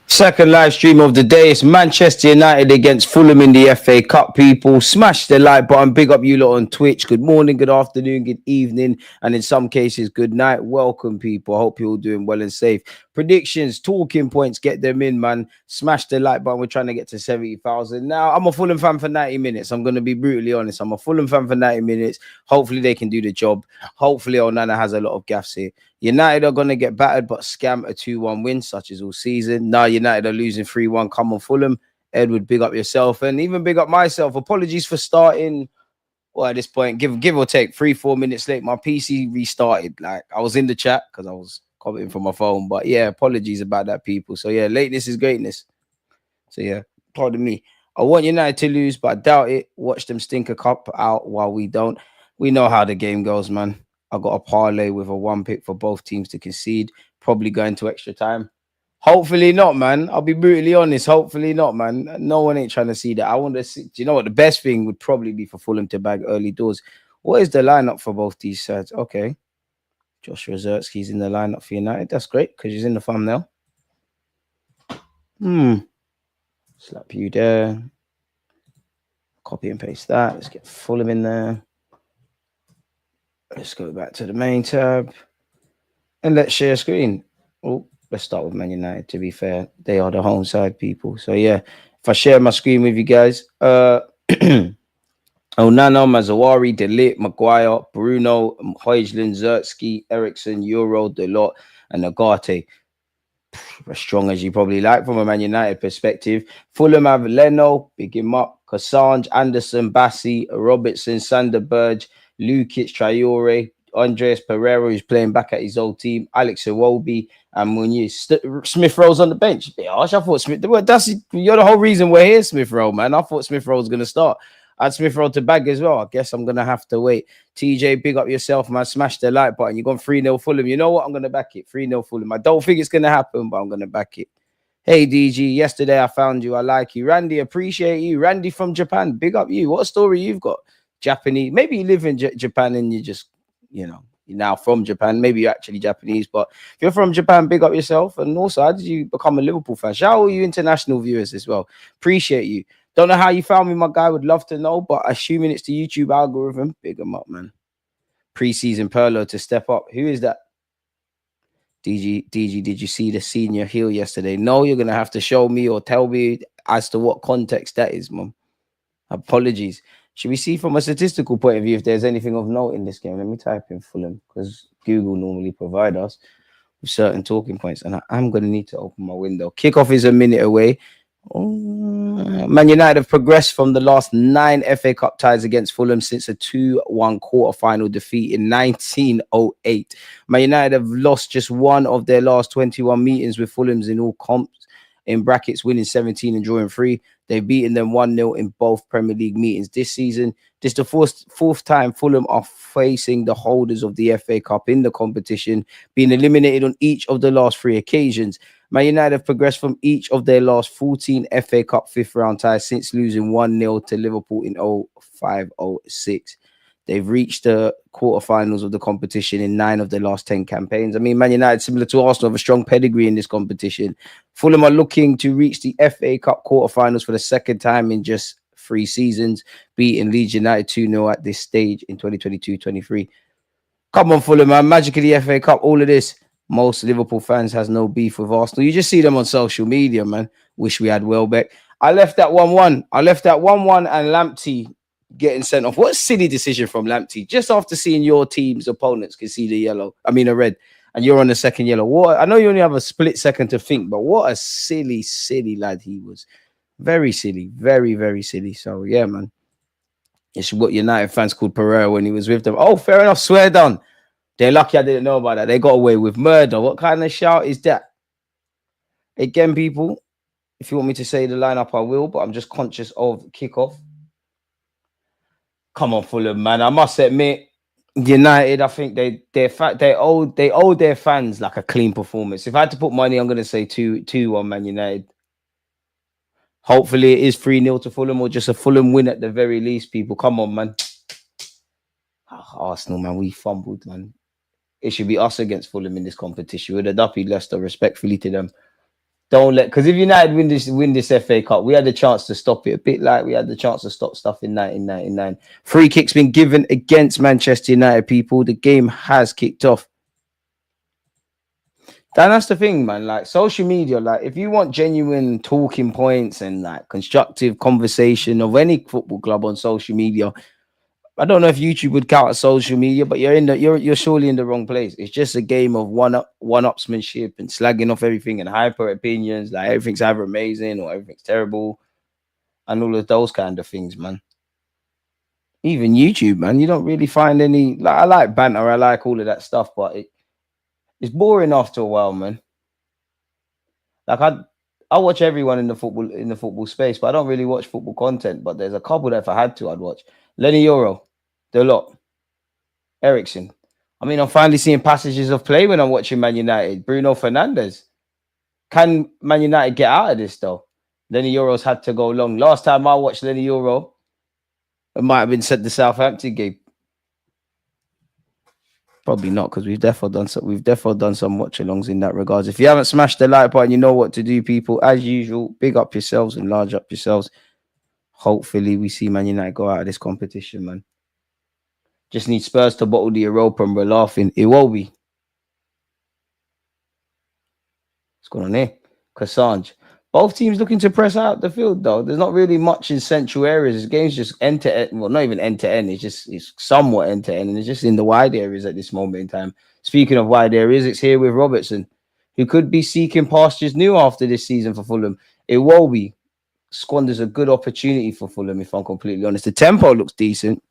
Second live stream of the day. It's Manchester United against Fulham in the FA Cup, people. Smash the like button. Big up you lot on Twitch. Good morning, good afternoon, good evening, and in some cases, good night. Welcome, people. I hope you're all doing well and safe. Predictions, talking points, get them in, man. Smash the like button. We're trying to get to 70,000. Now, I'm a Fulham fan for 90 minutes. I'm going to be brutally honest. I'm a Fulham fan for 90 minutes. Hopefully, they can do the job. Hopefully, Onana has a lot of gaffes here. United are going to get battered, but scam a 2-1 win, such as all season. Now, United are losing 3-1. Come on, Fulham. Edward, big up yourself, and even big up myself. Apologies for starting, well, at this point, give or take 3-4 minutes late. My PC restarted. Like, I was in the chat because I was commenting from my phone. But yeah, apologies about that, people. So yeah, lateness is greatness. So yeah, pardon me. I want United to lose, but I doubt it. Watch them stink a cup out while we don't. We know how the game goes, man. I got a parlay with a 1 pick for both teams to concede. Probably going to extra time. Hopefully not, man. I'll be brutally honest. Hopefully not, man. No one ain't trying to see that. I want to see. Do you know what? The best thing would probably be for Fulham to bag early doors. What is the lineup for both these sides? Okay. Joshua Zertsky's in the lineup for United. That's great because he's in the thumbnail. Slap you there. Copy and paste that. Let's get Fulham in there. Let's go back to the main tab. And let's share screen. Oh, let's start with Man United, to be fair. They are the home side, people. So, yeah, if I share my screen with you guys. Onana, Mazawari, Deluded, Maguire, Bruno, Højlund, Zertsky, Eriksson, Euro, Delot, and Agate. As strong as you probably like from a Man United perspective. Fulham have Leno, big him up, Cassange, Anderson, Bassi, Robertson, Sander Berge, Lukic, Traore, Andreas Pereira, who's playing back at his old team, Alex Iwobi, and Munoz. Smith Rowe's on the bench. I thought Smith. Well, you're the whole reason we're here, Smith Rowe, man. I thought Smith Rowe was going to start. I had Smith Rowe to bag as well. I guess I'm going to have to wait. TJ, big up yourself, man. Smash the like button. You're going 3-0 Fulham. You know what? I'm going to back it. 3-0 Fulham. I don't think it's going to happen, but I'm going to back it. Hey, DG. Yesterday I found you. I like you. Randy, appreciate you. Randy from Japan. Big up you. What story you've got? Japanese. Maybe you live in Japan and you just, you know, you're now from Japan. Maybe you're actually Japanese. But if you're from Japan, big up yourself. And also, how did you become a Liverpool fan? Shout out all you international viewers as well. Appreciate you. Don't know how you found me, my guy. Would love to know, but assuming it's the YouTube algorithm, big them up, man. Preseason Perlo to step up. Who is that? DG, did you see the senior heel yesterday? No, you're going to have to show me or tell me as to what context that is, mum. Apologies. Should we see from a statistical point of view if there's anything of note in this game? Let me type in Fulham because Google normally provide us with certain talking points, and I'm going to need to open my window. Kickoff is a minute away. Man United have progressed from the last 9 FA Cup ties against Fulham since a 2-1 quarter-final defeat in 1908. Man United have lost just one of their last 21 meetings with Fulham's in all comps, in brackets winning 17 and drawing 3. They've beaten them 1-0 in both Premier League meetings this season. This is the fourth time Fulham are facing the holders of the FA Cup in the competition, being eliminated on each of the last 3 occasions. Man United have progressed from each of their last 14 FA Cup fifth round ties since losing 1-0 to Liverpool in 05-06. They've reached the quarterfinals of the competition in 9 of their last 10 campaigns. I mean, Man United, similar to Arsenal, have a strong pedigree in this competition. Fulham are looking to reach the FA Cup quarterfinals for the second time in just 3 seasons, beating Leeds United 2-0 at this stage in 2022-23. Come on, Fulham, man. Magic of the FA Cup, all of this. Most Liverpool fans has no beef with Arsenal. You just see them on social media, man. Wish we had Welbeck. I left that 1-1. I left that 1-1 and Lamptey getting sent off. What a silly decision from Lamptey. Just after seeing your team's opponents can see the yellow. I mean, a red. And you're on the second yellow. What? I know you only have a split second to think, but what a silly, silly lad he was. Very silly. Very, very silly. So, yeah, man. It's what United fans called Pereira when he was with them. Oh, fair enough. Swear down. They're lucky I didn't know about that. They got away with murder. What kind of shout is that? Again, people, if you want me to say the lineup, I will, but I'm just conscious of kickoff. Come on, Fulham, man. I must admit, United, I think they owe their fans like a clean performance. If I had to put money, I'm gonna say 2-1 Man United. Hopefully it is 3-0 to Fulham or just a Fulham win at the very least, people. Come on, man. Arsenal, man, we fumbled, man. It should be us against Fulham in this competition. With a duppy Leicester, respectfully to them. Don't let, because if United win this FA Cup, we had the chance to stop it. A bit like we had the chance to stop stuff in 1999. Free kick's been given against Manchester United, people. The game has kicked off. And that's the thing, man. Like social media, like if you want genuine talking points and like constructive conversation of any football club on social media, I don't know if YouTube would count as social media, but you're surely in the wrong place. It's just a game of one-upsmanship and slagging off everything and hyper opinions, like everything's either amazing or everything's terrible, and all of those kind of things, man. Even YouTube, man, you don't really find any. Like I like banter, I like all of that stuff, but it's boring after a while, man. Like I watch everyone in the football space, but I don't really watch football content. But there's a couple that if I had to, I'd watch. Lenny Euro, Deluded, Ericsson. I mean, I'm finally seeing passages of play when I'm watching Man United. Bruno Fernandes. Can Man United get out of this though? Lenny Euro's had to go long. Last time I watched Lenny Euro, it might have been said the Southampton game. Probably not, because we've definitely done some watch-alongs in that regards. If you haven't smashed the like button, you know what to do, people. As usual, big up yourselves and large up yourselves. Hopefully, we see Man United go out of this competition, man. Just need Spurs to bottle the Europa and we're laughing. It will be. What's going on here? Cassange. Both teams looking to press out the field, though. There's not really much in central areas. This game's just end-to-end. Well, not even end-to-end. It's somewhat end-to-end. And it's just in the wide areas at this moment in time. Speaking of wide areas, it's here with Robertson, who could be seeking pastures new after this season for Fulham. It will be. Squanders a good opportunity for Fulham, if I'm completely honest. The tempo looks decent.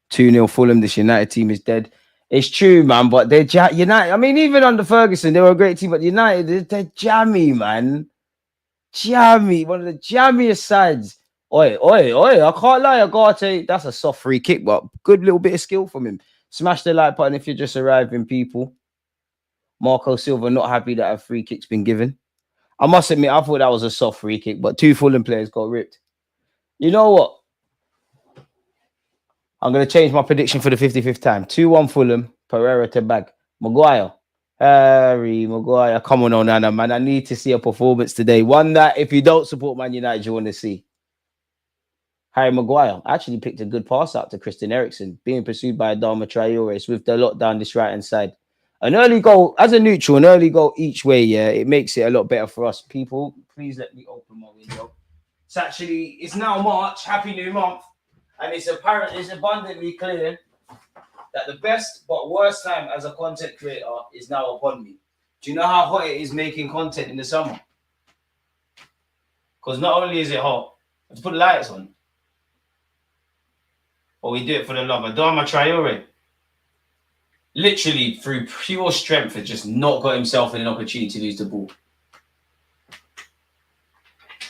2-0 Fulham. This United team is dead. It's true, man, but they're United. I mean, even under Ferguson, they were a great team, but United, they're jammy, man. Jammy, one of the jammiest sides. Oi. I can't lie, Agate. That's a soft free kick, but good little bit of skill from him. Smash the like button if you're just arriving, people. Marco Silva not happy that a free kick's been given. I must admit, I thought that was a soft free kick, but 2 Fulham players got ripped. You know what? I'm going to change my prediction for the 55th time. 2-1 Fulham. Pereira to bag. Maguire. Harry Maguire. Come on, Nana, man. I need to see a performance today. One that if you don't support Man United, you want to see. Harry Maguire actually picked a good pass out to Christian Eriksen, being pursued by Adama Traore with the lot down this right-hand side. An early goal, as a neutral, an early goal each way, yeah, it makes it a lot better for us. People, please let me open my window. It's now March. Happy New Month. And it's abundantly clear that the best but worst time as a content creator is now upon me. Do you know how hot it is making content in the summer? Because not only is it hot, let's put the lights on. But we do it for the love. Adama Traore, literally through pure strength, has just not got himself in an opportunity to lose the ball.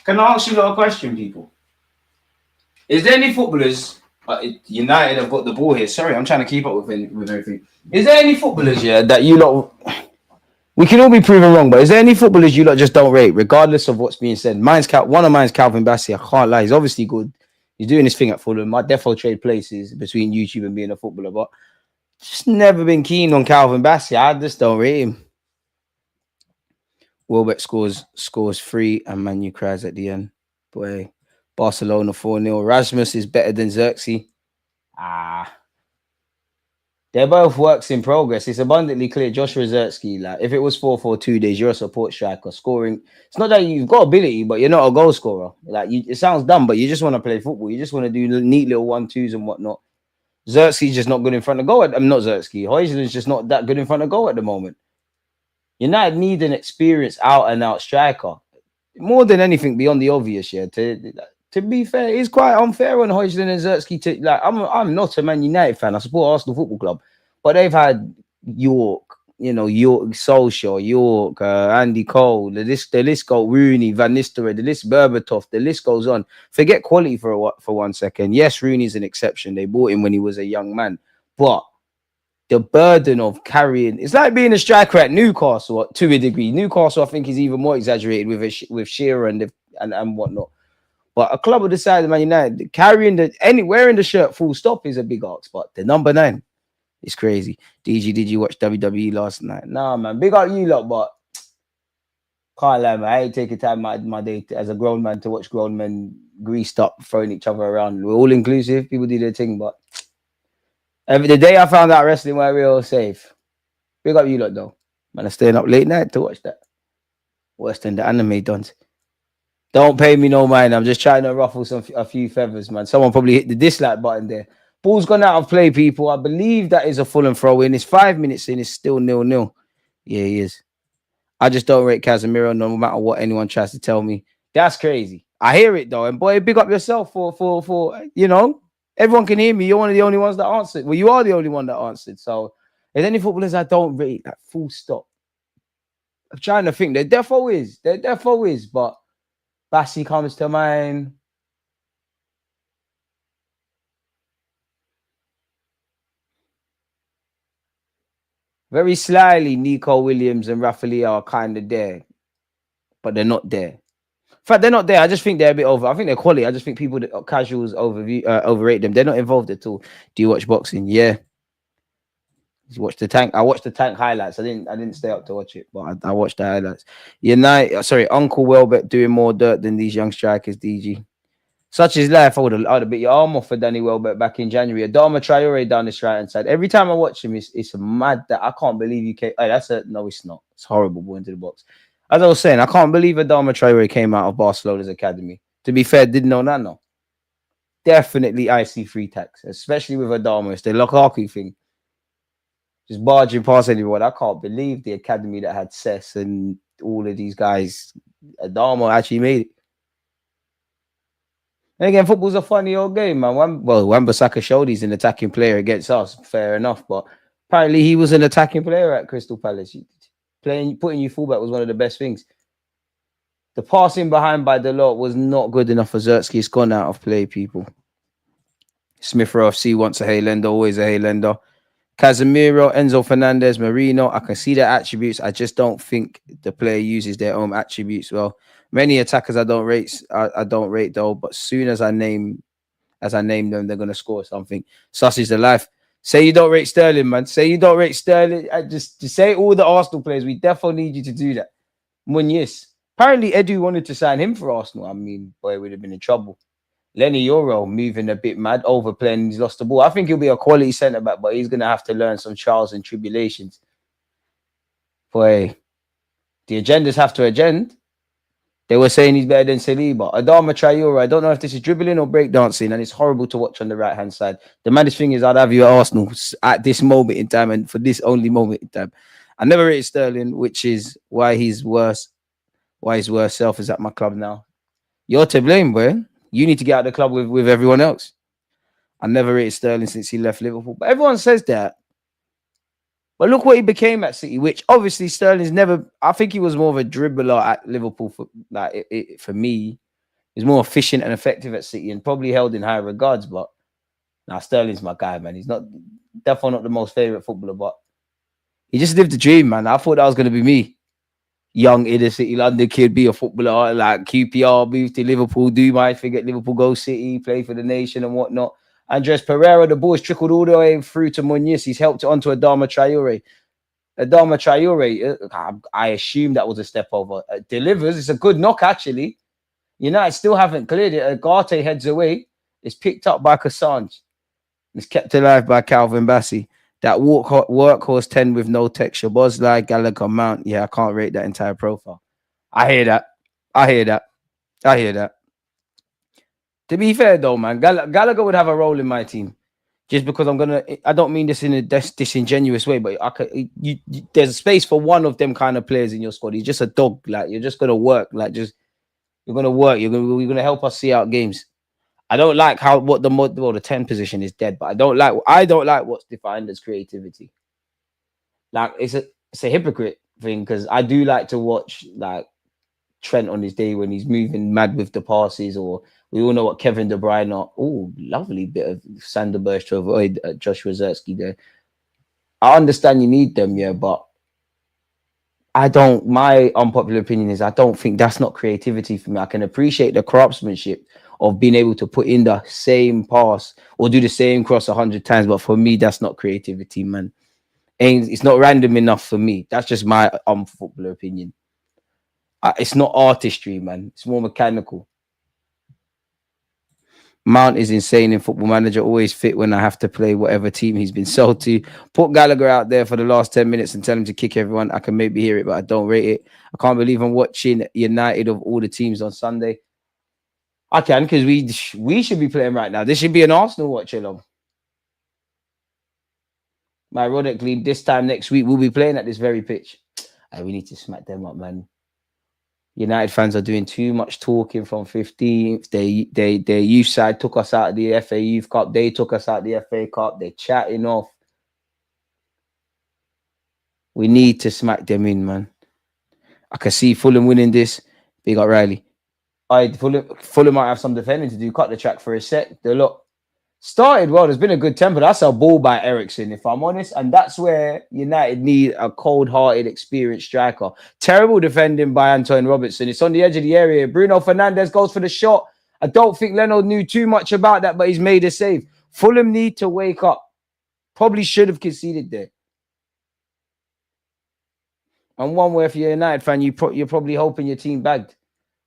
Can I ask you a question, people? Is there any footballers? United have got the ball here. Sorry, I'm trying to keep up with everything. Is there any footballers here that you lot? We can all be proven wrong, but is there any footballers you lot just don't rate, regardless of what's being said? One of mine's Calvin Bassey. I can't lie, he's obviously good. He's doing his thing at Fulham. I defo trade places between YouTube and being a footballer, but just never been keen on Calvin Bassey. I just don't rate him. Welbeck scores 3 and Man U cries at the end. Boy. Barcelona 4-0. Rasmus is better than Xerxes. They're both works in progress. It's abundantly clear. Joshua Xerxes, like if it was 4-4-2 days, you're a support striker scoring. It's not that you've got ability, but you're not a goal scorer. Like it sounds dumb, but you just want to play football. You just want to do neat little 1-2s and whatnot. Xerxes just not good in front of goal. I'm not Xerxes. Højlund's just not that good in front of goal at the moment. United need an experienced out and out striker. More than anything beyond the obvious, yeah. To be fair, it's quite unfair on Højlund and Xerxes. I'm not a Man United fan. I support Arsenal Football Club, but they've had York, Solskjaer, York, Andy Cole. The list goes Rooney, Van Nistelrooy. The list Berbatov. The list goes on. Forget quality for 1 second. Yes, Rooney's an exception. They bought him when he was a young man, but the burden of carrying, it's like being a striker at Newcastle to a degree. Newcastle, I think, is even more exaggerated with Shearer and whatnot. But a club of the size of Man United, carrying wearing the shirt full stop is a big ask. But the number 9 is crazy. DG, did you watch WWE last night? Nah, man. Big up you lot, but can't lie, man. I ain't taking time my day as a grown man to watch grown men greased up, throwing each other around. We're all inclusive. People do their thing, but the day I found out wrestling were real safe. Big up you lot, though. Man, I'm staying up late night to watch that. Worse than the anime dons. Don't pay me no mind. I'm just trying to ruffle a few feathers, man. Someone probably hit the dislike button there. Ball's gone out of play, people. I believe that is a Fulham throw in. It's 5 minutes in. It's still 0-0. Yeah, he is. I just don't rate Casemiro no matter what anyone tries to tell me. That's crazy. I hear it though. And boy, big up yourself for everyone can hear me. You're one of the only ones that answered. Well, you are the only one that answered. So there's any footballers I don't rate, that full stop. I'm trying to think. There definitely is. But Bassi comes to mind. Very slyly, Nico Williams and Rafael are kind of there, but they're not there. In fact, they're not there. I just think they're a bit over. I think they're quality. I just think people that casuals overrate them. They're not involved at all. Do you watch boxing? Yeah. You watch the tank. I watched the tank highlights. I didn't stay up to watch it, but I watched the highlights. Uncle Welbeck doing more dirt than these young strikers, DG. Such is life. I would have bit your arm off for Danny Welbeck back in January. Adama Traore down this right hand side. Every time I watch him, it's mad that I can't believe you came. Oh, no, it's not. It's horrible going into the box. As I was saying, I can't believe Adama Traore came out of Barcelona's academy. To be fair, didn't know Nano. Definitely IC free tax, especially with Adama. It's the Lukaku thing. Just barging past everyone. I can't believe the academy that had Cess and all of these guys. Adama actually made it. And again, football's a funny old game, man. Wan-Bissaka showed he's an attacking player against us. Fair enough, but apparently he was an attacking player at Crystal Palace. Putting you fullback was one of the best things. The passing behind by Deluded was not good enough for Zertsky. It's gone out of play, people. Smith Rowe FC wants a Haylender, always a Haylender. Casemiro, Enzo Fernandez, Marino. I can see their attributes. I just don't think the player uses their own attributes well. Many attackers I don't rate though. But soon as I name them, they're gonna score something. Sus is the life. Say you don't rate Sterling, man. Say you don't rate Sterling. Just say all the Arsenal players. We definitely need you to do that. Muñiz. Apparently, Edu wanted to sign him for Arsenal. I mean, boy, we'd have been in trouble. Lenny Euro moving a bit mad, overplaying. He's lost the ball. I think he'll be a quality centre back, but he's gonna have to learn some trials and tribulations. Boy, the agendas have to agenda. They were saying he's better than Saliba. Adama Traore, I don't know if this is dribbling or breakdancing, and it's horrible to watch on the right-hand side. The maddest thing is I'd have you at Arsenal at this moment in time, and for this only moment in time. I never rated Sterling, which is why he's worse. Why his worst self is at my club now. You're to blame, boy. You need to get out of the club with everyone else. I never rated Sterling since he left Liverpool. But everyone says that. But look what he became at City, which obviously Sterling's never... I think he was more of a dribbler at Liverpool. For me, he's more efficient and effective at City and probably held in high regards. But now Sterling's my guy, man. He's definitely not the most favourite footballer, but he just lived the dream, man. I thought that was going to be me. Young inner city London kid, be a footballer, like QPR, move to Liverpool, do my thing at Liverpool, go City, play for the nation and whatnot. Andres Pereira, the ball's trickled all the way through to Muñiz. He's helped it onto Adama Traore. Adama Traore, I assume that was a step over. Delivers. It's a good knock, actually. United still haven't cleared it. Agate heads away. It's picked up by Cassange. It's kept alive by Calvin Bassey. That workhorse 10 with no texture. Bosley, Gallagher, Mount. Yeah, I can't rate that entire profile. I hear that. To be fair, though, man, Gallagher would have a role in my team. Just because I don't mean this in a disingenuous way, but there's a space for one of them kind of players in your squad. He's just a dog. Like, you're just going to work. Like, you're going to work. You're going to help us see out games. I don't like the 10 position is dead, but I don't like what's defined as creativity. Like it's a hypocrite thing because I do like to watch like Trent on his day when he's moving mad with the passes, or we all know what Kevin De Bruyne are. Oh, lovely bit of Sander Berge to avoid Joshua Zertsky there. I understand you need them, yeah, but my unpopular opinion is I don't think that's not creativity for me. I can appreciate the craftsmanship of being able to put in the same pass or do the same cross 100 times, but for me, that's not creativity, man. And it's not random enough for me. That's just my unpopular opinion. It's not artistry, man. It's more mechanical. Mount is insane in Football Manager, always fit when I have to play whatever team he's been sold to. Put Gallagher out there for the last 10 minutes and tell him to kick everyone. I can maybe hear it, but I don't rate it. I can't believe I'm watching United of all the teams on Sunday. I can, because we should be playing right now. This should be an Arsenal watch along. Ironically, this time next week, we'll be playing at this very pitch. We need to smack them up, man. United fans are doing too much talking from 15th. Their youth side took us out of the FA Youth Cup. They took us out of the FA Cup. They're chatting off. We need to smack them in, man. I can see Fulham winning this. Big up Riley. Fulham might have some defending to do. Cut the track for a sec. The lot started well. There's been a good tempo. That's a ball by Ericsson, if I'm honest. And that's where United need a cold-hearted, experienced striker. Terrible defending by Antoine Robertson. It's on the edge of the area. Bruno Fernandes goes for the shot. I don't think Leno knew too much about that, but he's made a save. Fulham need to wake up. Probably should have conceded there. And one where if you're a United fan, you're probably hoping your team bagged.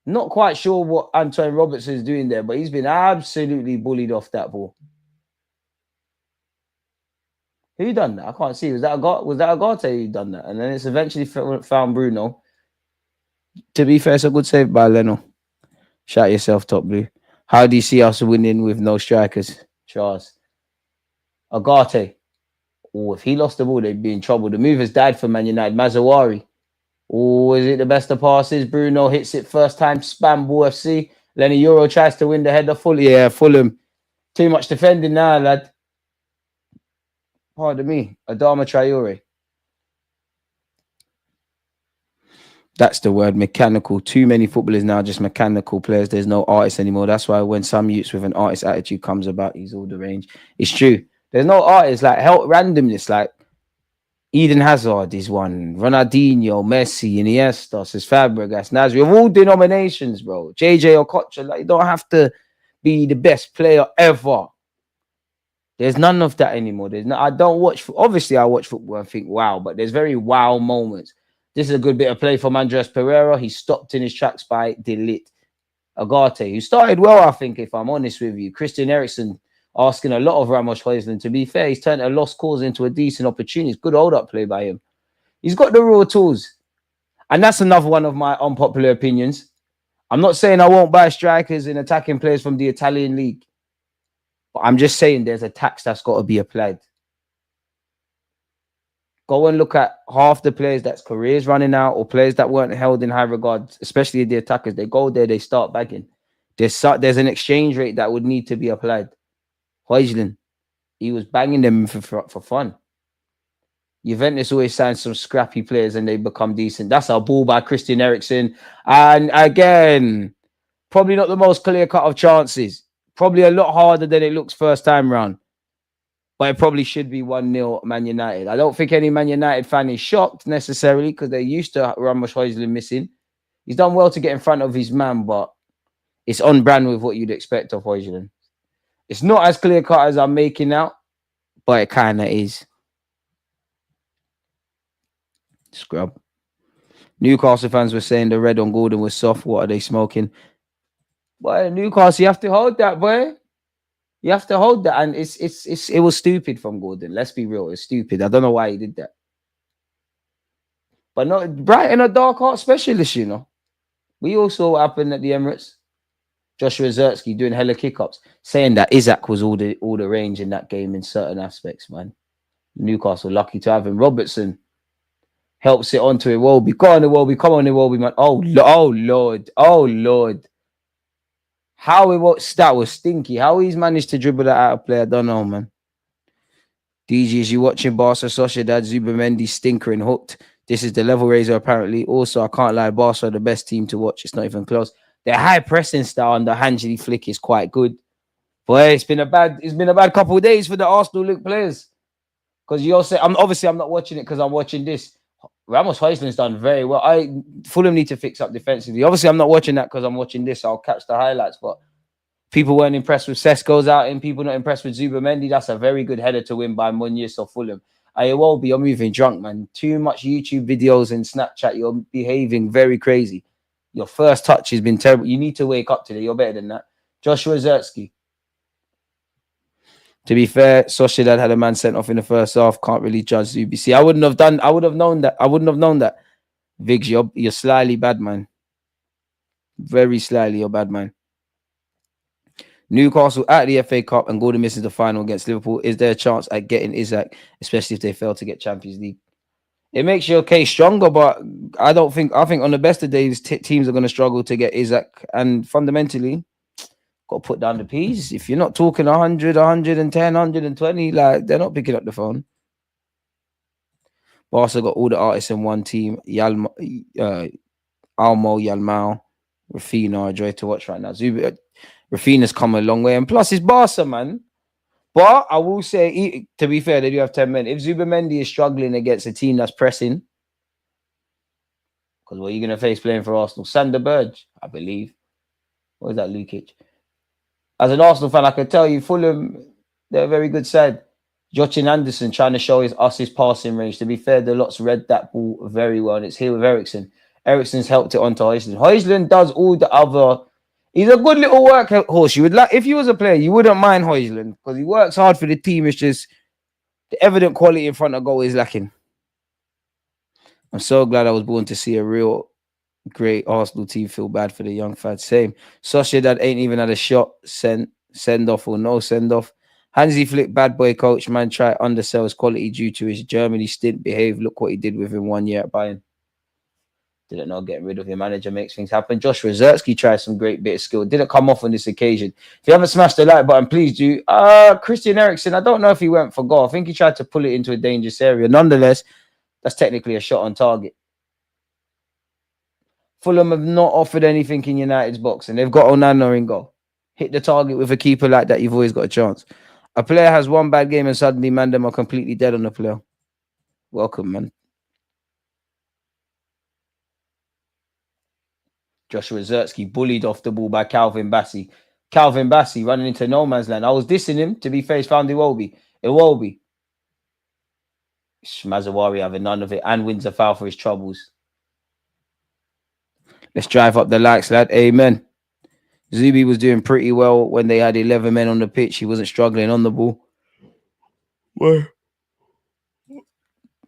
Not quite sure what Antoine Robertson is doing there, but he's been absolutely bullied off that ball. Who done that? I can't see. Was that Agate who done that? And then it's eventually found Bruno. To be fair, it's a good save by Leno. Shout yourself, Top Blue. How do you see us winning with no strikers? Charles. Agate. Oh, if he lost the ball, they'd be in trouble. The move has died for Man United. Mazawari. Oh, is it the best of passes? Bruno hits it first time. Spam ball FC. Lenny Euro tries to win the header. Fulham. Too much defending now, lad. Pardon me. Adama Traore. That's the word, mechanical. Too many footballers now, just mechanical players. There's no artists anymore. That's why when some youths with an artist attitude comes about, he's all the range. It's true. There's no artists, like randomness, like Eden Hazard is one, Ronaldinho, Messi, Iniesta, Fabregas, Nasri, of all denominations, bro. JJ Okocha, like, you don't have to be the best player ever. There's none of that anymore. I don't watch. Obviously, I watch football and think, wow, but there's very wow moments. This is a good bit of play from Andres Pereira. He stopped in his tracks by Deluded. Agate, who started well, I think, if I'm honest with you. Christian Eriksen asking a lot of Ramos Højlund. To be fair, he's turned a lost cause into a decent opportunity. It's good hold-up play by him. He's got the raw tools. And that's another one of my unpopular opinions. I'm not saying I won't buy strikers and attacking players from the Italian league. But I'm just saying there's a tax that's got to be applied. Go and look at half the players that's careers running out or players that weren't held in high regard, especially the attackers. They go there, they start bagging. There's an exchange rate that would need to be applied. Højlund, he was banging them for fun. Juventus always signs some scrappy players and they become decent. That's a ball by Christian Eriksen. And again, probably not the most clear cut of chances. Probably a lot harder than it looks first time round. But it probably should be 1-0 Man United. I don't think any Man United fan is shocked necessarily because they're used to Ramos Højlund missing. He's done well to get in front of his man, but it's on brand with what you'd expect of Højlund. It's not as clear cut as I'm making out, but it kind of is. Scrub. Newcastle fans were saying the red on Gordon was soft. What are they smoking? Boy, Newcastle, you have to hold that, boy. You have to hold that. And it was stupid from Gordon. Let's be real. It's stupid. I don't know why he did that. But not Brighton a dark heart specialist, you know. We all saw what happened at the Emirates. Joshua Zertsky doing hella kick-ups, saying that Isaac was all the range in that game in certain aspects, man. Newcastle lucky to have him. Robertson helps it onto Iwobi. Go on, Iwobi. Come on, Iwobi, man. Oh, Lord. Oh, Lord. That was stinky. How he's managed to dribble that out of play, I don't know, man. DG, is you watching Barca Sociedad, Zubamendi, stinker and hooked. This is the level raiser, apparently. Also, I can't lie, Barca are the best team to watch. It's not even close. Their high pressing style and the Angeli flick is quite good. Boy, it's been a bad couple of days for the Arsenal League players. Because you're saying, I'm not watching it because I'm watching this. Ramos Højlund's done very well. Fulham need to fix up defensively. Obviously, I'm not watching that because I'm watching this. So I'll catch the highlights. But people weren't impressed with Sesko's out and people not impressed with Zubamendi. That's a very good header to win by Munoz or Fulham. You're moving drunk, man. Too much YouTube videos and Snapchat. You're behaving very crazy. Your first touch has been terrible. You need to wake up today. You're better than that. Joshua Zertsky. To be fair, Sociedad had a man sent off in the first half. Can't really judge UBC. I wouldn't have known that. Viggs, you're slyly bad, man. Very slyly, you're bad, man. Newcastle at the FA Cup and Gordon misses the final against Liverpool. Is there a chance at getting Isaac, especially if they fail to get Champions League? It makes your case stronger, but I think on the best of days, teams are going to struggle to get Isaac. And fundamentally, got to put down the P's. If you're not talking 100, 110, 120, like, they're not picking up the phone. Barca got all the artists in one team. Almo, Yalmao, Rafinha, a joy to watch right now. Rafinha's come a long way. And plus, it's Barca, man. But I will say, to be fair, they do have 10 men. If Zubamendi is struggling against a team that's pressing, because what are you going to face playing for Arsenal? Sander Berge, I believe. What is that, Lukic? As an Arsenal fan, I can tell you, Fulham, they're a very good side. Jochin Anderson trying to show his passing range. To be fair, the lots read that ball very well, and it's here with Eriksen. Eriksen's helped it onto Højlund. Højlund does all the other. He's a good little workhorse. You would like, if you was a player, you wouldn't mind Højlund because he works hard for the team. It's just the evident quality in front of goal is lacking. I'm so glad I was born to see a real great Arsenal team. Feel bad for the young fans. Same. Sociedad ain't even had a shot. Send off or no send off. Hansi Flick, bad boy coach. Man, try undersell his quality due to his Germany stint. Behave. Look what he did with him 1 year at Bayern. Didn't know getting rid of your manager makes things happen. Joshua Zertsky tried some great bit of skill. Didn't come off on this occasion. If you haven't smashed the like button, please do. Christian Eriksen, I don't know if he went for goal. I think he tried to pull it into a dangerous area. Nonetheless, that's technically a shot on target. Fulham have not offered anything in United's box, and they've got Onana in goal. Hit the target with a keeper like that, you've always got a chance. A player has one bad game and suddenly Mandem are completely dead on the player. Welcome, man. Joshua Zertsky bullied off the ball by Calvin Bassey. Calvin Bassey running into no man's land. I was dissing him. To be fair, he's found Iwobi. Mazawari having none of it and wins a foul for his troubles. Let's drive up the likes, lad. Amen. Zubi was doing pretty well when they had 11 men on the pitch. He wasn't struggling on the ball. Where?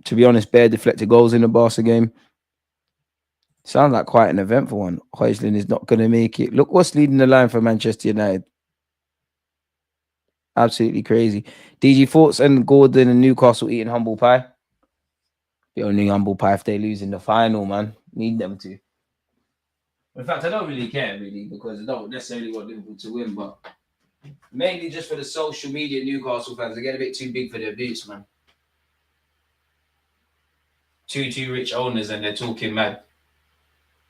To be honest, bare deflected goals in the Barca game. Sounds like quite an eventful one. Højlund is not going to make it. Look what's leading the line for Manchester United. Absolutely crazy. DG Thoughts and Gordon and Newcastle eating humble pie. The only humble pie if they lose in the final, man. Need them to. In fact, I don't really care, really, because I don't necessarily want Liverpool to win, but mainly just for the social media Newcastle fans. They get a bit too big for their boots, man. Too rich owners and they're talking mad.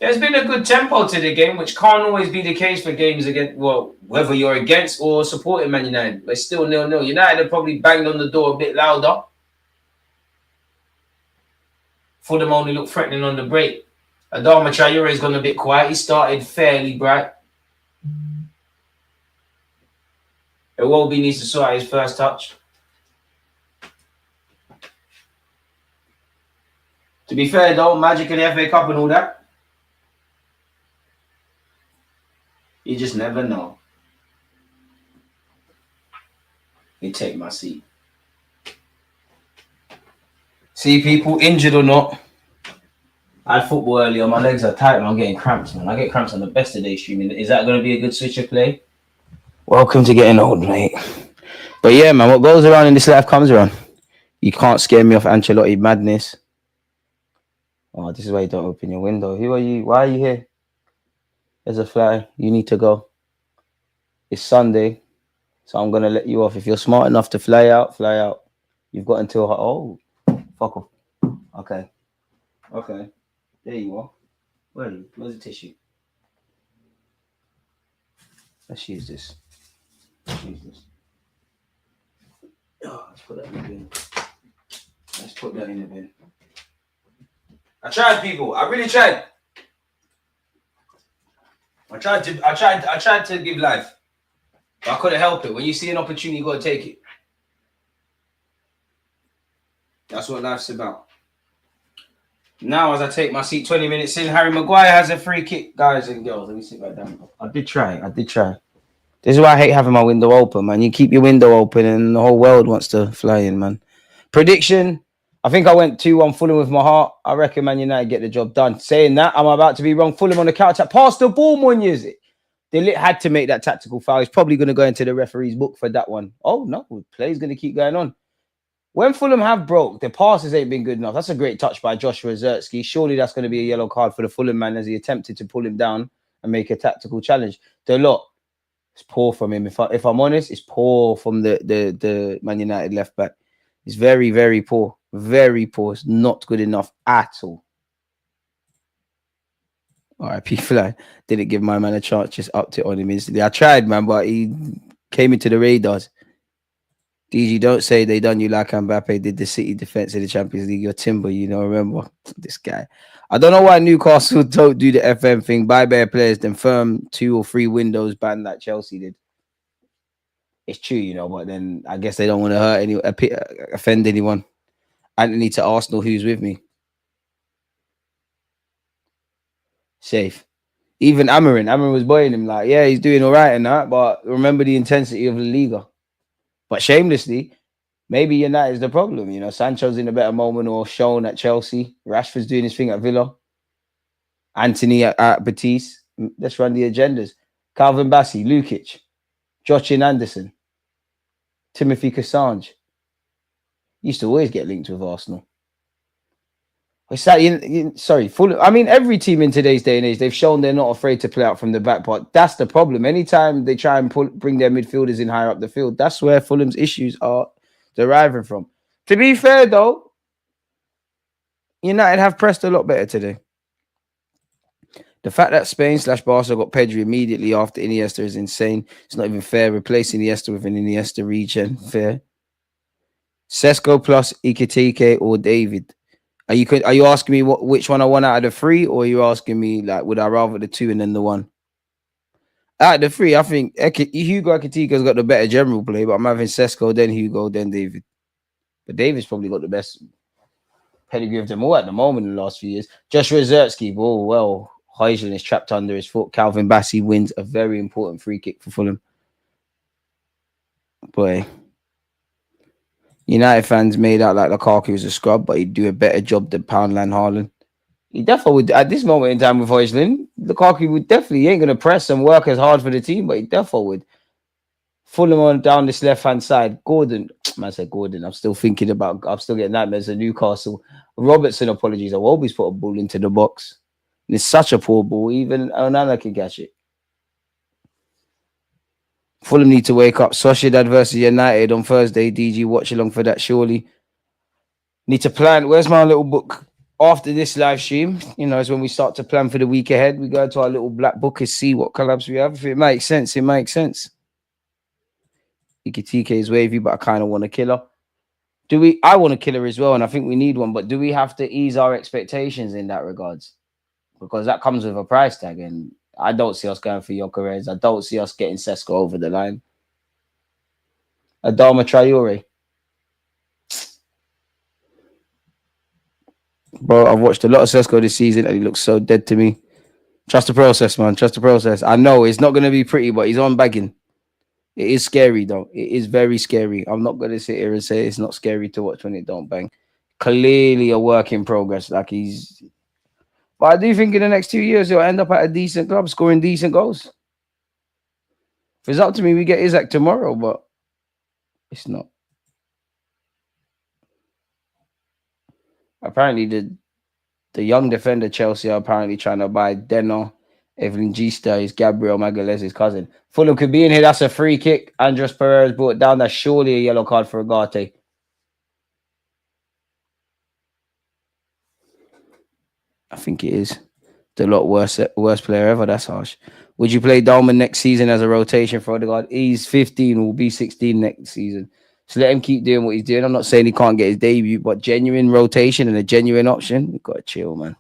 There's been a good tempo to the game, which can't always be the case for games against, well, whether you're against or supporting Man United. But it's still 0-0. United have probably banged on the door a bit louder. Fulham only look threatening on the break. Adama Traore's gone a bit quiet. He started fairly bright. Iwobi needs to sort out his first touch. To be fair, though, Magic in the FA Cup and all that, you just never know. You take my seat. See, people, injured or not, I had football earlier. My legs are tight and I'm getting cramps, man. I get cramps on the best of day streaming. Is that going to be a good switch of play? Welcome to getting old, mate. But yeah, man, what goes around in this life comes around. You can't scare me off Ancelotti madness. Oh, this is why you don't open your window. Who are you? Why are you here? There's a fly. You need to go. It's Sunday, so I'm going to let you off. If you're smart enough to fly out, fly out. You've got until... Oh, fuck off. Okay. Okay. There you are. Where are you? Where's the tissue? Let's use this. Let's use this. Oh, let's put that in the bin. Let's put that in the bin. I tried, people. I really tried. I tried to give life. But I couldn't help it. When you see an opportunity, you gotta take it. That's what life's about. Now, as I take my seat, 20 minutes in, Harry Maguire has a free kick. Guys and girls, let me sit back down. I did try. This is why I hate having my window open, man. You keep your window open and the whole world wants to fly in, man. Prediction. I think I went 2-1 Fulham with my heart. I reckon Man United get the job done. Saying that, I'm about to be wrong. Fulham on the couch. Pass the ball, Munoz. They had to make that tactical foul. He's probably going to go into the referee's book for that one. Oh, no. Play's going to keep going on. When Fulham have broke, the passes ain't been good enough. That's a great touch by Joshua Zertsky. Surely that's going to be a yellow card for the Fulham man as he attempted to pull him down and make a tactical challenge. Deluded. It's poor from him. If I'm honest, it's poor from the Man United left back. It's very, very poor. Very poor. It's not good enough at all. All right, P-Fly didn't give my man a chance, just upped it on him instantly. I tried, man, but he came into the radars. DG, don't say they done you like Mbappe did the City defense in the Champions League. You're timber, you know. Remember this guy. I don't know why Newcastle don't do the FM thing. Buy bare players, then firm 2 or 3 windows ban like Chelsea did. It's true, you know, but then I guess they don't want to offend anyone. Anthony to Arsenal, who's with me? Safe. Even Amarin was boying him like, yeah, he's doing all right and that, but remember the intensity of the Liga. But shamelessly, maybe United is the problem. You know, Sancho's in a better moment or shown at Chelsea. Rashford's doing his thing at Villa. Anthony at Betis. Let's run the agendas. Calvin Bassey, Lukic, Jochin Anderson, Timothy Cassandre. Used to always get linked with Arsenal. Fulham. I mean, every team in today's day and age, they've shown they're not afraid to play out from the back part. That's the problem. Anytime they try and bring their midfielders in higher up the field, that's where Fulham's issues are deriving from. To be fair, though, United have pressed a lot better today. The fact that Spain/Barca got Pedri immediately after Iniesta is insane. It's not even fair. Replacing Iniesta with an Iniesta regen. Fair. Sesko plus Ikitike or David. Are you asking me which one I want out of the 3, or are you asking me like would I rather the 2 and then the 1? Out of the 3, I think Hugo Ekitika's got the better general play, but I'm having Sesko, then Hugo, then David. But David's probably got the best pedigree of them all at the moment in the last few years. Joshua Zertsky, oh well, Højlund is trapped under his foot. Calvin Bassey wins a very important free kick for Fulham. Boy. United fans made out like Lukaku was a scrub, but he'd do a better job than Poundland Haaland. He definitely would. At this moment in time with Højlund, Lukaku would definitely, he ain't going to press and work as hard for the team, but he definitely would. Fulham on down this left-hand side. Gordon. I said Gordon. I'm still getting nightmares of Newcastle. Robertson, apologies. Iwobi's put a ball into the box. And it's such a poor ball. Even Onana can catch it. Fulham need to wake up. Sociedad versus United on Thursday. DG, watch along for that, surely. Need to plan. Where's my little book? After this live stream, you know, is when we start to plan for the week ahead. We go to our little black book and see what collabs we have. If it makes sense, it makes sense. Ikitike is wavy, but I kind of want a killer. I want a killer as well, and I think we need one, but do we have to ease our expectations in that regards? Because that comes with a price tag, and I don't see us going for Gyökeres. I don't see us getting Sesko over the line. Adama Traore. Bro, I've watched a lot of Sesko this season, and he looks so dead to me. Trust the process, man. Trust the process. I know it's not going to be pretty, but he's on bagging. It is scary, though. It is very scary. I'm not going to sit here and say it's not scary to watch when it don't bang. Clearly a work in progress. But I do think in the next 2 years, he'll end up at a decent club, scoring decent goals. If it's up to me, we get Isaac tomorrow, but it's not. Apparently, the young defender Chelsea are apparently trying to buy Deno. Evelyn Gista is Gabriel Magalhaes' cousin. Fulham could be in here. That's a free kick. Andres Pereira's brought it down. That's surely a yellow card for Agate. I think it is. The lot worst player ever. That's harsh. Would you play Dolman next season as a rotation for Odegaard? He's 15, will be 16 next season. So let him keep doing what he's doing. I'm not saying he can't get his debut, but genuine rotation and a genuine option, you've got to chill, man.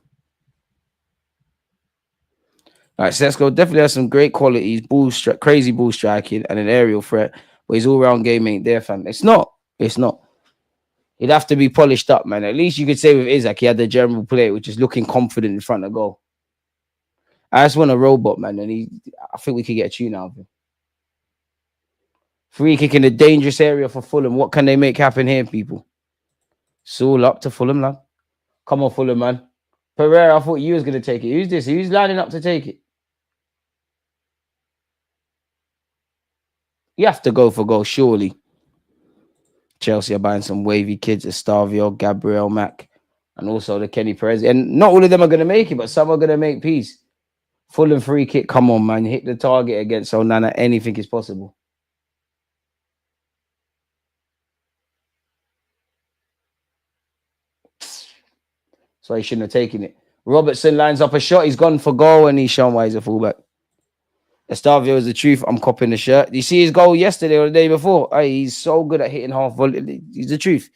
All right, Sesko definitely has some great qualities, crazy ball striking, and an aerial threat. But his all-round game ain't there, fam. It's not. It's not. He'd have to be polished up, man. At least you could say with Isaac, he had the general play, which is looking confident in front of goal. I just want a robot, man, and I think we could get a tune out of him. Free kick in a dangerous area for Fulham. What can they make happen here, people? It's all up to Fulham, lad. Come on, Fulham, man. Pereira, I thought you was going to take it. Who's this? Who's lining up to take it? You have to go for goal, surely. Chelsea are buying some wavy kids, Estavio, Gabriel Mack, and also the Kenny Perez. And not all of them are going to make it, but some are going to make peace. Fulham free kick. Come on, man. Hit the target against Onana. Anything is possible. So he shouldn't have taken it. Robertson lines up a shot. He's gone for goal, and he's shown why he's a fullback. Estavio is the truth. I'm copying the shirt. Do you see his goal yesterday or the day before? Hey, he's so good at hitting half volley. He's the truth.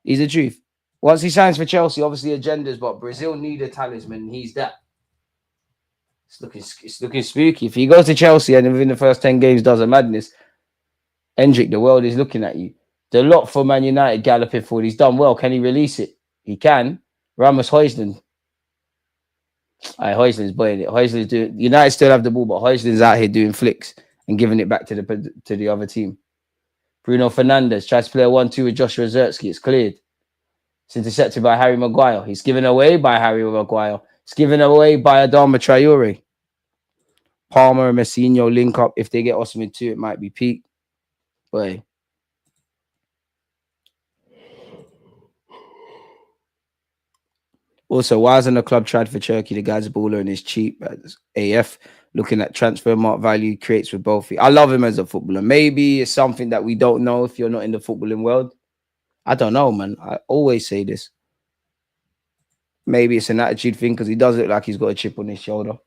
He's the truth. Once he signs for Chelsea, obviously agendas, but Brazil need a talisman. He's that. It's looking spooky. If he goes to Chelsea and within the first 10 games does a madness, Hendrick, the world is looking at you. The lot for Man United galloping forward. He's done well. Can he release it? He can. Ramos Højlund. Højlund's playing it. Højlund's doing. United still have the ball, but Højlund's out here doing flicks and giving it back to the other team. Bruno Fernandes tries to play a 1-2 with Joshua Zirkzee. It's cleared. It's intercepted by Harry Maguire. He's given away by Harry Maguire. It's given away by Adama Traore. Palmer and Messinho link up. If they get Osman too, it might be peak. But also, why hasn't the club tried for Turkey? The guy's a baller and is cheap as AF. Looking at transfer mark value creates with both feet. I love him as a footballer. Maybe it's something that we don't know if you're not in the footballing world. I don't know, man. I always say this. Maybe it's an attitude thing because he does look like he's got a chip on his shoulder.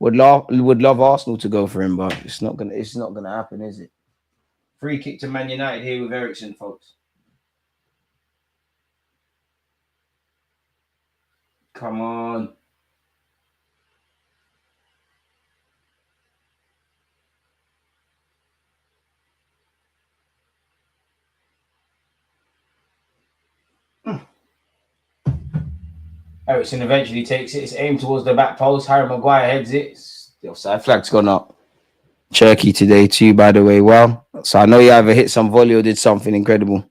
Would love Arsenal to go for him, but it's not gonna happen, is it? Free kick to Man United here with Eriksen, folks. Come on. Eriksen eventually takes it. It's aimed towards the back post. Harry Maguire heads it. The offside flag's gone up. Turkey today too, by the way. Wow. So I know you either hit some volley or did something incredible.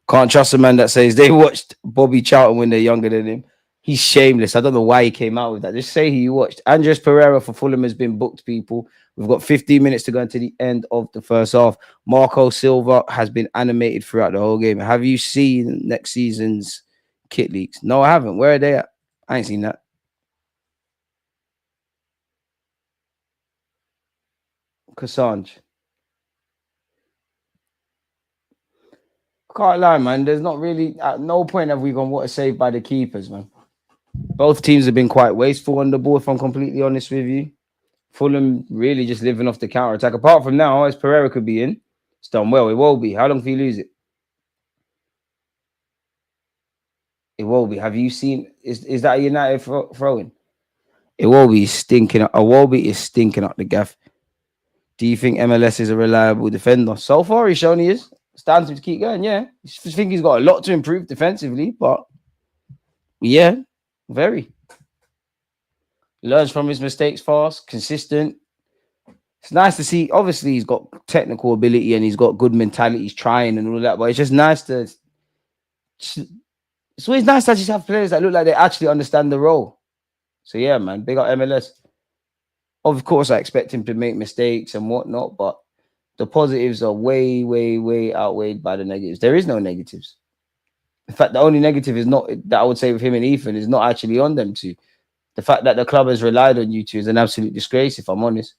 Can't trust a man that says they watched Bobby Charlton when they're younger than him. He's shameless. I don't know why he came out with that. Just say who you watched. Andres Pereira for Fulham has been booked, people. We've got 15 minutes to go into the end of the first half. Marco Silva has been animated throughout the whole game. Have you seen next season's kit leaks? No, I haven't. Where are they at? I ain't seen that. Cassange. Can't lie, man. There's not really, at no point have we gone what a save by the keepers, man. Both teams have been quite wasteful on the ball, if I'm completely honest with you. Fulham really just living off the counter attack. Apart from now, as Pereira could be in, it's done well. It will be. How long can you lose it? It will be. Have you seen? Is that a United throwing? It will be stinking. Iwobi is stinking up the gaff. Do you think MLS is a reliable defender? So far, he's shown he is. Stands him to keep going. Yeah, I think he's got a lot to improve defensively, but yeah, very. Learns from his mistakes fast, consistent. It's nice to see. Obviously, he's got technical ability and he's got good mentality. He's trying and all that, but it's just nice to. It's always nice to just have players that look like they actually understand the role. So yeah, man, big up MLS. Of course, I expect him to make mistakes and whatnot, but the positives are way, way, way outweighed by the negatives. There is no negatives. In fact, the only negative is not that I would say with him and Ethan is not actually on them two. The fact that the club has relied on you two is an absolute disgrace, if I'm honest.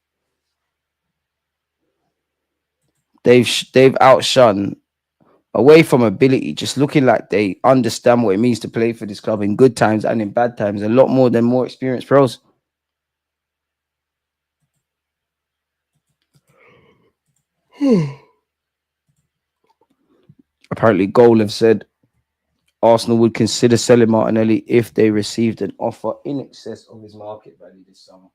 They've outshone away from ability, just looking like they understand what it means to play for this club in good times and in bad times, a lot more than more experienced pros. Apparently, Goal have said Arsenal would consider selling Martinelli if they received an offer in excess of his market value this summer.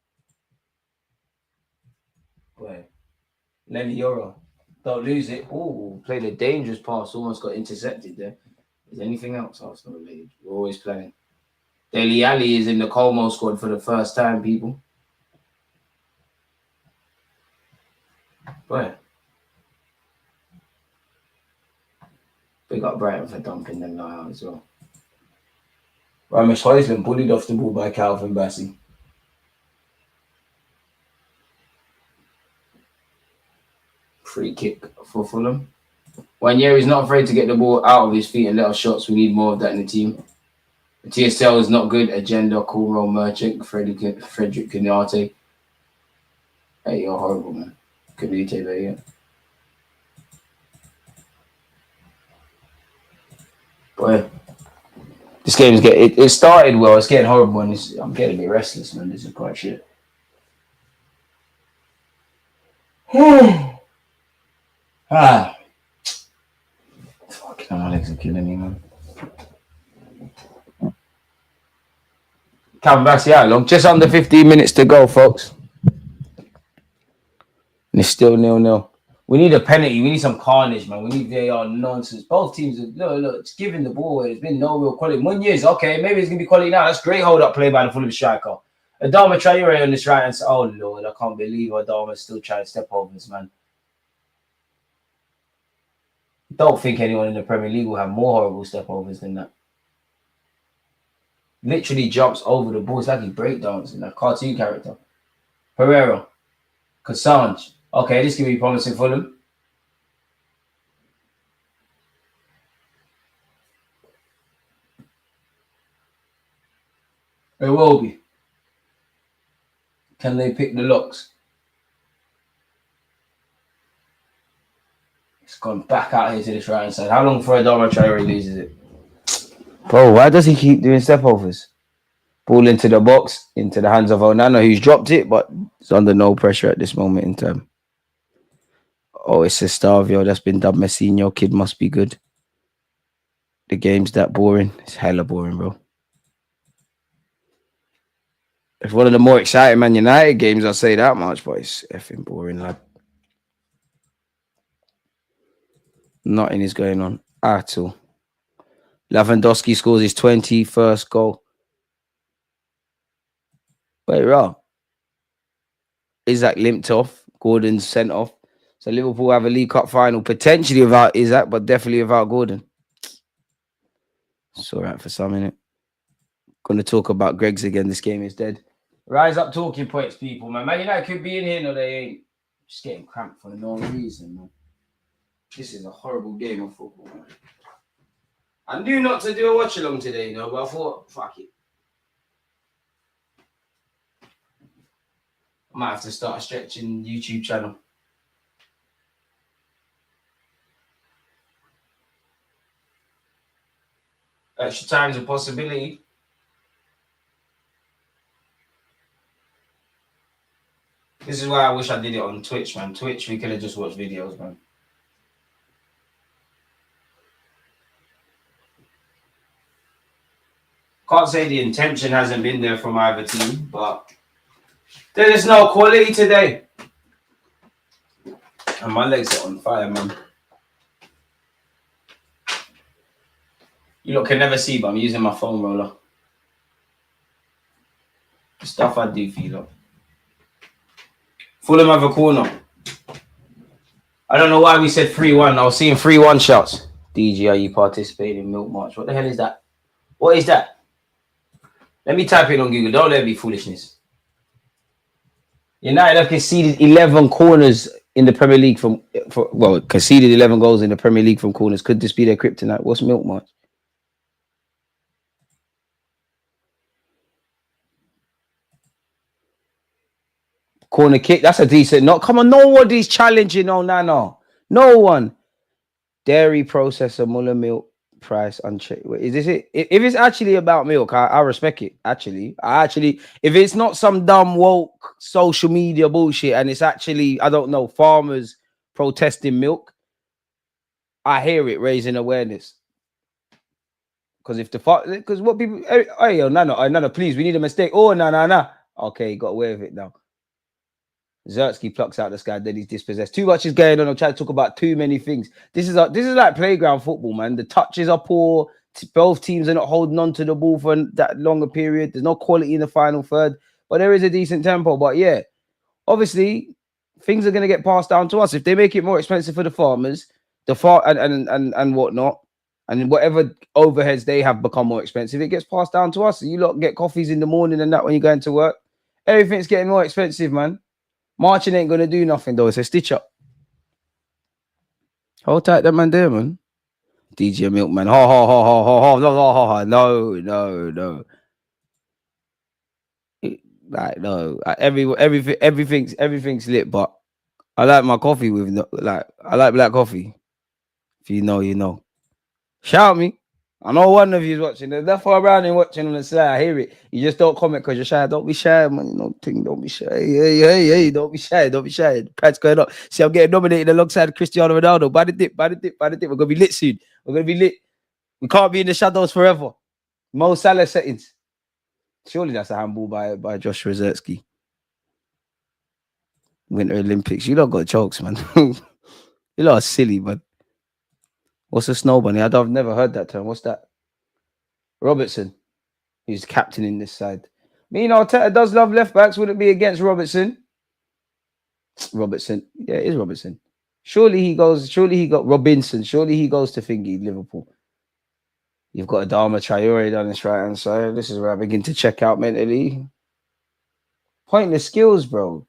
Boy, Lenny Euro, don't lose it. Oh, played a dangerous pass, almost got intercepted there. Is anything else Arsenal related? We're always planning. Dele Alli is in the Como squad for the first time, people. Boy. Big up Brighton for dumping them out as well. Ramesh Højlund bullied off the ball by Calvin Bassey. Free kick for Fulham. Wanyeri is not afraid to get the ball out of his feet and let us shots. We need more of that in the team. The TSL is not good. Agenda, Coolroll, Merchant, Frederick Canate. Hey, you're horrible, man. Canate, there, yeah. Boy, this game's it started well. It's getting horrible, and I'm getting a bit restless, man. This is quite shit. Fucking hell, my legs are killing me, man. Calvin Bassey out long. Just under 15 minutes to go, folks. And it's still 0-0. We need a penalty. We need some carnage, man. We need VAR nonsense. Both teams are look, it's giving the ball away. There's been no real quality. Munoz, okay, maybe it's gonna be quality now. That's great hold-up play by the Fulham striker. Adama Traore on this right hand side. Oh Lord, I can't believe Adama's still trying to step over this, man. Don't think anyone in the Premier League will have more horrible step overs than that. Literally jumps over the ball. It's like he's breakdancing, that cartoon character. Pereira. Cassange. Okay, this can be promising for them. It will be. Can they pick the locks? It's gone back out here to this right hand side. How long before Adama Traore loses it? Bro, why does he keep doing step overs? Ball into the box, into the hands of Onana, who's dropped it, but it's under no pressure at this moment in time. Oh, it's Estavio that's been dubbed Messinho. Kid must be good. The game's that boring. It's hella boring, bro. It's one of the more exciting Man United games, I'll say that much, but it's effing boring, lad. Nothing is going on at all. Lewandowski scores his 21st goal. Wait, right. Isaac limped off. Gordon's sent off. So Liverpool have a League Cup final, potentially without Isaac, but definitely without Gordon. It's all right for some, innit? Going to talk about Greg's again. This game is dead. Rise up talking points, people, man. Man United could be in here, no, they ain't. Just getting cramped for no reason, man. This is a horrible game of football, man. I knew not to do a watch along today, you know, but I thought, fuck it. I might have to start a stretching YouTube channel. Extra time's a possibility. This is why I wish I did it on Twitch, man. Twitch, we could have just watched videos, man. Can't say the intention hasn't been there from either team, but there is no quality today. And my legs are on fire, man. You lot can never see, but I'm using my foam roller. The stuff I do for you lot. Fulham have a corner. I don't know why we said 3-1. I was seeing 3-1 shots. DG, are you participating in Milk March? What the hell is that? What is that? Let me type it on Google. Don't let it be foolishness. United have conceded 11 corners in the Premier League conceded 11 goals in the Premier League from corners. Could this be their kryptonite? What's Milk March? Corner kick. That's a decent knock. Come on, nobody's challenging Onana. No one. Dairy processor, Muller milk price unchecked. Is this it? If it's actually about milk, I respect it. If it's not some dumb woke social media bullshit and it's actually, I don't know, farmers protesting milk, I hear it raising awareness. Because if because what people, hey, yo, no, please, we need a mistake. Oh, no. Okay, got away with it now. Zertsky plucks out the sky, then he's dispossessed. Too much is going on. I'm trying to talk about too many things. This is like playground football, man. The touches are poor. Both teams are not holding on to the ball for that longer period. There's no quality in the final third, but there is a decent tempo. But yeah, obviously, things are going to get passed down to us. If they make it more expensive for the farmers, and whatnot, and whatever overheads they have become more expensive, it gets passed down to us. You lot get coffees in the morning and that when you're going to work. Everything's getting more expensive, man. Marching ain't gonna do nothing though. It's a stitch up. Hold tight, that man there, man. DJ Milkman. No. Like no, everything's lit. But I like my coffee with I like black coffee. If you know, you know. Shout me. I know one of you is watching. There's that far around and watching on the side. I hear it. You just don't comment because you're shy. Don't be shy, man. You know, don't be shy. Hey. Don't be shy. The pride's going up. See, I'm getting nominated alongside Cristiano Ronaldo. By the dip. We're going to be lit soon. We're going to be lit. We can't be in the shadows forever. Mo Salah settings. Surely that's a handball by Josh Rosetsky. Winter Olympics. You don't got chokes, man. You lot are silly, man. What's a snow bunny? I've never heard that term. What's that? Robertson, who's captain in this side. Arteta does love left backs. Would it be against Robertson? Robertson. Yeah, it is Robertson. Surely he got Robinson. Surely he goes to thingy, Liverpool. You've got Adama Traore down this right hand side. This is where I begin to check out mentally. Pointless skills, bro.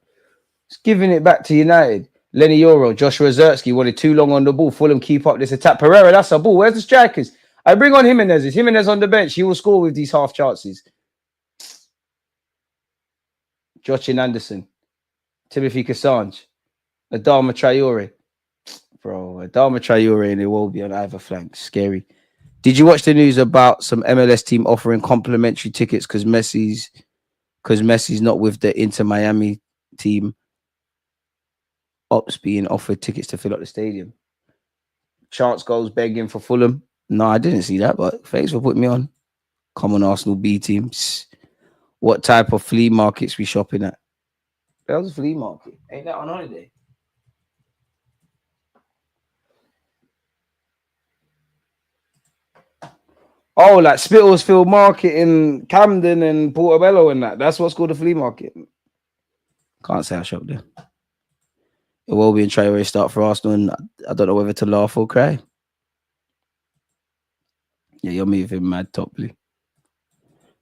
It's giving it back to United. Lenny Yoro, Joshua Zertsky wanted too long on the ball. Fulham keep up this attack. Pereira, that's a ball. Where's the strikers? I bring on Jimenez. Is Jimenez on the bench? He will score with these half chances. Jochin Anderson, Timothy Casange, Adama Traore. Bro, Adama Traore and it will be on either flank. Scary. Did you watch the news about some MLS team offering complimentary tickets because Messi's not with the Inter Miami team? Ops being offered tickets to fill up the stadium. Chance goes begging for Fulham. No, I didn't see that, but thanks for putting me on. Come on, Arsenal B teams. What type of flea markets we shopping at? That was a flea market. Ain't that on holiday? Oh, like Spitalsfield Market in Camden and Portobello and that. That's what's called a flea market. Can't say I shop there. It will be in Traore start for Arsenal, and I don't know whether to laugh or cry. Yeah, you're moving mad, Topley.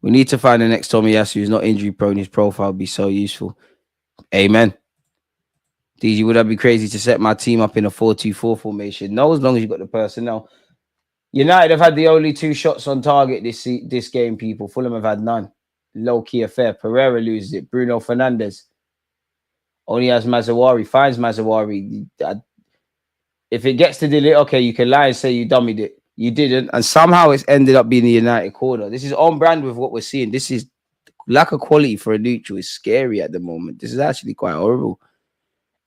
We need to find the next Tomiyasu who's not injury prone. His profile would be so useful. Amen. DG, would that be crazy to set my team up in a 4-2-4 formation? No, as long as you got the personnel. United have had the only 2 shots on target this game, people. Fulham have had none. Low-key affair. Pereira loses it. Bruno Fernandes only has Mazawari. Finds Mazawari. If it gets to delete, okay, you can lie and say you dummied it. You didn't. And somehow it's ended up being the United corner. This is on brand with what we're seeing. This is lack of quality for a neutral is scary at the moment. This is actually quite horrible,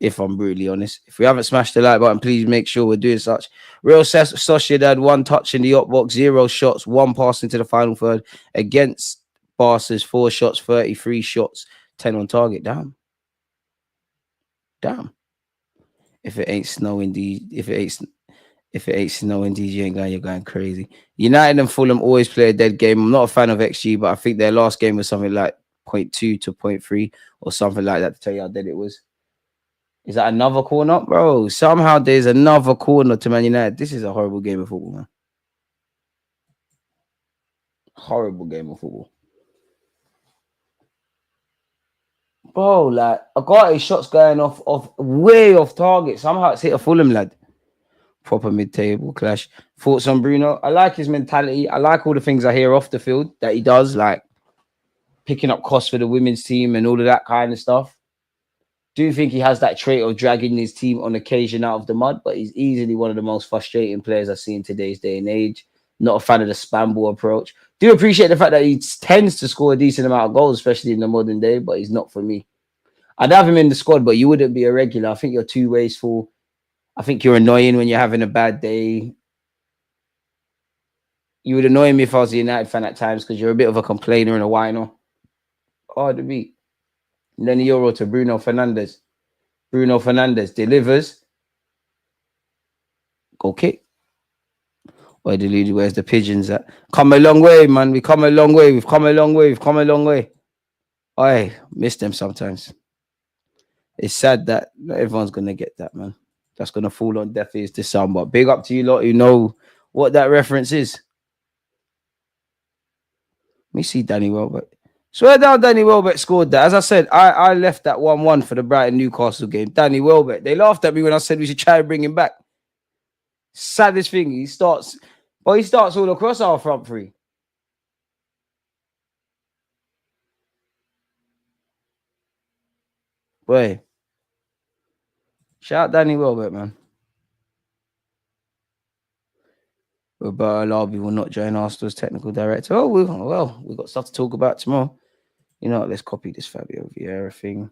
if I'm brutally honest. If we haven't smashed the like button, please make sure we're doing such. Real Sociedad, 1 touch in the up box, 0 shots, 1 pass into the final third. Against Barca's 4 shots, 33 shots, 10 on target. Damn. If it ain't snowing, if it ain't snowing, DJ, you're going crazy. United and Fulham always play a dead game. I'm not a fan of XG, but I think their last game was something like 0.2 to 0.3 or something like that to tell you how dead it was. Is that another corner? Bro, somehow there's another corner to Man United. This is a horrible game of football, man. Horrible game of football. Bro, like, I got his shots going off way off target. Somehow it's hit a Fulham lad. Proper mid-table clash. Thoughts on Bruno? I like his mentality. I like all the things I hear off the field that he does, like picking up costs for the women's team and all of that kind of stuff. Do think he has that trait of dragging his team on occasion out of the mud, but he's easily one of the most frustrating players I see in today's day and age. Not a fan of the spam ball approach. Do appreciate the fact that he tends to score a decent amount of goals, especially in the modern day, but he's not for me. I'd have him in the squad, but you wouldn't be a regular. I think you're too wasteful. I think you're annoying when you're having a bad day. You would annoy me if I was a United fan at times because you're a bit of a complainer and a whiner. Hard to beat. And then the Euro to Bruno Fernandes. Bruno Fernandes delivers. Go kick. Or Deluded, where's the pigeons at? Come a long way, man. We come a long way. We've come a long way. We've come a long way. I miss them sometimes. It's sad that not everyone's going to get that, man. That's going to fall on deaf ears to some. But big up to you lot who know what that reference is. Let me see Danny Welbeck. Swear down Danny Welbeck scored that. As I said, I left that 1-1 for the Brighton Newcastle game. Danny Welbeck. They laughed at me when I said we should try and bring him back. Saddest thing, he starts all across our front three. Boy. Shout out Danny Welbeck, man. Roberto Larby will not join Arsenal's technical director. Oh, we've got stuff to talk about tomorrow. You know what? Let's copy this Fabio Vieira thing.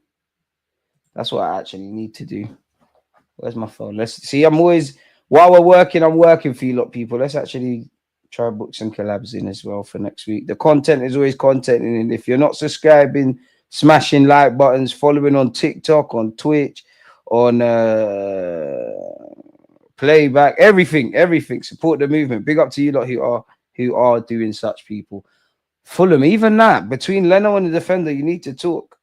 That's what I actually need to do. Where's my phone? Let's see. While we're working, I'm working for you lot, people. Let's actually try to book some collabs in as well for next week. The content is always content. And if you're not subscribing, smashing like buttons, following on TikTok, on Twitch, on playback, everything. Support the movement. Big up to you lot who are doing such, people. Fulham, even that, between Leno and the defender, you need to talk.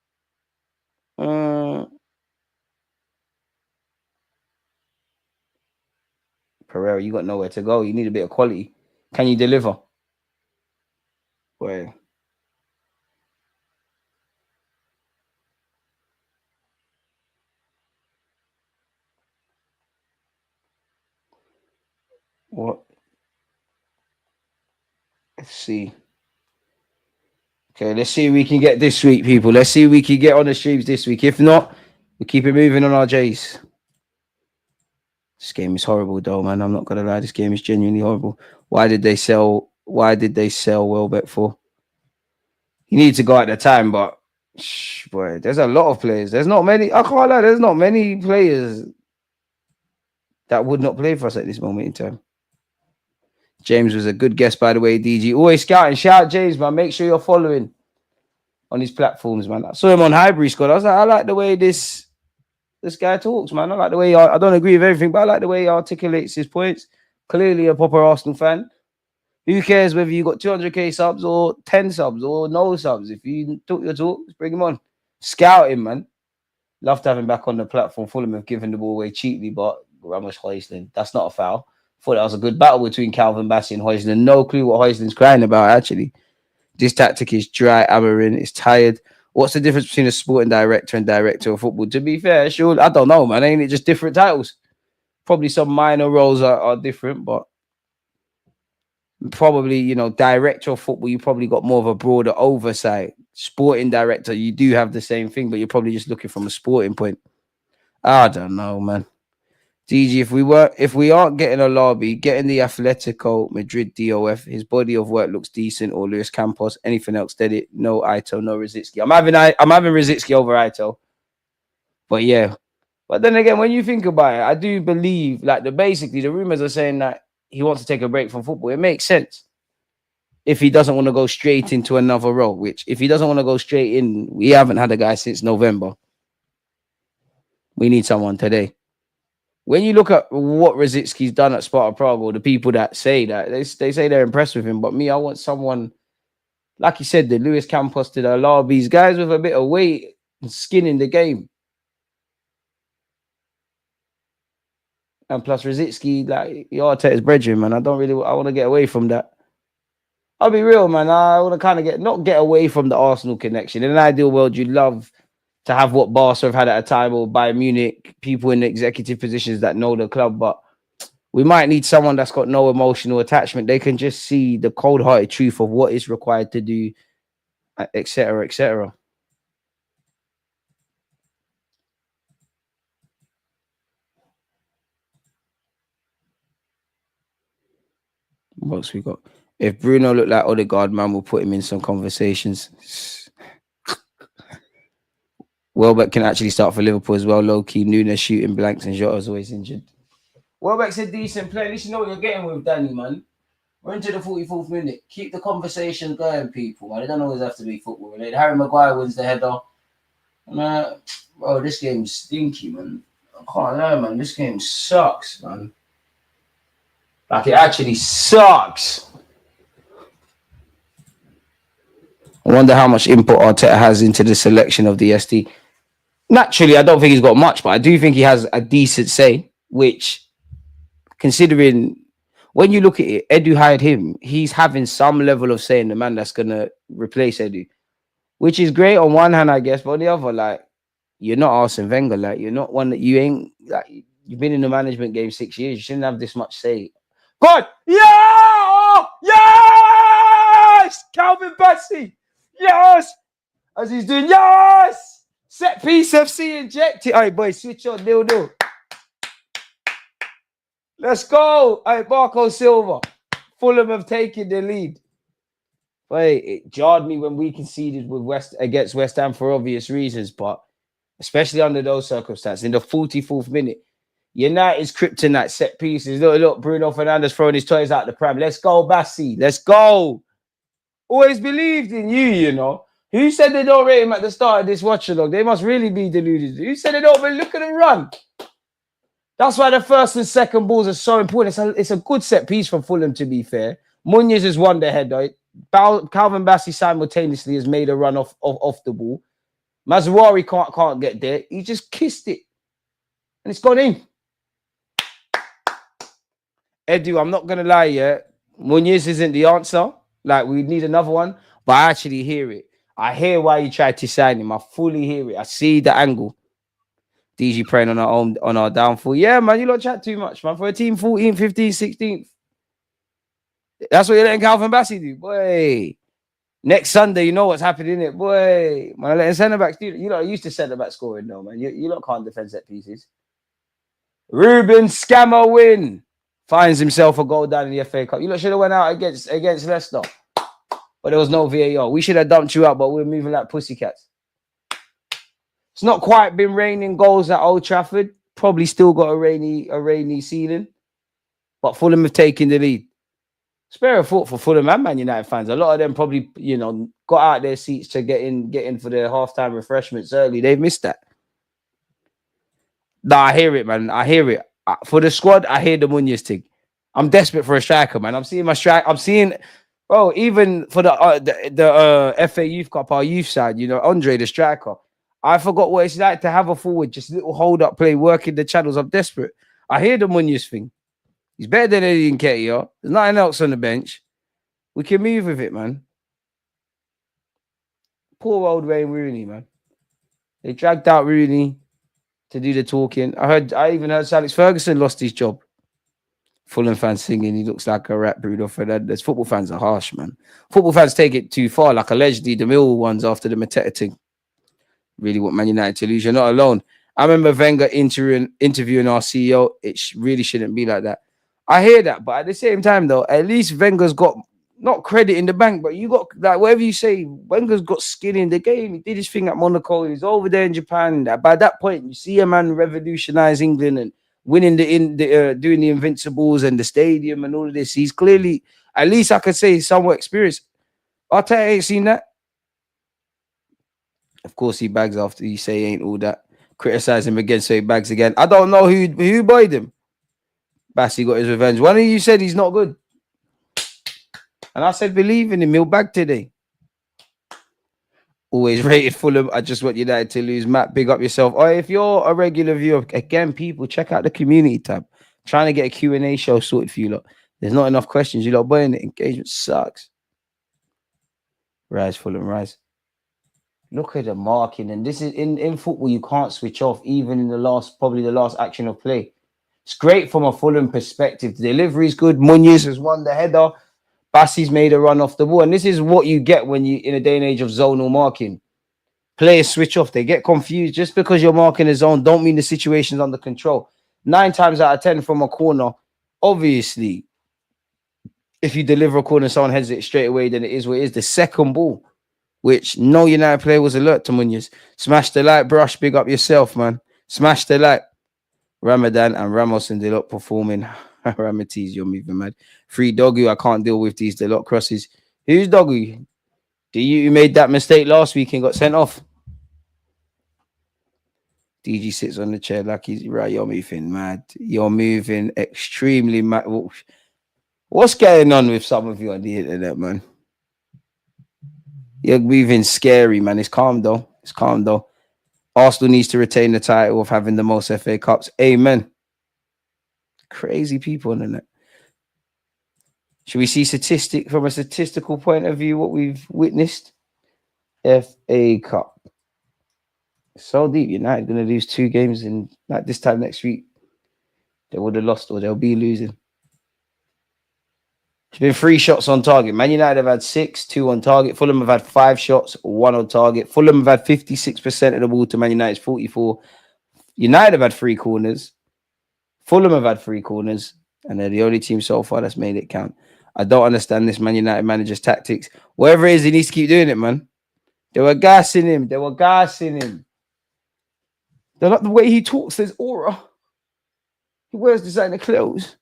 Pereira, you got nowhere to go. You need a bit of quality. Can you deliver? Boy. What? Let's see. Okay, let's see if we can get this week, people. Let's see if we can get on the streams this week. If not, we keep it moving on our J's. This game is horrible, though, man. I'm not gonna lie. This game is genuinely horrible. Why did they sell Welbeck for? He needed to go at the time, but boy, there's a lot of players. There's not many. I can't lie. There's not many players that would not play for us at this moment in time. James was a good guest, by the way, DG. Always scouting. Shout out James, man. Make sure you're following on his platforms, man. I saw him on Highbury Squad. I was like, I like the way this guy talks, man. I like the way I don't agree with everything, but I like the way he articulates his points. Clearly a proper Arsenal fan. Who cares whether you got 200k subs or 10 subs or no subs? If you talk your talk, bring him on. Scout him, man. Love to have him back on the platform. Fulham have given the ball away cheaply, but Ramos Højlund, that's not a foul. Thought that was a good battle between Calvin Bassey and Højlund. No clue what Højlund's crying about, actually. This tactic is dry, Amarin. It's tired. What's the difference between a sporting director and director of football? To be fair, sure, I don't know, man. Ain't it just different titles? Probably some minor roles are different, but probably, director of football, you probably got more of a broader oversight. Sporting director, you do have the same thing, but you're probably just looking from a sporting point. I don't know, man. DG, if we aren't getting a lobby, getting the Atletico Madrid DOF, his body of work looks decent, or Luis Campos, anything else, did it? No Ito, no Rosicky. I'm having Rosicky over Ito. But yeah. But then again, when you think about it, I do believe basically the rumors are saying that he wants to take a break from football. It makes sense. If he doesn't want to go straight into another role, which if he doesn't want to go straight in, we haven't had a guy since November. We need someone today. When you look at what Rosicki's done at Sparta Prague, or the people that say that, they say they're impressed with him. But me, I want someone, like you said, the Luis Campos to the Larbies, guys with a bit of weight and skin in the game. And plus Rosicky, Arteta's brethren, man. I want to get away from that. I'll be real, man. I want to kind of not get away from the Arsenal connection. In an ideal world, you'd love to have what Barca have had at a time, or Bayern Munich, people in executive positions that know the club. But we might need someone that's got no emotional attachment. They can just see the cold-hearted truth of what is required to do, etc., etc. What else we got? If Bruno looked like Odegaard, man, we'll put him in some conversations. Welbeck can actually start for Liverpool as well. Low key, Nunes shooting blanks and Jota's always injured. Welbeck's a decent player. At least you know what you're getting with Danny, man. We're into the 44th minute. Keep the conversation going, people. Man. It don't always have to be football related. Harry Maguire wins the header. Bro, this game's stinky, man. I can't lie, man. This game sucks, man. Like, it actually sucks. I wonder how much input Arteta has into the selection of the SD. Naturally, I don't think he's got much, but I do think he has a decent say, which, considering when you look at it, Edu hired him. He's having some level of say in the man that's going to replace Edu, which is great on one hand, I guess, but on the other, like, you're not Arsene Wenger. Like, you're not one that you ain't, like, you've been in the management game 6 years. You shouldn't have this much say. God, yeah! Yes! Calvin Bassey! Yes! As he's doing, yes! Set piece FC injected. All right, boys, switch on, nil. Let's go. All right, Marco Silva. Fulham have taken the lead. Wait, it jarred me when we conceded with against West Ham for obvious reasons, but especially under those circumstances, in the 44th minute, United's kryptonite set pieces. Look, Bruno Fernandes throwing his toys out the pram. Let's go, Bassi. Let's go. Always believed in you, you know. Who said they don't rate him at the start of this watch-along? They must really be deluded. Who said they don't? But look at him run. That's why the first and second balls are so important. It's a good set piece from Fulham, to be fair. Munoz has won the header. Calvin Bassey simultaneously has made a run off the ball. Mazzuari can't get there. He just kissed it. And it's gone in. Edu, I'm not going to lie, yeah. Munoz isn't the answer. Like, we need another one. But I actually hear it. I hear why you tried to sign him. I fully hear it. I see the angle. DG praying on our downfall. Yeah, man, you don't chat too much, man. For a team 14th, 15th, 16th. That's what you're letting Calvin Bassey do. Boy. Next Sunday, you know what's happening, innit? Boy. Man, letting centre-backs do. You know, used to centre-back scoring, though, man. You lot can't defend set pieces. Ruben Scammer win. Finds himself a goal down in the FA Cup. You lot should have went out against Leicester. But there was no VAR. We should have dumped you out, but we're moving like pussycats. It's not quite been raining goals at Old Trafford. Probably still got a rainy ceiling. But Fulham have taken the lead. Spare a thought for Fulham and Man United fans. A lot of them probably, you know, got out their seats to get in for their halftime refreshments early. They've missed that. Nah, I hear it, man. I hear it. For the squad, I hear the Munoz thing. I'm desperate for a striker, man. I'm seeing my strike. I'm seeing, bro, even for the FA Youth Cup, our youth side, you know, Andre, the striker. I forgot what it's like to have a forward, just little hold-up play, working the channels. I'm desperate. I hear the Munoz thing. He's better than Eddie Nketiah. There's nothing else on the bench. We can move with it, man. Poor old Wayne Rooney, man. They dragged out Rooney to do the talking. I even heard Alex Ferguson lost his job. Fulham fans singing, he looks like a rat, Bruno Fernandes. Football fans are harsh, man. Football fans take it too far, like allegedly the Mill ones after the Mateta thing. Really want Man United to lose. You're not alone. I remember Wenger interviewing our CEO. It really shouldn't be like that. I hear that, but at the same time, though, at least Wenger's got not credit in the bank, but you got, like, whatever you say, Wenger's got skin in the game. He did his thing at Monaco. He's over there in Japan. By that point, you see a man revolutionize England and winning doing the Invincibles and the stadium and all of this. He's clearly, at least I could say, somewhat experienced. Arteta ain't seen that. Of course, he bags after you say he ain't all that. Criticize him again, so he bags again. I don't know who buyed him. Bassey got his revenge. One of you said he's not good. And I said, believe in him. He'll bag today. Always rated Fulham. I just want United to lose. Matt, big up yourself. Oh, if you're a regular viewer, again, people, check out the community tab. Trying to get a Q&A show sorted for you lot. There's not enough questions. You lot, boy, and the engagement sucks. Rise, Fulham, rise. Look at the marking. And this is in football, you can't switch off, even in probably the last action of play. It's great from a Fulham perspective. The delivery is good. Munoz has won the header. Bassey's made a run off the ball. And this is what you get when you, in a day and age of zonal marking. Players switch off. They get confused. Just because you're marking a zone don't mean the situation's under control. 9 times out of 10 from a corner, obviously, If you deliver a corner, someone heads it straight away, then it is what it is. The second ball, which no United player was alert to Munoz. Smash the light, brush, big up yourself, man. Smash the light. Ramadan and Ramos and Deluded performing. Ramatiz, you're moving mad. Free Dogu, I can't deal with these Deluded crosses. Who's Dogu? Do you made that mistake last week and got sent off? DG sits on the chair like he's right. You're moving mad. You're moving extremely mad. What's going on with some of you on the internet, man? You're moving scary, man. It's calm though. It's calm though. Arsenal needs to retain the title of having the most FA Cups. Amen. Crazy people on the net. Should we see from a statistical point of view what we've witnessed? FA Cup. So deep. United going to lose 2 games in like this time next week. They would have lost or they'll be losing. It's been 3 shots on target. Man United have had 6, 2 on target. Fulham have had 5 shots, 1 on target. Fulham have had 56% of the ball to Man United's 44. United have had 3 corners. Fulham have had 3 corners. And they're the only team so far that's made it count. I don't understand this Man United manager's tactics. Whatever it is, he needs to keep doing it, man. They were gassing him. They like the way he talks. There's aura. He wears designer clothes.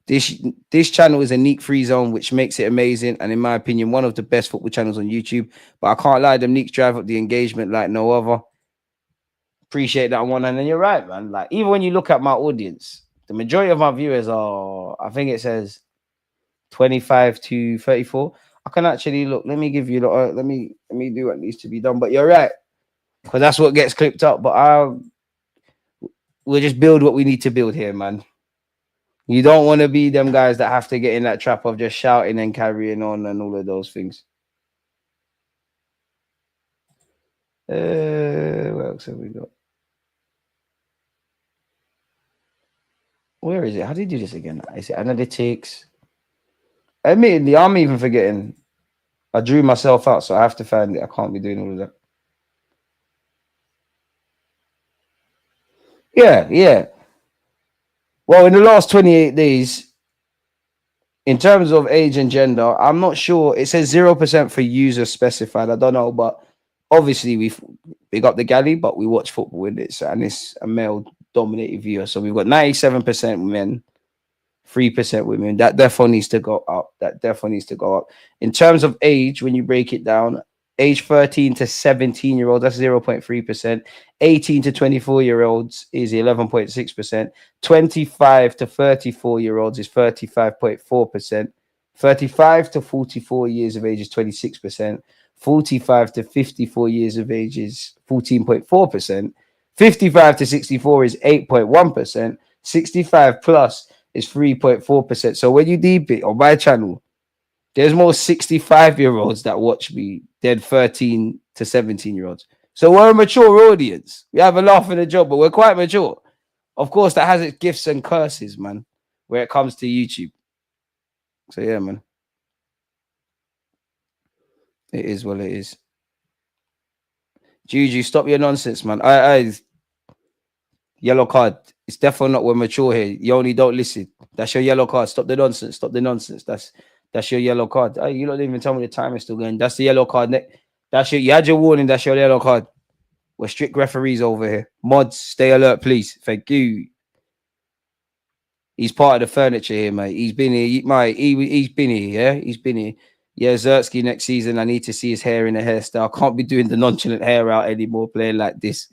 This channel is a Neek free zone, which makes it amazing. And in my opinion, one of the best football channels on YouTube. But I can't lie, them Neeks drive up the engagement like no other. Appreciate that one. And then you're right, man. Like, even when you look at my audience, the majority of my viewers are, I think it says 25 to 34. I can actually look. Let me give you, let me do what needs to be done. But you're right. Because that's what gets clipped up. But we'll just build what we need to build here, man. You don't want to be them guys that have to get in that trap of just shouting and carrying on and all of those things. What else have we got? Where is it? How do you do this again? Is it analytics? Admittedly, I'm even forgetting. I drew myself out, so I have to find it. I can't be doing all of that. Yeah. Well, in the last 28 days, in terms of age and gender, I'm not sure. It says 0% for users specified. I don't know, but obviously we got the galley, but we watch football in it, and it's a male-dominated viewer. So we've got 97% men, 3% women. That definitely needs to go up. In terms of age, when you break it down, age 13 to 17-year-olds, that's 0.3%. 18 to 24-year-olds is 11.6%. 25 to 34-year-olds is 35.4%. 35 to 44 years of age is 26%. 45 to 54 years of age is 14.4%. 55 to 64 is 8.1%. 65 plus is 3.4%. So when you deep it on my channel, there's more 65-year-olds that watch me than 13 to 17-year-olds. So we're a mature audience. We have a laugh and a joke, but we're quite mature. Of course, that has its gifts and curses, man, where it comes to YouTube. So yeah, man. It is what it is. Juju, stop your nonsense, man. Yellow card. It's definitely not we're mature here. You only don't listen. That's your yellow card. Stop the nonsense. That's your yellow card. You don't even tell me the time is still going. That's the yellow card. You had your warning. That's your yellow card. We're strict referees over here. Mods, stay alert, please. Thank you. He's part of the furniture here, mate. He's been here, mate. He's been here, yeah? He's been here. Yeah, Zertsky next season. I need to see his hair in a hairstyle. I can't be doing the nonchalant hair out anymore, playing like this.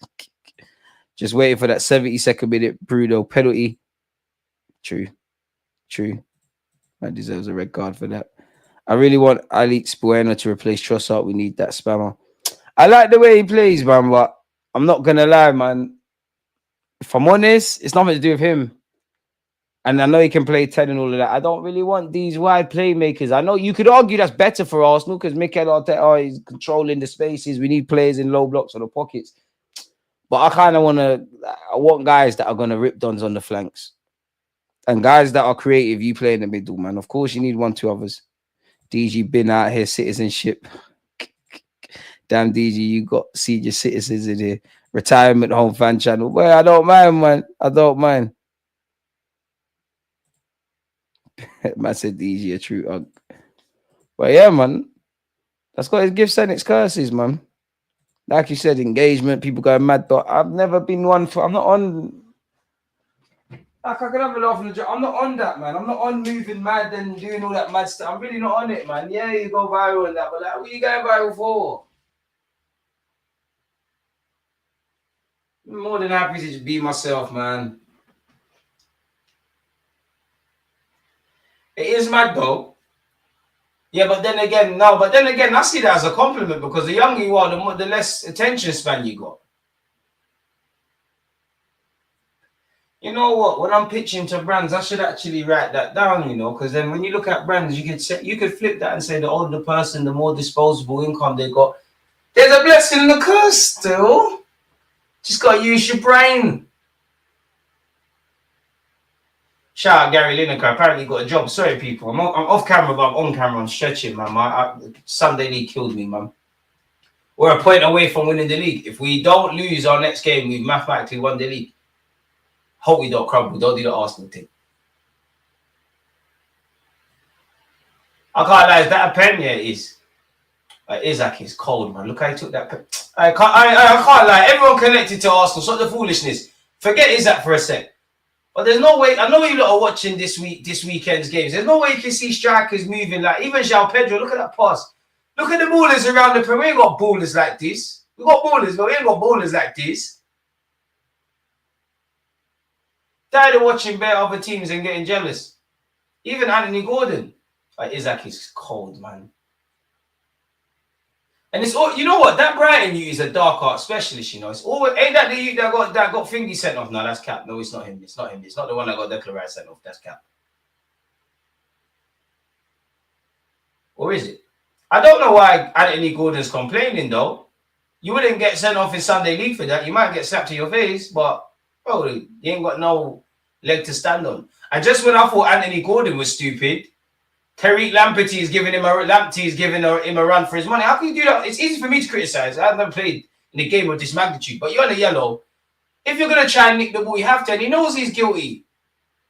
Just waiting for that 72nd minute Bruno penalty. True. Man deserves a red card for that. I really want Alex Bueno to replace Trossard. We need that spammer. I like the way he plays, man, but I'm not going to lie, man. If I'm honest, it's nothing to do with him. And I know he can play 10 and all of that. I don't really want these wide playmakers. I know you could argue that's better for Arsenal because Mikel Arteta is controlling the spaces. We need players in low blocks or the pockets. But I kind of want guys that are going to rip dons on the flanks. And guys that are creative, you play in the middle, man. Of course, you need 1-2 others. DG been out here, citizenship. Damn, DG, you got senior citizens in here. Retirement home fan channel. Well, I don't mind, man. I don't mind. Man said DG a true unk. But yeah, man, that's got its gifts and its curses, man. Like you said, engagement, people going mad. But I've never been one for. I'm not on. Like I can have a laugh on the joke. I'm not on that, man. I'm not on moving mad and doing all that mad stuff. I'm really not on it, man. Yeah, you go viral and that, but like, what are you going viral for? I'm more than happy to just be myself, man. It is mad though. Yeah, but then again, no. But then again, I see that as a compliment because the younger you are, the less attention span you got. You know what? When I'm pitching to brands, I should actually write that down. You know, because then when you look at brands, you could flip that and say the older person, the more disposable income they got. There's a blessing and a curse still. Just gotta use your brain. Shout out Gary Lineker. Apparently got a job. Sorry, people. I'm off camera, but I'm on camera. I'm stretching, man. Sunday league killed me, man. We're a point away from winning the league. If we don't lose our next game, we've mathematically won the league. Hope we don't crumble. Don't do the Arsenal thing. I can't lie. Is that a pen? Yeah, it is. Isaac is cold, man. Look how he took that pen. I can't lie. Everyone connected to Arsenal. Stop the foolishness. Forget Isaac for a sec. But there's no way. I know you lot are watching this weekend's games. There's no way you can see strikers moving like even João Pedro. Look at that pass. Look at the ballers around the Premier. We ain't got ballers like this. We got ballers, but we ain't got ballers like this. Tired of watching better other teams and getting jealous. Even Anthony Gordon. Isaac is cold, man. And it's all, you know what? That Brighton you is a dark art specialist, you know. It's always ain't that the you that got Fingy sent off? No, that's cap. No, it's not him. It's not him. It's not the one that got Declan Rice sent off. That's cap. Or is it? I don't know why Anthony Gordon's complaining though. You wouldn't get sent off in Sunday League for that. You might get slapped to your face, but bro, you ain't got no leg to stand on. And just when I thought Anthony Gordon was stupid, Tariq Lamptey is giving him a run for his money. How can you do that? It's easy for me to criticize. I've never played in a game of this magnitude, but you're on a yellow. If you're gonna try and nick the ball, you have to, and he knows he's guilty.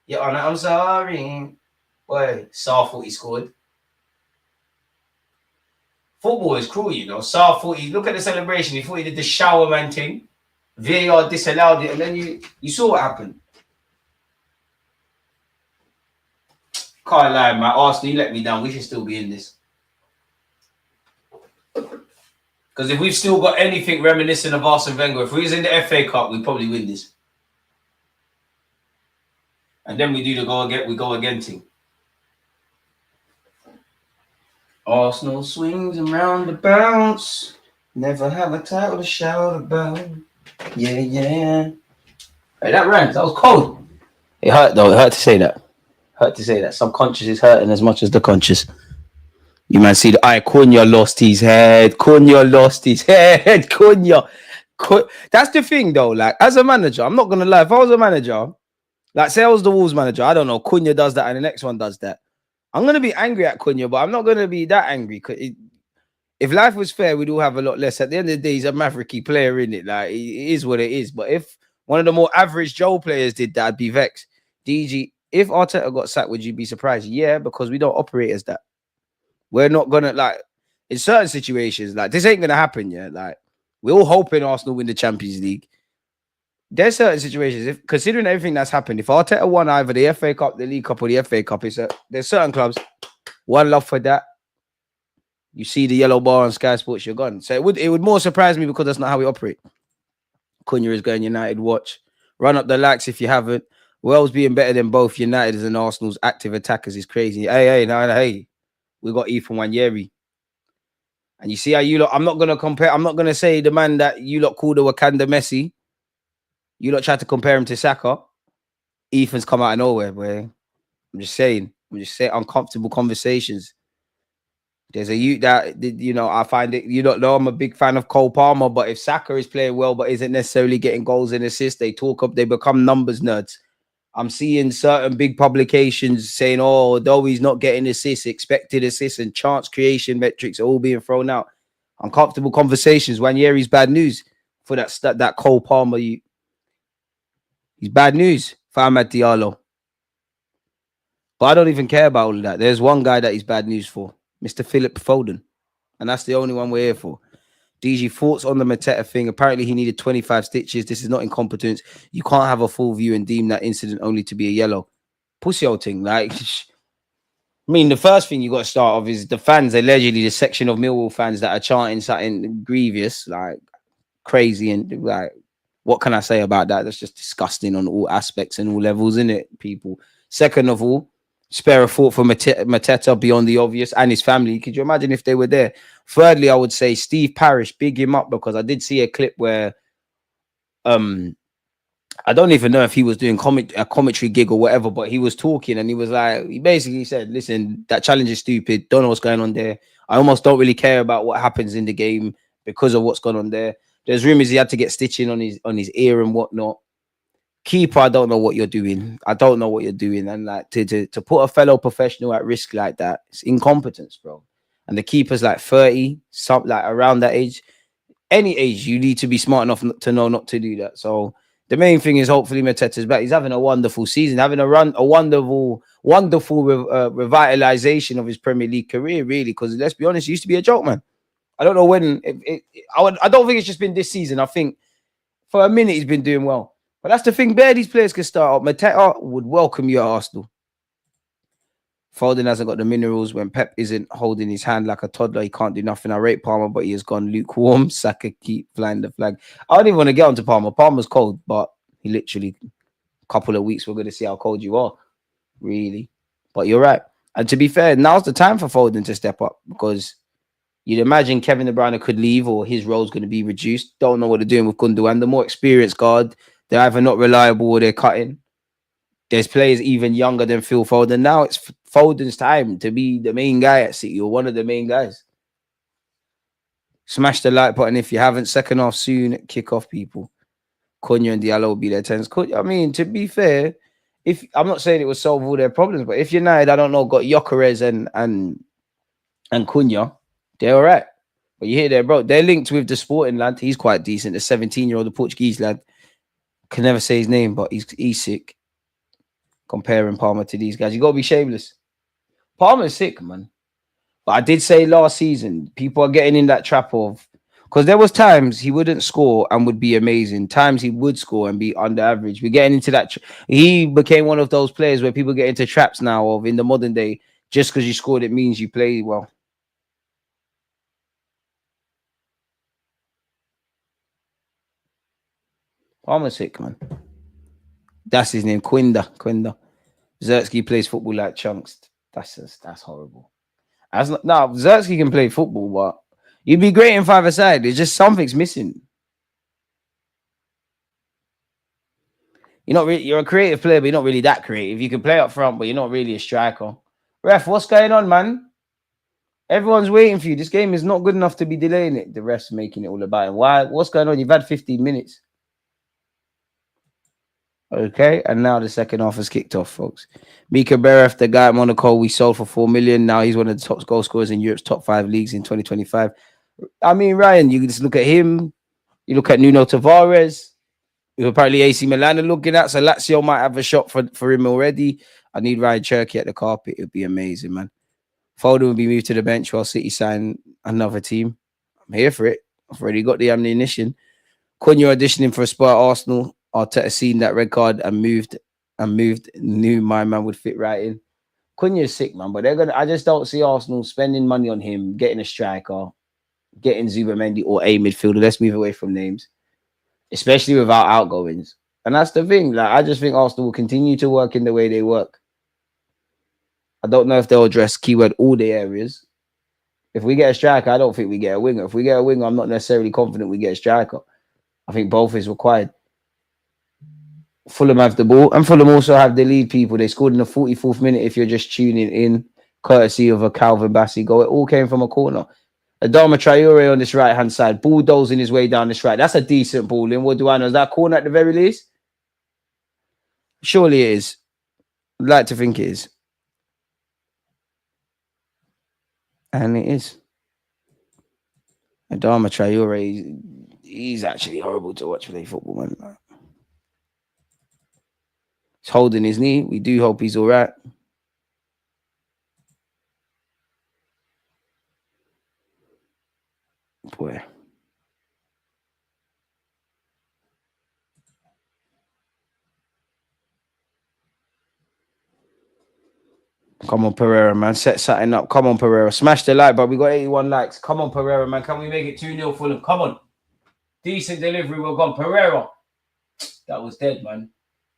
Yeah, I'm sorry. Boy, Sarr thought he scored. Football is cruel, you know. Sarr thought look at the celebration. He thought he did the shower man thing. VAR disallowed it, and then you saw what happened. Can't lie, man. Arsenal, you let me down. We should still be in this. Because if we've still got anything reminiscent of Arsene Wenger, if we was in the FA Cup, we'd probably win this. And then we do the go again thing. Arsenal swings around the bounce. Never have a title to shout about. Yeah, yeah. Hey, that rhymes. That was cold. It hurt though. It hurt to say that. Hurt to say that. Subconscious is hurting as much as the conscious. You might see the Cunha lost his head. Cunha lost his head. Cunha. That's the thing though. Like as a manager, I'm not gonna lie. If I was a manager, like say I was the Wolves manager, I don't know. Cunha does that, and the next one does that. I'm gonna be angry at Cunha, but I'm not gonna be that angry. If life was fair, we'd all have a lot less. At the end of the day, he's a mavericky player, in it. Like it is what it is. But if one of the more average Joe players did that, I'd be vexed. DG. If Arteta got sacked, would you be surprised? Yeah, because we don't operate as that. We're not gonna like in certain situations, like this ain't gonna happen. Yeah, like we're all hoping Arsenal win the Champions League. There's certain situations, if considering everything that's happened, if Arteta won either the FA Cup, the League Cup, or the FA Cup, there's certain clubs, one love for that. You see the yellow bar on Sky Sports, you're gone. So it would more surprise me because that's not how we operate. Cunha is going United. Watch, run up the likes if you haven't. Wells being better than both United's and Arsenal's active attackers is crazy. Hey. We got Ethan Wanyeri. And you see how you lot, I'm not going to compare. I'm not going to say the man that you lot called the Wakanda Messi. You lot tried to compare him to Saka. Ethan's come out of nowhere, boy. I'm just saying uncomfortable conversations. There's a youth that, you know, I find it, you don't know, I'm a big fan of Cole Palmer, but if Saka is playing well, but isn't necessarily getting goals and assists, they become numbers nerds. I'm seeing certain big publications saying, oh, though he's not getting assists, expected assists and chance creation metrics are all being thrown out. Uncomfortable conversations. Wanyeri's bad news for that Cole Palmer. He's bad news for Amad Diallo. But I don't even care about all of that. There's one guy that is bad news for, Mr. Philip Foden. And that's the only one we're here for. DG, thoughts on the Mateta thing? Apparently, he needed 25 stitches. This is not incompetence. You can't have a full view and deem that incident only to be a yellow. Pussy old thing. Like, I mean, the first thing you got to start off is the fans, allegedly, the section of Millwall fans that are chanting something grievous, like crazy. And like, what can I say about that? That's just disgusting on all aspects and all levels, isn't it, people? Second of all, spare a thought for Mateta beyond the obvious and his family. Could you imagine if they were there? Thirdly, I would say Steve Parish, big him up, because I did see a clip where I don't even know if he was doing a commentary gig or whatever, but he was talking and he was like, he basically said, listen, that challenge is stupid. Don't know what's going on there. I almost don't really care about what happens in the game because of what's gone on there. There's rumors he had to get stitching on his ear and whatnot. Keeper, I don't know what you're doing. I don't know what you're doing. And like to put a fellow professional at risk like that, it's incompetence, bro. And the keeper's like 30, something like around that age. Any age, you need to be smart enough to know not to do that. So the main thing is hopefully Mateta's back. He's having a wonderful season, having a wonderful revitalization of his Premier League career, really. Because let's be honest, he used to be a joke, man. I don't know when. I don't think it's just been this season. I think for a minute he's been doing well. But that's the thing. Bare these players can start up. Mateta would welcome you at Arsenal. Foden hasn't got the minerals. When Pep isn't holding his hand like a toddler, he can't do nothing. I rate Palmer, but he has gone lukewarm. Saka keep flying the flag. I don't even want to get onto Palmer. Palmer's cold, but he literally, a couple of weeks, we're going to see how cold you are, really. But you're right. And to be fair, now's the time for Foden to step up, because you'd imagine Kevin De Bruyne could leave or his role's going to be reduced. Don't know what they're doing with Gundogan. The more experienced guard, they're either not reliable or they're cutting. There's players even younger than Phil Foden. Now it's Foden's time to be the main guy at City, or one of the main guys. Smash the like button if you haven't. Second half soon. Kick off, people. Cunha and Diallo will be their 10s. I mean, to be fair, if I'm not saying it will solve all their problems, but if United, I don't know, got Gyökeres and Cunha, they're all right. But you hear there, bro, they're linked with the Sporting lad. He's quite decent. The 17-year-old, the Portuguese lad. Can never say his name, but he's sick. Comparing Palmer to these guys, you got to be shameless. Palmer's sick, man. But I did say last season, people are getting in that trap of, because there was times he wouldn't score and would be amazing. Times he would score and be under average. We're getting into that. He became one of those players where people get into traps now of, in the modern day, just because you scored, it means you played well. Palmer's sick, man. That's his name, Quinda. Zertsky plays football like chunks. That's horrible. Zertsky can play football, but you'd be great in five-a-side. There's just something's missing. You're a creative player, but you're not really that creative. You can play up front, but you're not really a striker. Ref, what's going on, man? Everyone's waiting for you. This game is not good enough to be delaying it. The ref's making it all about it. Why? What's going on? You've had 15 minutes. Okay, and now the second half has kicked off, folks. Mika Beref, the guy at Monaco, we sold for 4 million. Now he's one of the top goal scorers in Europe's top 5 leagues in 2025. I mean, Ryan, you can just look at him. You look at Nuno Tavares, who apparently AC Milan are looking at. So Lazio might have a shot for him already. I need Ryan Cherky at the carpet. It would be amazing, man. Foden will be moved to the bench while City sign another team. I'm here for it. I've already got the ammunition. Cunha auditioning for a spot at Arsenal. Arteta seen that red card and moved. Knew my man would fit right in. Cunha's sick, man, but I just don't see Arsenal spending money on him, getting a striker, getting Zubamendi or a midfielder. Let's move away from names, especially without outgoings. And that's the thing. Like, I just think Arsenal will continue to work in the way they work. I don't know if they'll address keyword all the areas. If we get a striker, I don't think we get a winger. If we get a winger, I'm not necessarily confident we get a striker. I think both is required. Fulham have the ball, and Fulham also have the lead, people. They scored in the 44th minute, if you're just tuning in, courtesy of a Calvin Bassey goal. It all came from a corner. Adama Traore on this right-hand side, bulldozing his way down this right. That's a decent ball in. What do I know? Is that corner at the very least? Surely it is. I'd like to think it is. And it is. Adama Traore, he's actually horrible to watch play football, man. He's holding his knee. We do hope he's all right. Boy. Come on, Pereira, man. Set something up. Come on, Pereira. Smash the like, but we got 81 likes. Come on, Pereira, man. Can we make it 2-0 Fulham? Come on. Decent delivery. We're gone. Pereira. That was dead, man.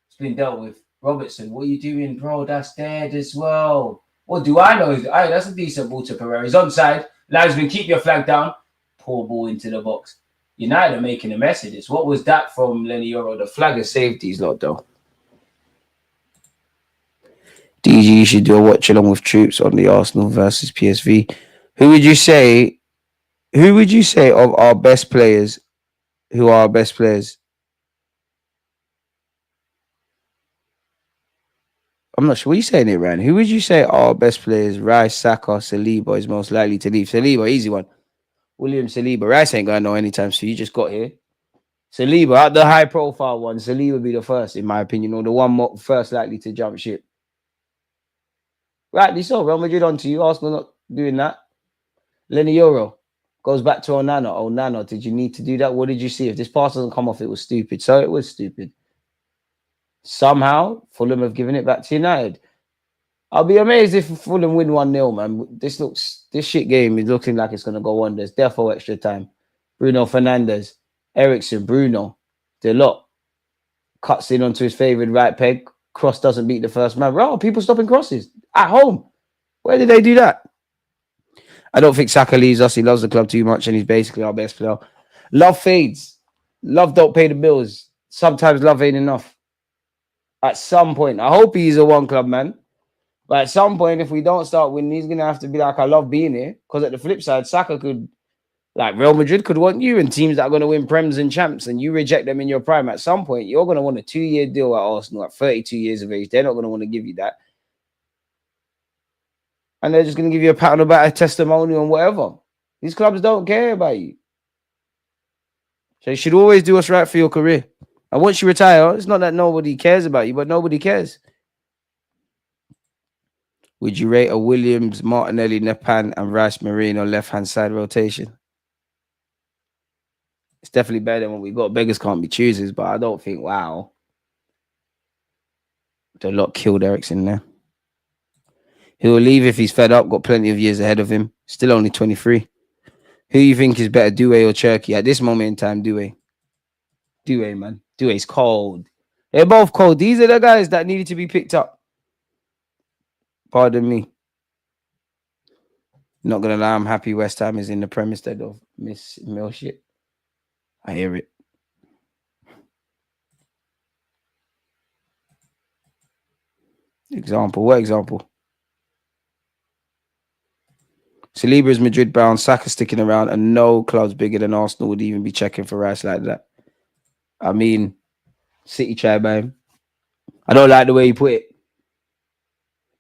It's been dealt with. Robertson, what are you doing, bro? That's dead as well. What do I know? That's a decent ball to Pereira. He's onside. Linesman, keep your flag down. Poor ball into the box. United are making a mess of this. What was that from Lenny Euro? The flag has saved these lot, though. DG, you should do a watch along with troops on the Arsenal versus PSV. Who would you say of our best players? Who are our best players? I'm not sure. What are you saying it, Ryan? Who would you say are our best players? Rice, Saka, Saliba is most likely to leave. Saliba, easy one. William Saliba. Rice ain't going to know anytime soon. You just got here. Saliba, out the high profile one, Saliba would be the first, in my opinion, or the one first likely to jump ship. Rightly so. Real Madrid on to you. Arsenal not doing that. Lenny Euro goes back to Onana. Onana, did you need to do that? What did you see? If this pass doesn't come off, it was stupid. So it was stupid. Somehow, Fulham have given it back to United. I'll be amazed if Fulham win 1-0, man. This shit game is looking like it's going to go wonders. Therefore, extra time. Bruno Fernandes, Ericsson, Bruno, Deluded cuts in onto his favourite right peg. Cross doesn't beat the first man. Bro, people stopping crosses at home. Where did they do that? I don't think Saka leaves us. He loves the club too much and he's basically our best player. Love fades. Love don't pay the bills. Sometimes love ain't enough. At some point, I hope he's a one club man. But at some point, if we don't start winning, he's going to have to be like, I love being here. Because at the flip side, Saka could, like Real Madrid could want you and teams that are going to win Prems and Champs and you reject them in your prime. At some point, you're going to want a 2-year deal at Arsenal at 32 years of age. They're not going to want to give you that. And they're just going to give you a pat on the back, a testimonial and whatever. These clubs don't care about you. So you should always do what's right for your career. And once you retire, it's not that nobody cares about you, but nobody cares. Would you rate a Williams, Martinelli, Nepan, and Rice Marino left-hand side rotation? It's definitely better than what we got. Beggars can't be choosers, but I don't think, wow. The lot killed Ericsson there. He'll leave if he's fed up, got plenty of years ahead of him. Still only 23. Who you think is better, Doué or Cherky? At this moment in time, Doué. Doué, man. Doué's cold. They're both cold. These are the guys that needed to be picked up. Pardon me. Not going to lie, I'm happy West Ham is in the Prem instead of Miss Mill shit. I hear it. Example. What example? Saliba is Madrid bound, Saka sticking around, and no clubs bigger than Arsenal would even be checking for Rice like that. I mean, City tried by him. I don't like the way he put it.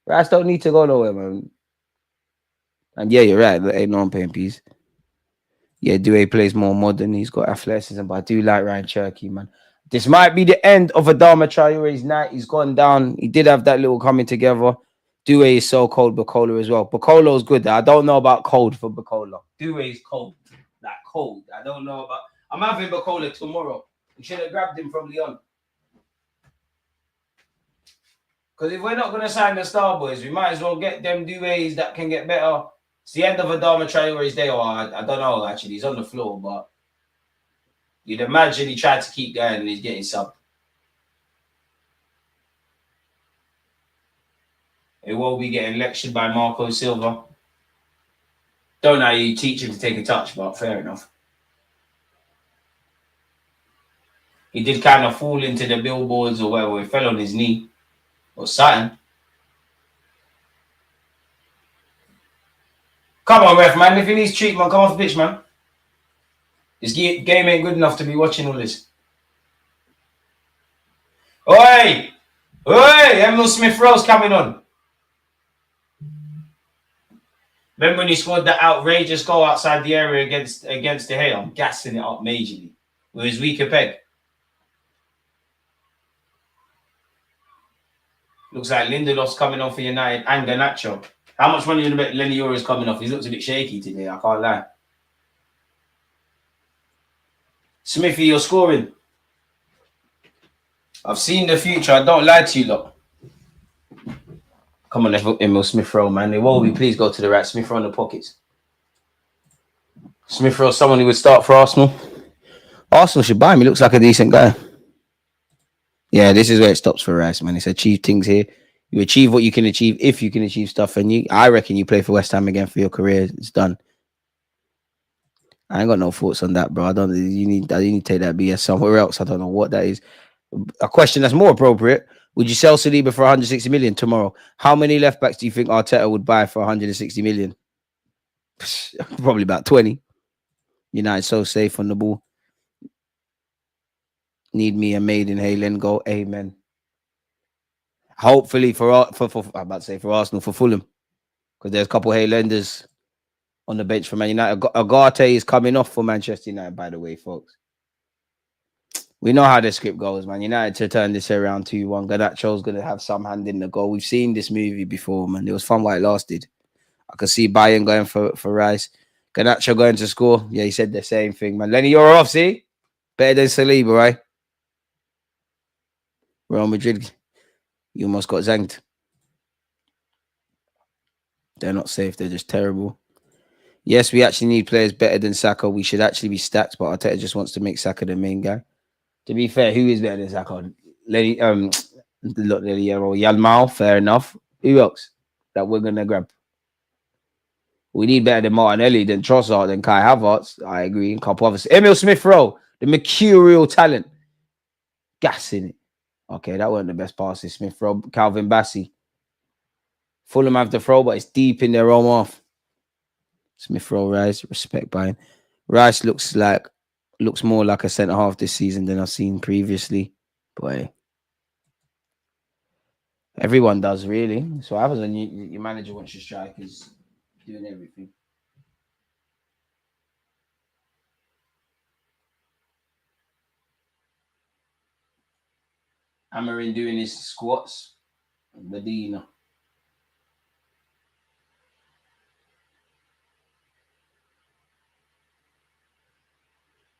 Rice don't need to go nowhere, man. And yeah, you're right. There ain't no one paying piece. Yeah, Doué plays more modern. He's got athleticism, but I do like Ryan Cherky, man. This might be the end of Adama Traore's night. He's gone down. He did have that little coming together. Doué is so cold. Bacola as well. Bacolo's good. I don't know about cold for Bacola. Doué is cold. Like cold. I don't know about... I'm having Bacola tomorrow. We should have grabbed him from Lyon. Because if we're not going to sign the Star Boys, we might as well get them Doués that can get better. It's the end of Adama Traore's day, or I don't know, actually. He's on the floor, but you'd imagine he tried to keep going and he's getting subbed. He will be getting lectured by Marco Silva. Don't know how you teach him to take a touch, but fair enough. He did kind of fall into the billboards or whatever. He fell on his knee or something. Come on, ref, man. If he needs treatment, come off the pitch, man. This game ain't good enough to be watching all this. Oi! Oi! Emil Smith-Rowe's coming on. Remember when he scored that outrageous goal outside the area against De Gea? I'm gassing it up majorly with his weaker peg. Looks like Lindelof's coming on for United and Garnacho. How much money do you bet Lenny Euro is coming off? He looks a bit shaky today, I can't lie. Smithy, you're scoring. I've seen the future. I don't lie to you, lot. Come on, Emil Smith Rowe, man. They will be. Please go to the right. Smith Rowe in the pockets. Smith Rowe, someone who would start for Arsenal. Arsenal should buy him. He looks like a decent guy. Yeah, this is where it stops for Rice, man. It's achieve things here. You achieve what you can achieve if you can achieve stuff. And I reckon you play for West Ham again for your career. It's done. I ain't got no thoughts on that, bro. You need to take that BS somewhere else. I don't know what that is. A question that's more appropriate. Would you sell Saliba for 160 million tomorrow? How many left backs do you think Arteta would buy for 160 million? Probably about 20. United so safe on the ball. Need me a maiden Halen goal. Amen. Hopefully for I'm about to say for Arsenal, for Fulham, because there's a couple of Haylenders on the bench for Man United. Agate is coming off for Manchester United, by the way, folks. We know how the script goes, man. United to turn this around 2-1. Garnacho's going to have some hand in the goal. We've seen this movie before, man. It was fun while it lasted. I could see Bayern going for Rice. Garnacho going to score. Yeah, he said the same thing, man. Lenny, you're off, see? Better than Saliba, right? Real Madrid, you almost got zanged. They're not safe. They're just terrible. Yes, we actually need players better than Saka. We should actually be stacked, but Arteta just wants to make Saka the main guy. To be fair, who is better than Saka? Yalmao, fair enough. Who else that we're going to grab? We need better than Martinelli, than Trossard, than Kai Havertz. I agree. A couple others. Emil Smith Rowe, the mercurial talent. Gas in it. Okay, that weren't the best passes. Smith Rowe, Calvin Bassey. Fulham have the throw, but it's deep in their own half. Smith Rowe, Rice, respect by him. Rice looks more like a centre half this season than I've seen previously. Boy, everyone does really. So what happens when your manager wants your strikers doing everything? Amarin doing his squats. Medina.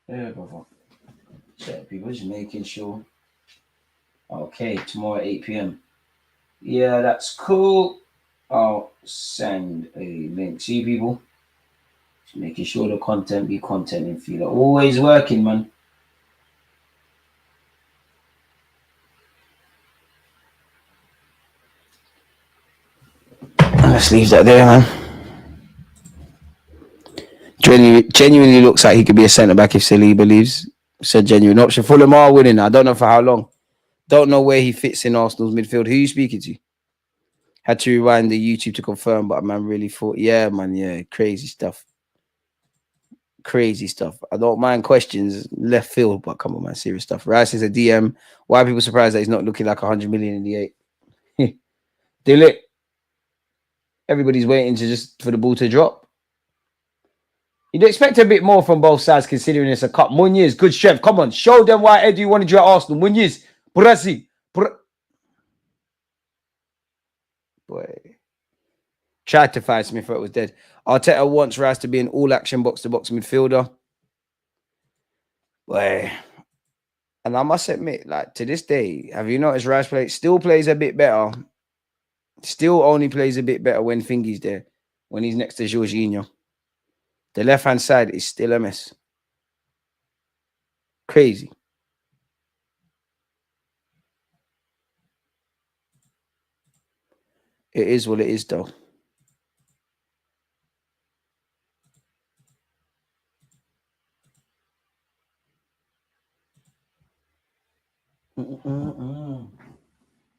Yeah, brother. Check people, just making sure. Okay, tomorrow at 8 p.m. Yeah, that's cool. I'll send a link. See, people? Just making sure the content be contenting for you. Always working, man. Let's leave that there, man. Genuinely looks like he could be a centre back if Saliba leaves. Said genuine option. Fulham are winning. I don't know for how long. Don't know where he fits in Arsenal's midfield. Who are you speaking to? Had to rewind the YouTube to confirm, but man really thought, yeah, man, yeah, crazy stuff. Crazy stuff. I don't mind questions left field, but come on, man, serious stuff. Rice is a DM. Why are people surprised that he's not looking like 100 million in the 8? Deluded. Everybody's waiting for the ball to drop. You'd expect a bit more from both sides considering it's a cup. Muñiz, good chef. Come on, show them why Eddie wanted you at Arsenal. Muñiz, Brasi. Boy. Tried to find Smith, it was dead. Arteta wants Rice to be an all-action box-to-box midfielder. Boy. And I must admit, like, to this day, have you noticed Rice still plays a bit better? Still only plays a bit better when Fingy's there, when he's next to Jorginho. The left-hand side is still a mess. Crazy. It is what it is, though.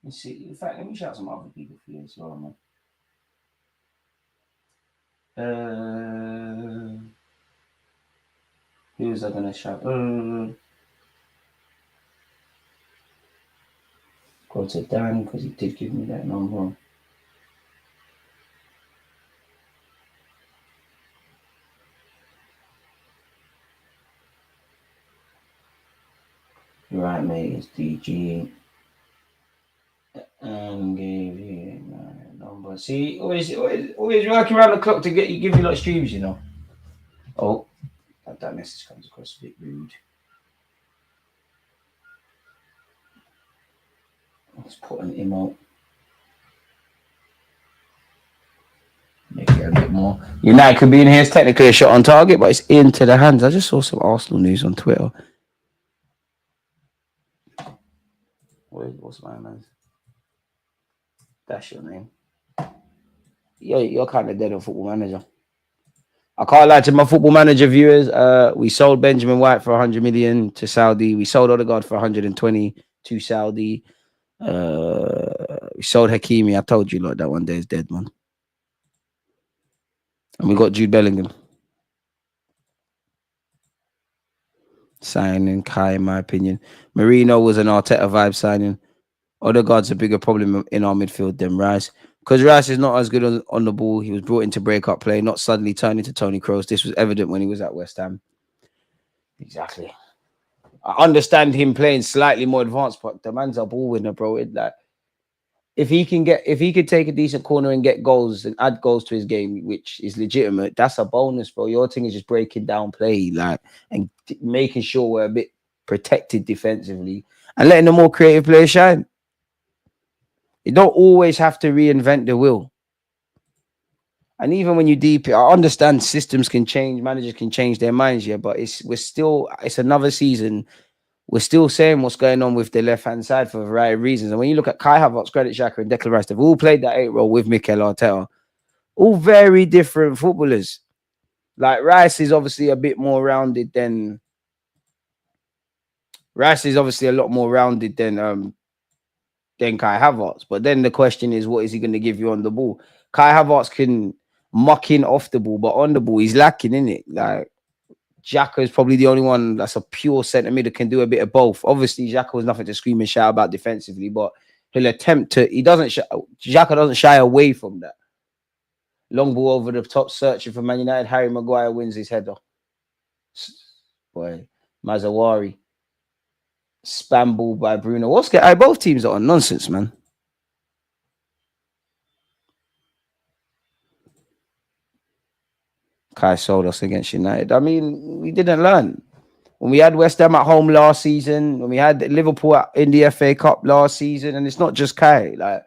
Let's see. In fact, let me shout some other people for you as well, man. Who was I gonna shout? Go to Dan because he did give me that number. You're right, mate. It's DG. And gave you my number. See, always working around the clock to give you lot of streams, you know. Oh, that message comes across a bit rude. Let's put an emote. Make it a bit more. United could be in here. It's technically a shot on target, but it's into the hands. I just saw some Arsenal news on Twitter. What's my name? That's your name. You're kind of dead on Football Manager. I can't lie to my Football Manager viewers. We sold Benjamin White for 100 million to Saudi. We sold Odegaard for 120 to Saudi. We sold Hakimi. I told you, like, that one day is dead, man. And we got Jude Bellingham. Signing Kai, in my opinion. Marino was an Arteta vibe signing. Odegaard's a bigger problem in our midfield than Rice. Because Rice is not as good on the ball. He was brought in to break up play, not suddenly turn into Tony Kroos. This was evident when he was at West Ham. Exactly. I understand him playing slightly more advanced, but the man's a ball winner, bro. If he could take a decent corner and get goals and add goals to his game, which is legitimate, that's a bonus, bro. Your thing is just breaking down play, and making sure we're a bit protected defensively and letting the more creative players shine. You don't always have to reinvent the wheel. And even when you deep it, I understand systems can change, managers can change their minds, yeah, but it's another season. We're still saying what's going on with the left-hand side for a variety of reasons. And when you look at Kai Havertz, Granit Xhaka, and Declan Rice, they've all played that 8 role with Mikel Arteta. All very different footballers. Like Rice is obviously a bit more rounded than Rice is obviously a lot more rounded than Kai Havertz. But then the question is, what is he going to give you on the ball? Kai Havertz can muck in off the ball, but on the ball, he's lacking in it. Like Xhaka is probably the only one that's a pure centre mid that can do a bit of both. Obviously, Xhaka was nothing to scream and shout about defensively, but he'll attempt to. Xhaka doesn't shy away from that. Long ball over the top, searching for Man United. Harry Maguire wins his header. Boy, Mazawari. Spam ball by Bruno. Both teams are on nonsense, man. Kai sold us against United. I mean, we didn't learn. When we had West Ham at home last season, when we had Liverpool in the FA Cup last season, and it's not just Kai. Like,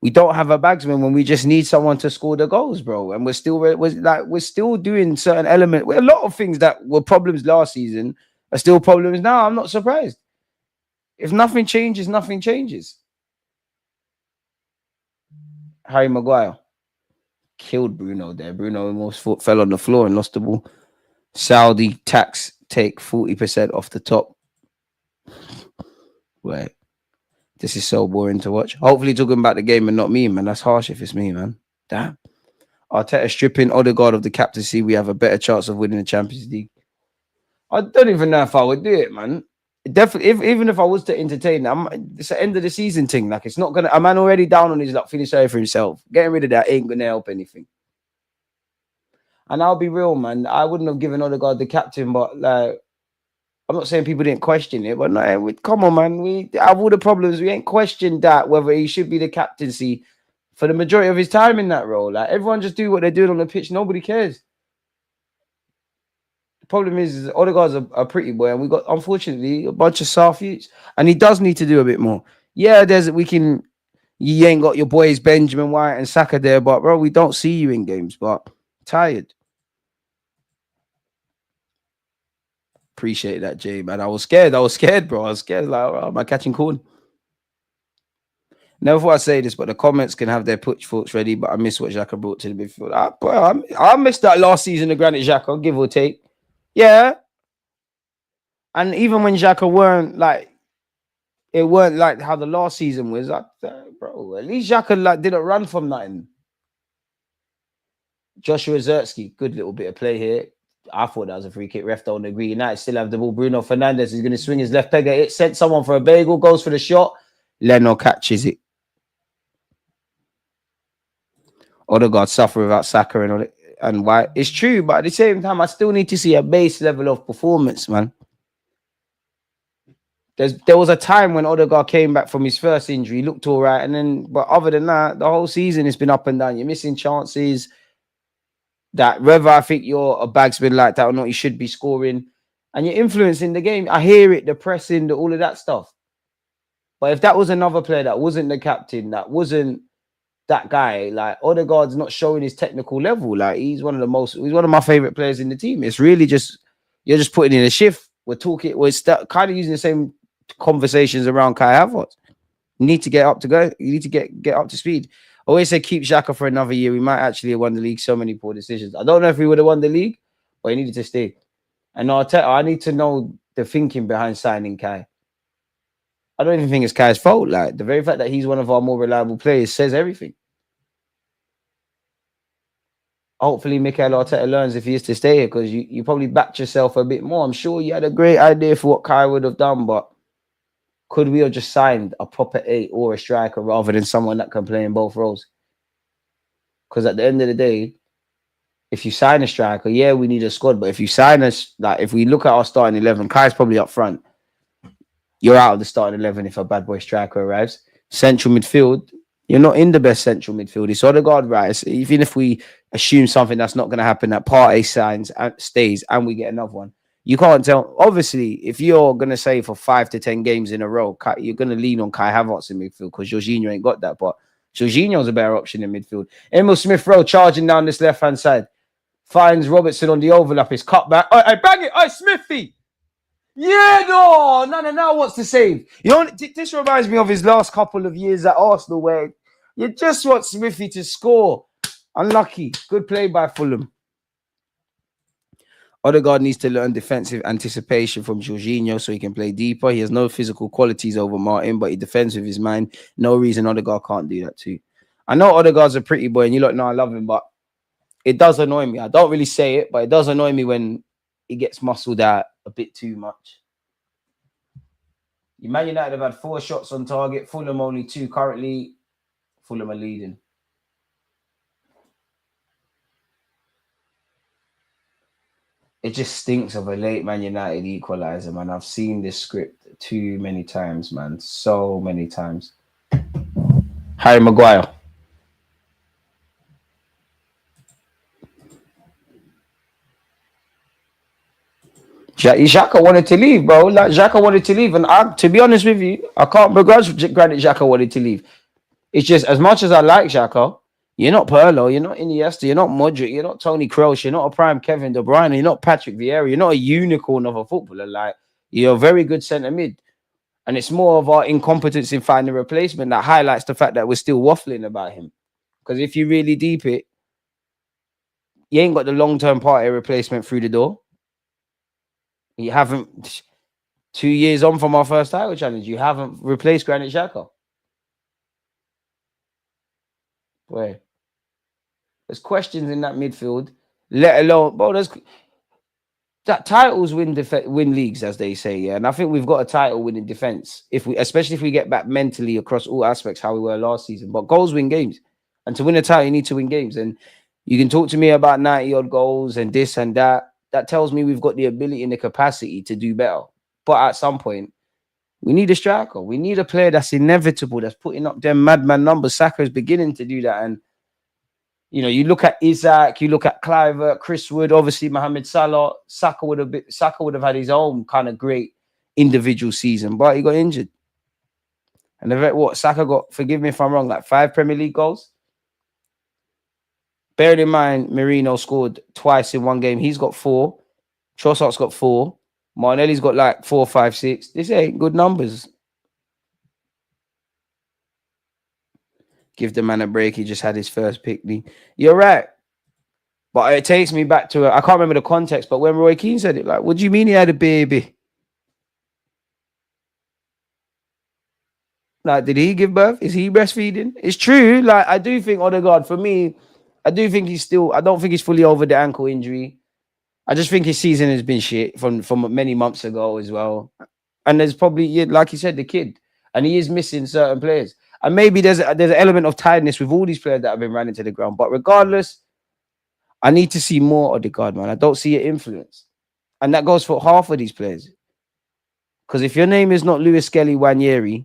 we don't have a bagsman when we just need someone to score the goals, bro. And we're still doing certain elements. A lot of things that were problems last season are still problems now. I'm not surprised. If nothing changes, nothing changes. Harry Maguire killed Bruno there. Bruno almost fell on the floor and lost the ball. Saudi tax take 40% off the top. Wait. This is so boring to watch. Hopefully talking about the game and not me, man. That's harsh if it's me, man. Damn. Arteta stripping Odegaard of the captaincy. We have a better chance of winning the Champions League. I don't even know if I would do it, man. Definitely, even if I was to entertain, it's the end of the season thing. Like, it's not gonna. A man already down on his luck, feeling sorry for himself. Getting rid of that ain't gonna help anything. And I'll be real, man. I wouldn't have given Odegaard the captain, but like, I'm not saying people didn't question it, but no, come on, man. We have all the problems. We ain't questioned that whether he should be the captaincy for the majority of his time in that role. Like, everyone just do what they're doing on the pitch. Nobody cares. The problem is Odegaard's a pretty boy, and we got, unfortunately, a bunch of soft youths, and he does need to do a bit more. Yeah, you ain't got your boys Benjamin White and Saka there, but bro, we don't see you in games. But tired. Appreciate that, Jay, man. I was scared, bro. I was scared. Like, oh, am I catching corn? Never thought I'd say this, but the comments can have their pitchforks ready. But I miss what Xhaka brought to the midfield. I missed that last season of Granit Xhaka, give or take. Yeah. And even when Xhaka it weren't like how the last season was. Bro, at least Xhaka didn't run from nothing. Joshua Zertsky, good little bit of play here. I thought that was a free kick. Ref don't agree. United still have the ball. Bruno Fernandes is going to swing his left leg at it. Sent someone for a bagel. Goes for the shot. Leno catches it. Odegaard suffer without Saka and White. It's true, but at the same time, I still need to see a base level of performance, man. There was a time when Odegaard came back from his first injury, looked all right, but other than that, the whole season it's been up and down. You're missing chances. That whether I think you're a bagsman like that or not, you should be scoring, and you're influencing the game. I hear it, the pressing, all of that stuff. But if that was another player that wasn't the captain, that wasn't that guy, like Odegaard's not showing his technical level. Like he's one of my favorite players in the team. It's really just you're just putting in a shift. We're kind of using the same conversations around Kai Havertz. You need to get up to go. You need to get up to speed. I always say keep Xhaka for another year. We might actually have won the league. So many poor decisions. I don't know if we would have won the league, but he needed to stay. And I need to know the thinking behind signing Kai. I don't even think it's Kai's fault. Like the very fact that he's one of our more reliable players says everything. Hopefully, Mikel Arteta learns if he is to stay here because you probably backed yourself a bit more. I'm sure you had a great idea for what Kai would have done, but could we have just signed a proper 8 or a striker rather than someone that can play in both roles? Because at the end of the day, if you sign a striker, yeah, we need a squad. But if you sign us, like if we look at our starting 11, Kai's probably up front. You're out of the starting 11 if a bad boy striker arrives. Central midfield, you're not in the best central midfield. It's Odegaard, right? So even if we assume something that's not going to happen, that Partey signs and stays and we get another one, you can't tell. Obviously, if you're going to say for 5 to 10 games in a row, you're going to lean on Kai Havertz in midfield because Jorginho ain't got that. But Jorginho's a better option in midfield. Emil Smith-Rowe charging down this left-hand side. Finds Robertson on the overlap. His cut back. I bang it. Smithy. Yeah, no. What's to save? You know, this reminds me of his last couple of years at Arsenal where you just want Smithy to score. Unlucky. Good play by Fulham. Odegaard needs to learn defensive anticipation from Jorginho so he can play deeper. He has no physical qualities over Martin, but he defends with his mind. No reason Odegaard can't do that too. I know Odegaard's a pretty boy and you lot know I love him, but it does annoy me. I don't really say it, but it does annoy me when he gets muscled out a bit too much. Man United have had 4 shots on target. Fulham only 2 currently. Fulham are leading. It just stinks of a late Man United equalizer, man. I've seen this script too many times, man. So many times. Harry Maguire. Xhaka wanted to leave, bro. Like Xhaka wanted to leave, and to be honest with you, I can't begrudge Granit Xhaka wanted to leave. It's just as much as I like Xhaka, you're not Pirlo, you're not Iniesta, you're not Modric, you're not Toni Kroos, you're not a prime Kevin De Bruyne, you're not Patrick Vieira, you're not a unicorn of a footballer. Like you're a very good centre mid, and it's more of our incompetence in finding a replacement that highlights the fact that we're still waffling about him. Because if you really deep it, you ain't got the long-term Partey replacement through the door. You haven't 2 years on from our first title challenge. You haven't replaced Granit Xhaka. Boy, there's questions in that midfield. Let alone, bro. That titles win leagues, as they say. Yeah, and I think we've got a title winning defense. Especially if we get back mentally across all aspects how we were last season. But goals win games, and to win a title, you need to win games. And you can talk to me about 90 odd goals and this and that. That tells me we've got the ability and the capacity to do better. But at some point, we need a striker. We need a player that's inevitable, that's putting up them madman numbers. Saka is beginning to do that. And, you know, you look at Isaac, you look at Clivert, Chris Wood, obviously Mohamed Salah. Saka would have had his own kind of great individual season, but he got injured. And Saka got, forgive me if I'm wrong, like 5 Premier League goals. Bearing in mind, Merino scored twice in one game. He's got 4. Trossard's got 4. Martinelli's got like 4, 5, 6. This ain't good numbers. Give the man a break. He just had his first picnic. You're right. But it takes me back to, I can't remember the context, but when Roy Keane said it, like, what do you mean he had a baby? Like, did he give birth? Is he breastfeeding? It's true. Like, I do think Odegaard, for me, I do think I don't think he's fully over the ankle injury. I just think his season has been shit from many months ago as well. And there's probably, like you said, the kid. And he is missing certain players. And maybe there's an element of tiredness with all these players that have been running to the ground. But regardless, I need to see more Odegaard, man. I don't see it influence. And that goes for half of these players. Because if your name is not Luis Skelly Wanyeri,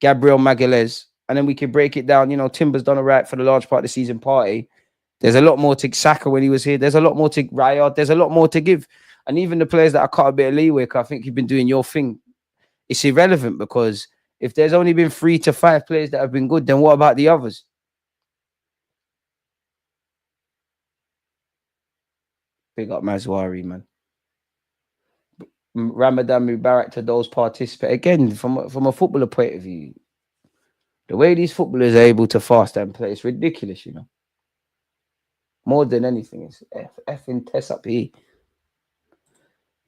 Gabriel Magalhaes, and then we can break it down, you know, Timber's done all right for the large part of the season party. There's a lot more to Saka when he was here. There's a lot more to Raya. There's a lot more to give. And even the players that I cut a bit of leeway, I think you've been doing your thing. It's irrelevant because If there's only been 3 to 5 players that have been good, then what about the others? Big up Mazwari, man. Ramadan Mubarak to those participate. Again, from a footballer point of view, the way these footballers are able to fast and play, it's ridiculous, you know. More than anything, it's effing test up here.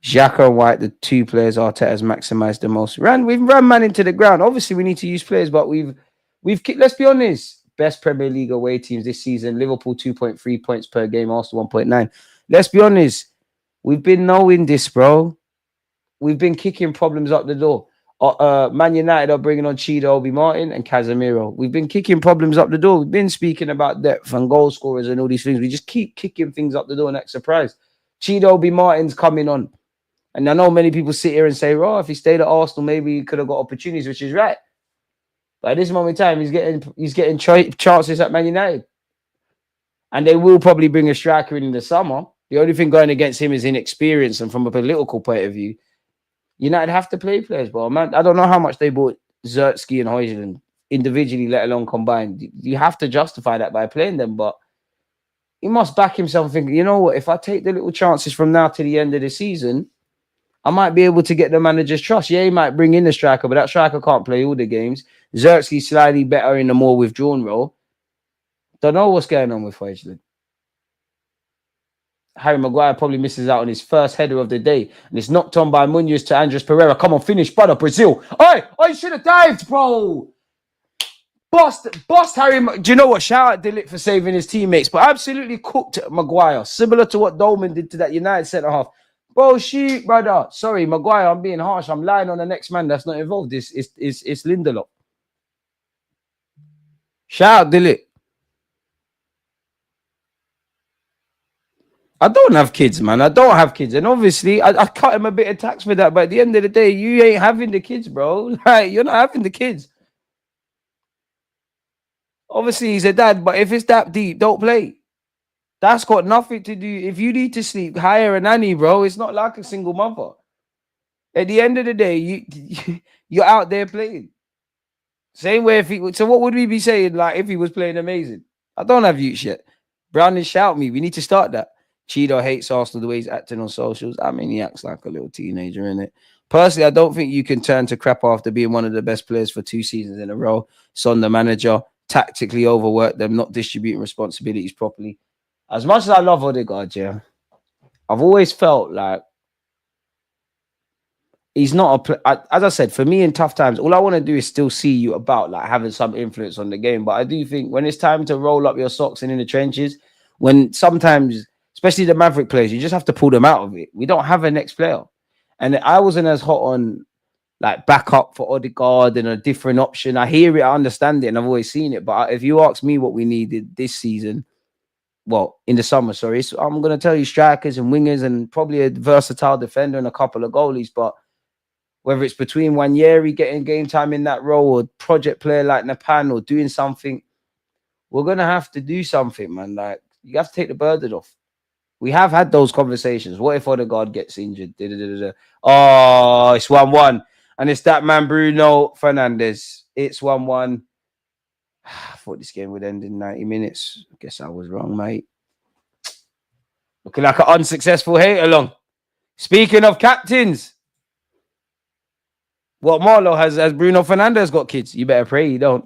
Xhaka and White, the 2 players Arteta's maximised the most. We've run man into the ground. Obviously, we need to use players, but we've let's be honest, best Premier League away teams this season. Liverpool 2.3 points per game, Arsenal 1.9. Let's be honest, we've been knowing this, bro. We've been kicking problems up the door. Man United are bringing on Chido Obi Martin and Casemiro. We've been kicking problems up the door. We've been speaking about depth and goal scorers and all these things. We just keep kicking things up the door, and that's surprise. Chido Obi Martin's coming on. And I know many people sit here and say, oh, if he stayed at Arsenal, maybe he could have got opportunities, which is right. But at this moment in time, he's getting chances at Man United. And they will probably bring a striker in the summer. The only thing going against him is inexperience. And from a political point of view, United have to play players, bro. Man, I don't know how much they bought Zertsky and Højlund individually, let alone combined. You have to justify that by playing them, but he must back himself and think, you know what, if I take the little chances from now to the end of the season, I might be able to get the manager's trust. Yeah, he might bring in the striker, but that striker can't play all the games. Zertsky's slightly better in a more withdrawn role. Don't know what's going on with Højlund. Harry Maguire probably misses out on his first header of the day. And it's knocked on by Munoz to Andres Pereira. Come on, finish, brother, Brazil. Oi, you should have dived, bro. Bust Harry. Do you know what? Shout out Deluded for saving his teammates. But absolutely cooked Maguire. Similar to what Dolman did to that United centre-half. Bro, shoot, brother. Sorry, Maguire, I'm being harsh. I'm lying on the next man that's not involved. It's Lindelof. Shout out Deluded. I don't have kids, man. I don't have kids. And obviously, I cut him a bit of tax for that. But at the end of the day, you ain't having the kids, bro. Like, you're not having the kids. Obviously, he's a dad. But if it's that deep, don't play. That's got nothing to do. If you need to sleep, hire a nanny, bro. It's not like a single mother. At the end of the day, you're out there playing. Same way if he... So what would we be saying, like, if he was playing amazing? I don't have youth yet. Browning shout me. We need to start that. Cheeto hates Arsenal the way he's acting on socials. I mean, he acts like a little teenager, innit? Personally, I don't think you can turn to crap after being one of the best players for 2 seasons in a row. Son, the manager, tactically overworked them, not distributing responsibilities properly. As much as I love Odegaard, yeah, I've always felt like he's not as I said, for me in tough times, all I want to do is still see you about, like, having some influence on the game. But I do think when it's time to roll up your socks and in the trenches, when sometimes... especially the Maverick players, you just have to pull them out of it. We don't have a next player. And I wasn't as hot on, like, backup for Odegaard and a different option. I hear it, I understand it, and I've always seen it. But if you ask me what we needed this season, well, in the summer, sorry, so I'm going to tell you strikers and wingers and probably a versatile defender and a couple of goalies. But whether it's between Wanyeri getting game time in that role or project player like Napan or doing something, we're going to have to do something, man. Like, you have to take the burden off. We have had those conversations. What if Odegaard gets injured? Oh, it's 1-1. And it's that man, Bruno Fernandes. It's 1-1. I thought this game would end in 90 minutes. I guess I was wrong, mate. Looking like an unsuccessful hate-along. Speaking of captains, what Marlo has Bruno Fernandes got kids? You better pray you don't.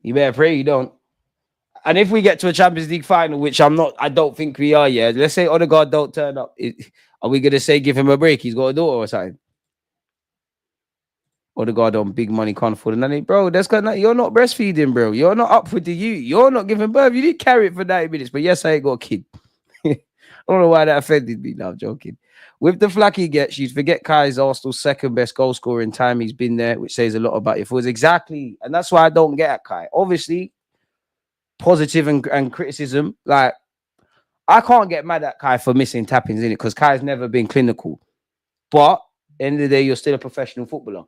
You better pray you don't. And if we get to a Champions League final, which I don't think we are yet. Let's say Odegaard don't turn up. Are we going to say give him a break? He's got a daughter or something. Odegaard on big money, can't afford it. Bro, you're not breastfeeding, bro. You're not up with the youth. You're not giving birth. You did carry it for 90 minutes. But yes, I ain't got a kid. I don't know why that offended me. No, I'm joking. With the flack he gets, you'd forget Kai is Arsenal's second best goal scorer in time he's been there, which says a lot about it. Exactly. And that's why I don't get at Kai. Obviously, positive and criticism. Like, I can't get mad at Kai for missing tappings in it because Kai's never been clinical. But at the end of the day, you're still a professional footballer.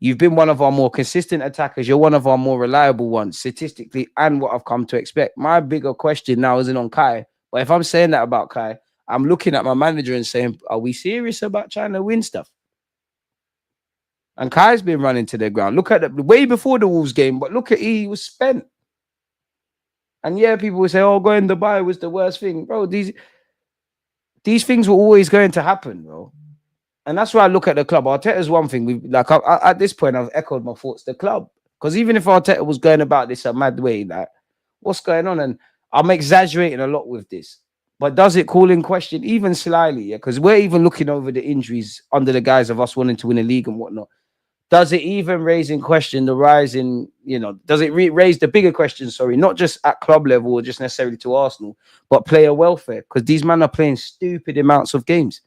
You've been one of our more consistent attackers. You're one of our more reliable ones, statistically, and what I've come to expect. My bigger question now isn't on Kai. But if I'm saying that about Kai, I'm looking at my manager and saying, are we serious about trying to win stuff? And Kai's been running to the ground. Look at the way before the Wolves game, but look at he was spent. And yeah, people will say, "Oh, going to Dubai was the worst thing, bro." These things were always going to happen, bro. And that's why I look at the club. Arteta's one thing. We like at this point, I've echoed my thoughts. The club, because even if Arteta was going about this a mad way, like what's going on? And I'm exaggerating a lot with this, but does it call in question even slightly? Yeah, because we're even looking over the injuries under the guise of us wanting to win a league and whatnot. Does it even raise in question the rise in, does it raise the bigger question, sorry, not just at club level or just necessarily to Arsenal, but player welfare? Because these men are playing stupid amounts of games.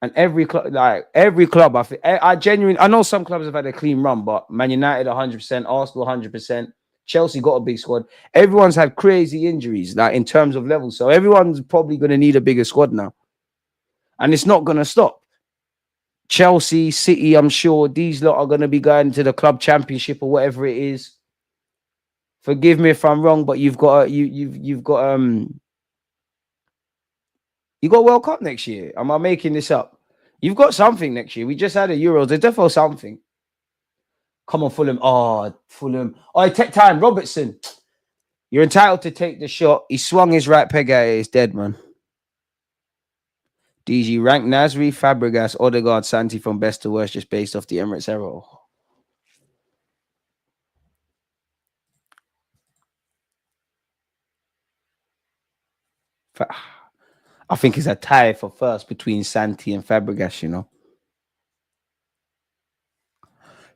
And every club, I genuinely, I know some clubs have had a clean run, but Man United 100%, Arsenal 100%, Chelsea got a big squad. Everyone's had crazy injuries, like in terms of levels. So everyone's probably going to need a bigger squad now. And it's not going to stop. Chelsea, City, I'm sure these lot are going to be going to the club championship or whatever it is. Forgive me if I'm wrong, but you've got World Cup next year. Am I making this up? You've got something next year. We just had a Euros. There's definitely something. Come on, Fulham. Oh, Fulham. Oh, take time. Robertson. You're entitled to take the shot. He swung his right peg at it. It's dead, man. DG, rank Nasri, Fabregas, Odegaard, Santi from best to worst just based off the Emirates error. I think it's a tie for first between Santi and Fabregas,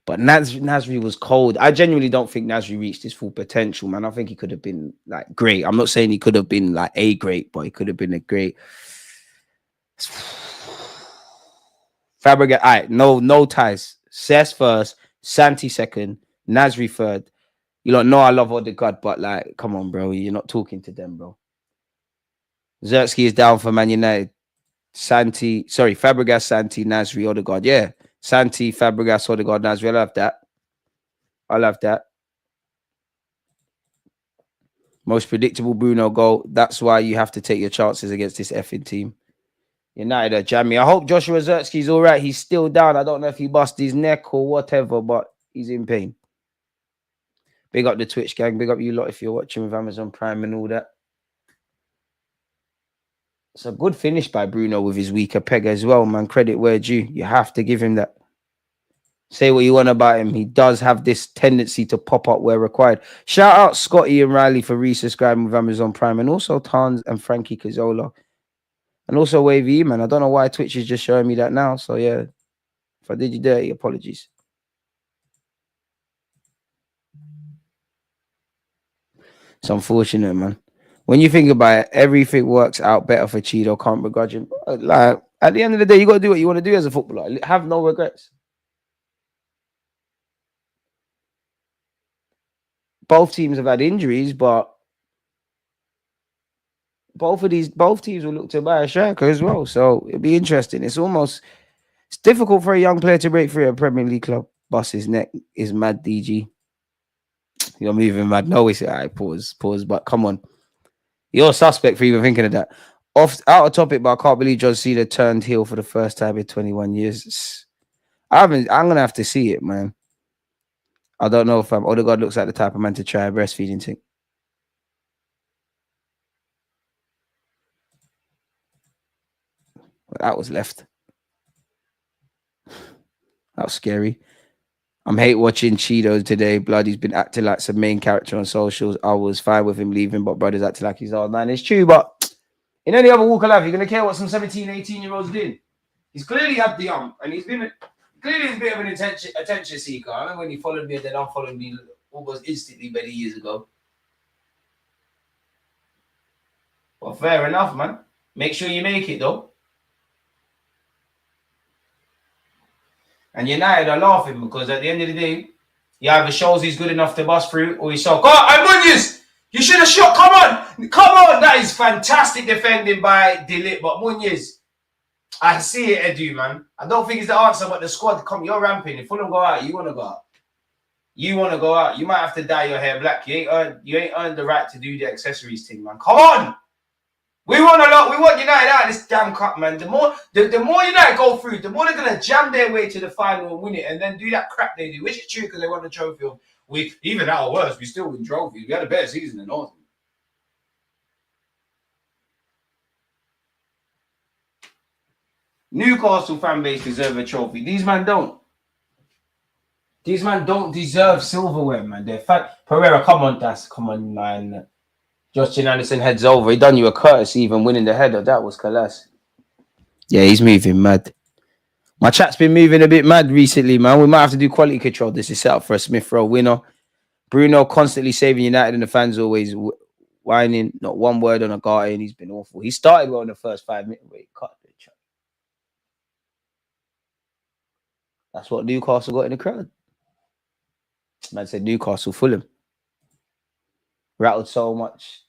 But Nasri was cold. I genuinely don't think Nasri reached his full potential, man. I think he could have been like great. I'm not saying he could have been like a great, but he could have been a great. Fabregas, all right, no ties. Cess first, Santi second, Nasri third. You don't know I love Odegaard, but like, come on, bro. You're not talking to them, bro. Zertsky is down for Man United. Fabregas, Santi, Nasri, Odegaard. Yeah. Santi, Fabregas, Odegaard, Nasri. I love that. Most predictable Bruno goal. That's why you have to take your chances against this effing team. United are jammy. I hope Joshua Zertsky's all right. He's still down. I don't know if he busted his neck or whatever, but he's in pain. Big up the Twitch gang. Big up you lot if you're watching with Amazon Prime and all that. It's a good finish by Bruno with his weaker peg as well, man. Credit where due. You have to give him that. Say what you want about him. He does have this tendency to pop up where required. Shout out Scotty and Riley for resubscribing with Amazon Prime, and also Tans and Frankie Cazzola. And also Wavy, man. I don't know why Twitch is just showing me that now. So yeah, if I did you dirty, apologies. It's unfortunate, man. When you think about it, everything works out better for Cheeto. Can't begrudge him. Like at the end of the day, you got to do what you want to do as a footballer. Have no regrets. Both teams have had injuries, but both teams will look to buy a striker as well. So it'll be interesting. It's difficult for a young player to break through a Premier League club. Bust his neck is mad, DG. You're moving mad. No, it's all right. Pause. But come on. You're a suspect for even thinking of that. Out of topic, but I can't believe John Cena turned heel for the first time in 21 years. I'm gonna have to see it, man. I don't know if Odegaard looks like the type of man to try a breastfeeding thing. That was left. That was scary. I'm hate watching Cheeto today. Bloody's been acting like some main character on socials. I was fine with him leaving, but brother's acting like he's old man. It's true, but in any other walk of life, you're going to care what some 17, 18-year-olds did. He's clearly had the and he's been clearly a bit of an attention seeker. I remember when he followed me and then unfollowed me almost instantly many years ago. Well, fair enough, man. Make sure you make it, though. And United are laughing because at the end of the day, he either shows he's good enough to bust through or he's so. God, Muñoz, you should have shot. Come on. That is fantastic defending by Deluded. But Muñoz, I see it, Edu, man. I don't think it's the answer, but the squad, you're ramping. If Fulham go out, you want to go out. You might have to dye your hair black. You ain't earned the right to do the accessories thing, man. Come on. We want a lot. We want United out of this damn cup, man. The more United go through, the more they're gonna jam their way to the final and win it, and then do that crap they do, which is true because they won the trophy. We even at our worst, we still win trophies. We had a better season than Arsenal. Newcastle fan base deserve a trophy. These men don't. These men don't deserve silverware, man. They're fat. Pereira, come on, man. Justin Anderson heads over. He done you a courtesy even winning the header. That was class. Yeah, he's moving mad. My chat's been moving a bit mad recently, man. We might have to do quality control. This is set up for a Smith Rowe winner. Bruno constantly saving United and the fans always whining. Not one word on Agate, and he's been awful. He started well in the first 5 minutes. Wait, cut the chat. That's what Newcastle got in the crowd. Man said Newcastle, Fulham. Rattled so much.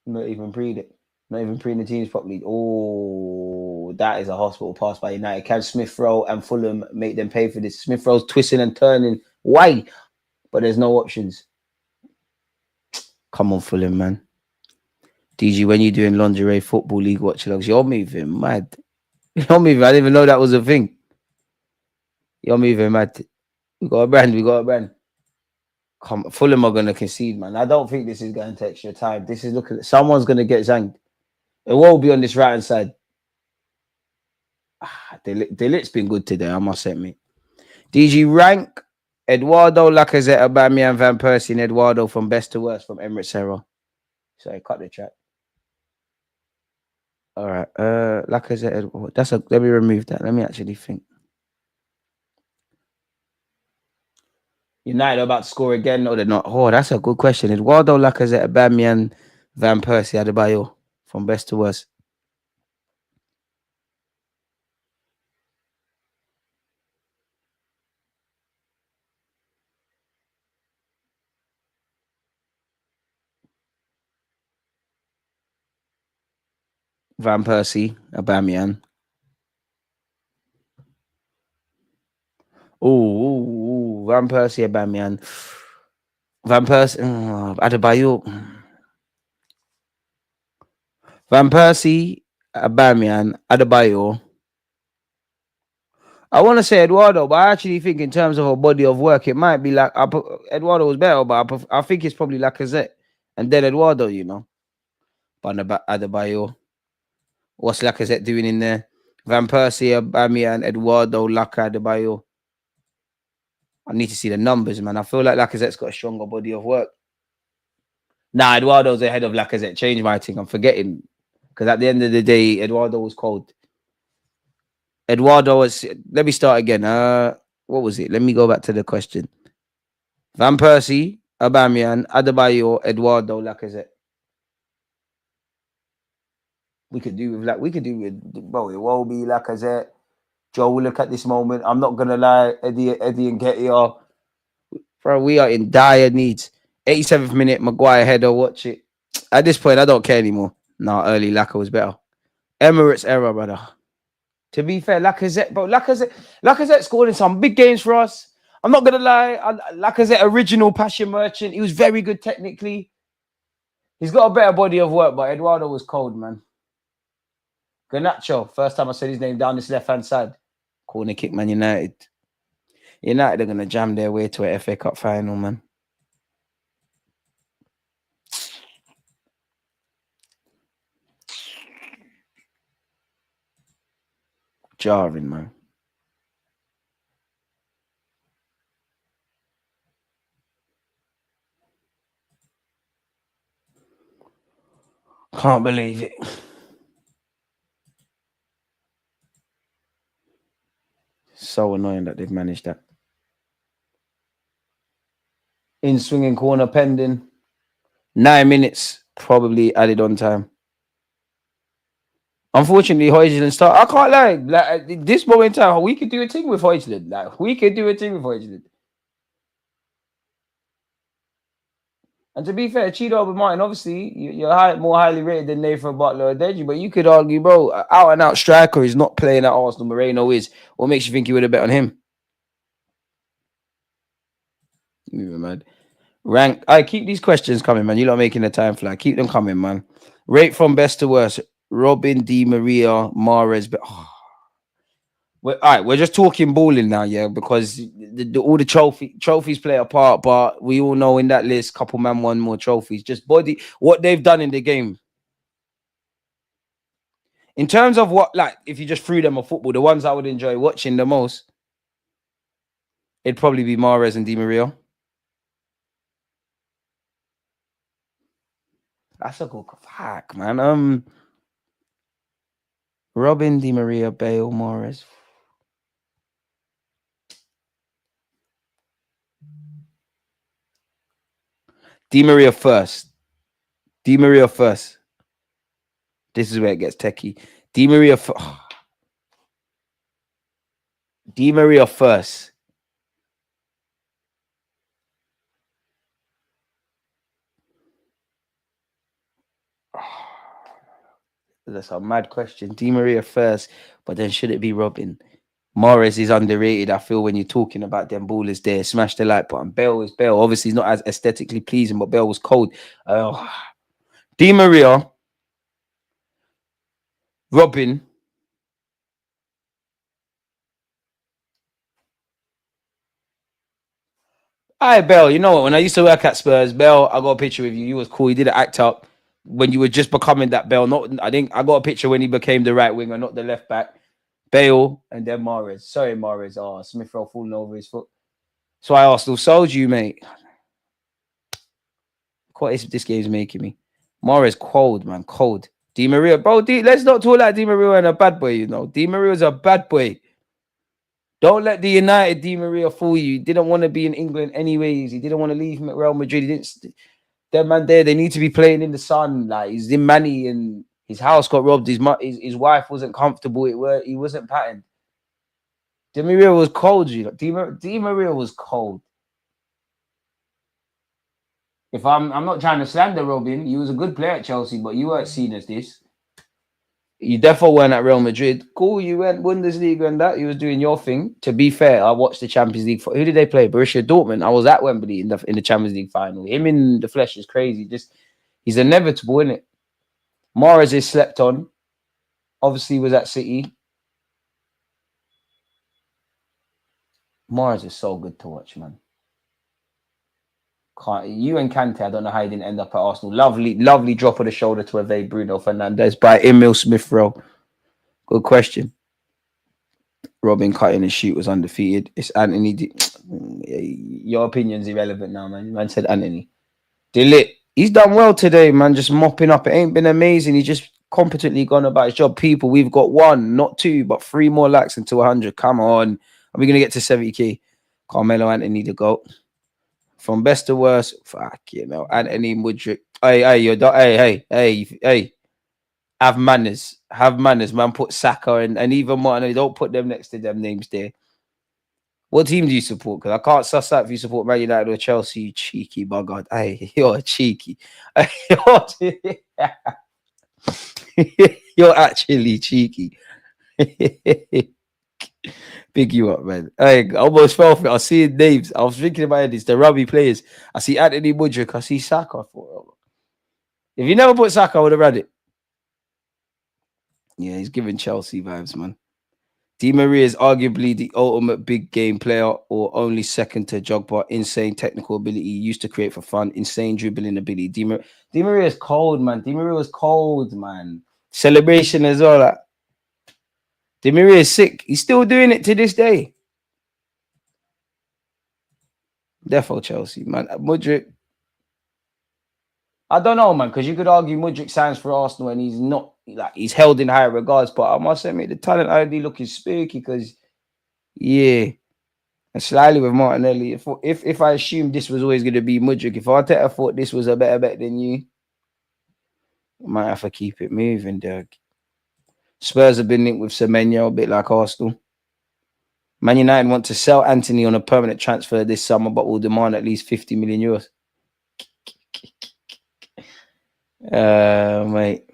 Not even breed it. Not even preening the teams properly. Oh, that is a hospital pass by United. Can Smith Rowe and Fulham make them pay for this? Smith Rowe's twisting and turning. Why? But there's no options. Come on, Fulham, man. DG, when you're doing lingerie football league watch logs, you're moving mad. You're moving. I didn't even know that was a thing. You're moving mad. We got a brand. Come, Fulham are going to concede, man. I don't think this is going to extra time. This is looking. Someone's going to get zanged. It won't be on this right hand side. Deluded's been good today, I must admit. DG, rank Eduardo, Lacazette, Aubameyang, Van Persie, and Eduardo from best to worst from Emirates era. Sorry, cut the track. All right, Lacazette, Eduardo. Let me remove that. Let me actually think. United are about to score again, or they're not? Oh, that's a good question. Eduardo, Lacazette, Aubameyang, Van Persie, Adebayo from best to worst. Van Persie, Aubameyang. Oh, Van Persie, Aubameyang. Van Persie, Adebayo. Van Persie, Aubameyang, Adebayo. I want to say Eduardo, but I actually think in terms of a body of work, it might be like Eduardo was better, but I think it's probably Lacazette and then Eduardo, you know. But Adebayo. What's Lacazette doing in there? Van Persie, Aubameyang, Eduardo, Adebayo. I need to see the numbers, man. I feel like Lacazette's got a stronger body of work. Nah, Eduardo's ahead of Lacazette. Change my thing. I'm forgetting. Because at the end of the day, Eduardo was cold. Eduardo was... Let me start again. What was it? Let me go back to the question. Van Persie, Aubameyang, Adebayo, Eduardo, Lacazette. We could do with bro, it will be Lacazette. Joe, look at this moment. I'm not gonna lie, Eddie and Getty are, bro. We are in dire needs. 87th minute, Maguire header. Watch it. At this point, I don't care anymore. No, early Lacazette was better. Emirates era, brother. To be fair, Lacazette, bro, Lacazette scored in some big games for us. I'm not gonna lie, Lacazette, original passion merchant. He was very good technically. He's got a better body of work, but Eduardo was cold, man. Garnacho, first time I said his name down this left-hand side. Corner kick, man. United are going to jam their way to a FA Cup final, man. Jarring, man. Can't believe it. So annoying that they've managed that. In swinging corner pending. 9 minutes probably added on time. Unfortunately, Højlund start. I can't lie. Like at this moment in time, we could do a thing with Højlund. And to be fair, Cheeto with Martin, obviously, you're more highly rated than Nathan Butler or Deji, but you could argue, bro, out and out striker is not playing at Arsenal. Moreno is. What makes you think you would have bet on him? Mad. Rank. I keep these questions coming, man. You're not making the time fly. Keep them coming, man. Rate from best to worst. Robin, Di Maria, Mahrez. But all right, we're just talking balling now, yeah, because all the trophies play a part, but we all know in that list, couple man won more trophies. Just body what they've done in the game. In terms of what, like, if you just threw them a football, the ones I would enjoy watching the most, it'd probably be Mahrez and Di Maria. That's a good fuck, man. Robin, Di Maria, Bale, Mahrez. Di Maria first. Di Maria first. This is where it gets techie. Di Maria Di Maria first. That's a mad question. Di Maria first, but then should it be Robin? Mahrez is underrated, I feel, when you're talking about them ballers there. Smash the like button. Bale is Bale. Obviously, he's not as aesthetically pleasing, but Bale was cold. Di Maria, Robin. Hi, Bale. You know what? When I used to work at Spurs, Bale, I got a picture with you. You was cool. You didn't act up when you were just becoming that Bale. I got a picture when he became the right winger, not the left back. Bale and then Mahrez. Sorry, Mahrez. Oh, Smith Rowe falling over his foot. So I Arsenal sold you, mate. What is this game's making me? Mahrez cold, man. Cold. Di Maria, bro. Let's not talk like Di Maria and a bad boy, you know. Di Maria's a bad boy. Don't let the United Di Maria fool you. He didn't want to be in England anyways. He didn't want to leave Real Madrid. He didn't. That man there, they need to be playing in the sun. Like, he's in Manny and his house got robbed. His wife wasn't comfortable. He wasn't patterned. Di Maria was cold, you know. Di Maria was cold. If I'm not trying to slander Robin, he was a good player at Chelsea, but you weren't seen as this. You definitely weren't at Real Madrid. Cool, you went Bundesliga and that. You was doing your thing. To be fair, I watched the Champions League. Who did they play? Borussia Dortmund. I was at Wembley in the Champions League final. Him in the flesh is crazy. He's inevitable, isn't it? Mahrez is slept on. Obviously, was at City. Mahrez is so good to watch, man. You and Kante, I don't know how he didn't end up at Arsenal. Lovely drop of the shoulder to Ave Bruno Fernandes by Emil Smith Rowe. Good question. Robin cutting and shoot was undefeated. It's Anthony. Your opinion's irrelevant now, man. Man said Anthony. Deluded. He's done well today, man. Just mopping up. It ain't been amazing. He just competently gone about his job. People, we've got 1, not 2, but 3 more likes until 100. Come on. Are we going to get to 70k? Carmelo Anthony the GOAT. From best to worst, fuck you know. Anthony Mudryk. Hey. Have manners, man. Put Saka and even Martin. Don't put them next to them names there. What team do you support? Because I can't suss out if you support Man United or Chelsea, you cheeky bugger. Hey, you're cheeky. You're actually cheeky. Big you up, man. I almost fell for it. I was seeing names. I was thinking about this. The rugby players. I see Anthony Mudryk. I see Saka. If you never put Saka, I would have read it. Yeah, he's giving Chelsea vibes, man. Di Maria is arguably the ultimate big game player, or only second to Jogba. Insane technical ability, used to create for fun. Insane dribbling ability. Di Maria is cold, man. Di Maria was cold, man. Celebration as well. Like. Di Maria is sick. He's still doing it to this day. Defo Chelsea, man. Mudryk. I don't know, man, because you could argue Mudryk signs for Arsenal and he's not, like, he's held in high regards. But I must admit, the talent ID looking spooky because, yeah, and slightly with Martinelli. If I assumed this was always going to be Mudryk, if Arteta thought this was a better bet than you, I might have to keep it moving, Doug. Spurs have been linked with Semenyo, a bit like Arsenal. Man United want to sell Anthony on a permanent transfer this summer, but will demand at least 50 million euros. Mate.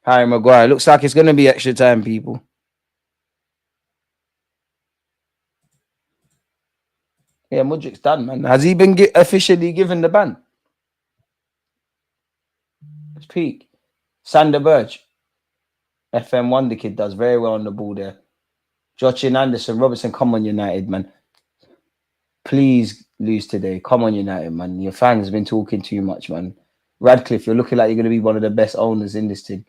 Harry Maguire. Looks like it's going to be extra time, people. Yeah, Mudrik's done, man. Has he been officially given the ban? It's peak. Sander Burge. FM1, the kid does very well on the ball there. Jochin Anderson, Robertson, come on, United, man. Please lose today. Come on, United, man. Your fans have been talking too much, man. Radcliffe, you're looking like you're going to be one of the best owners in this thing.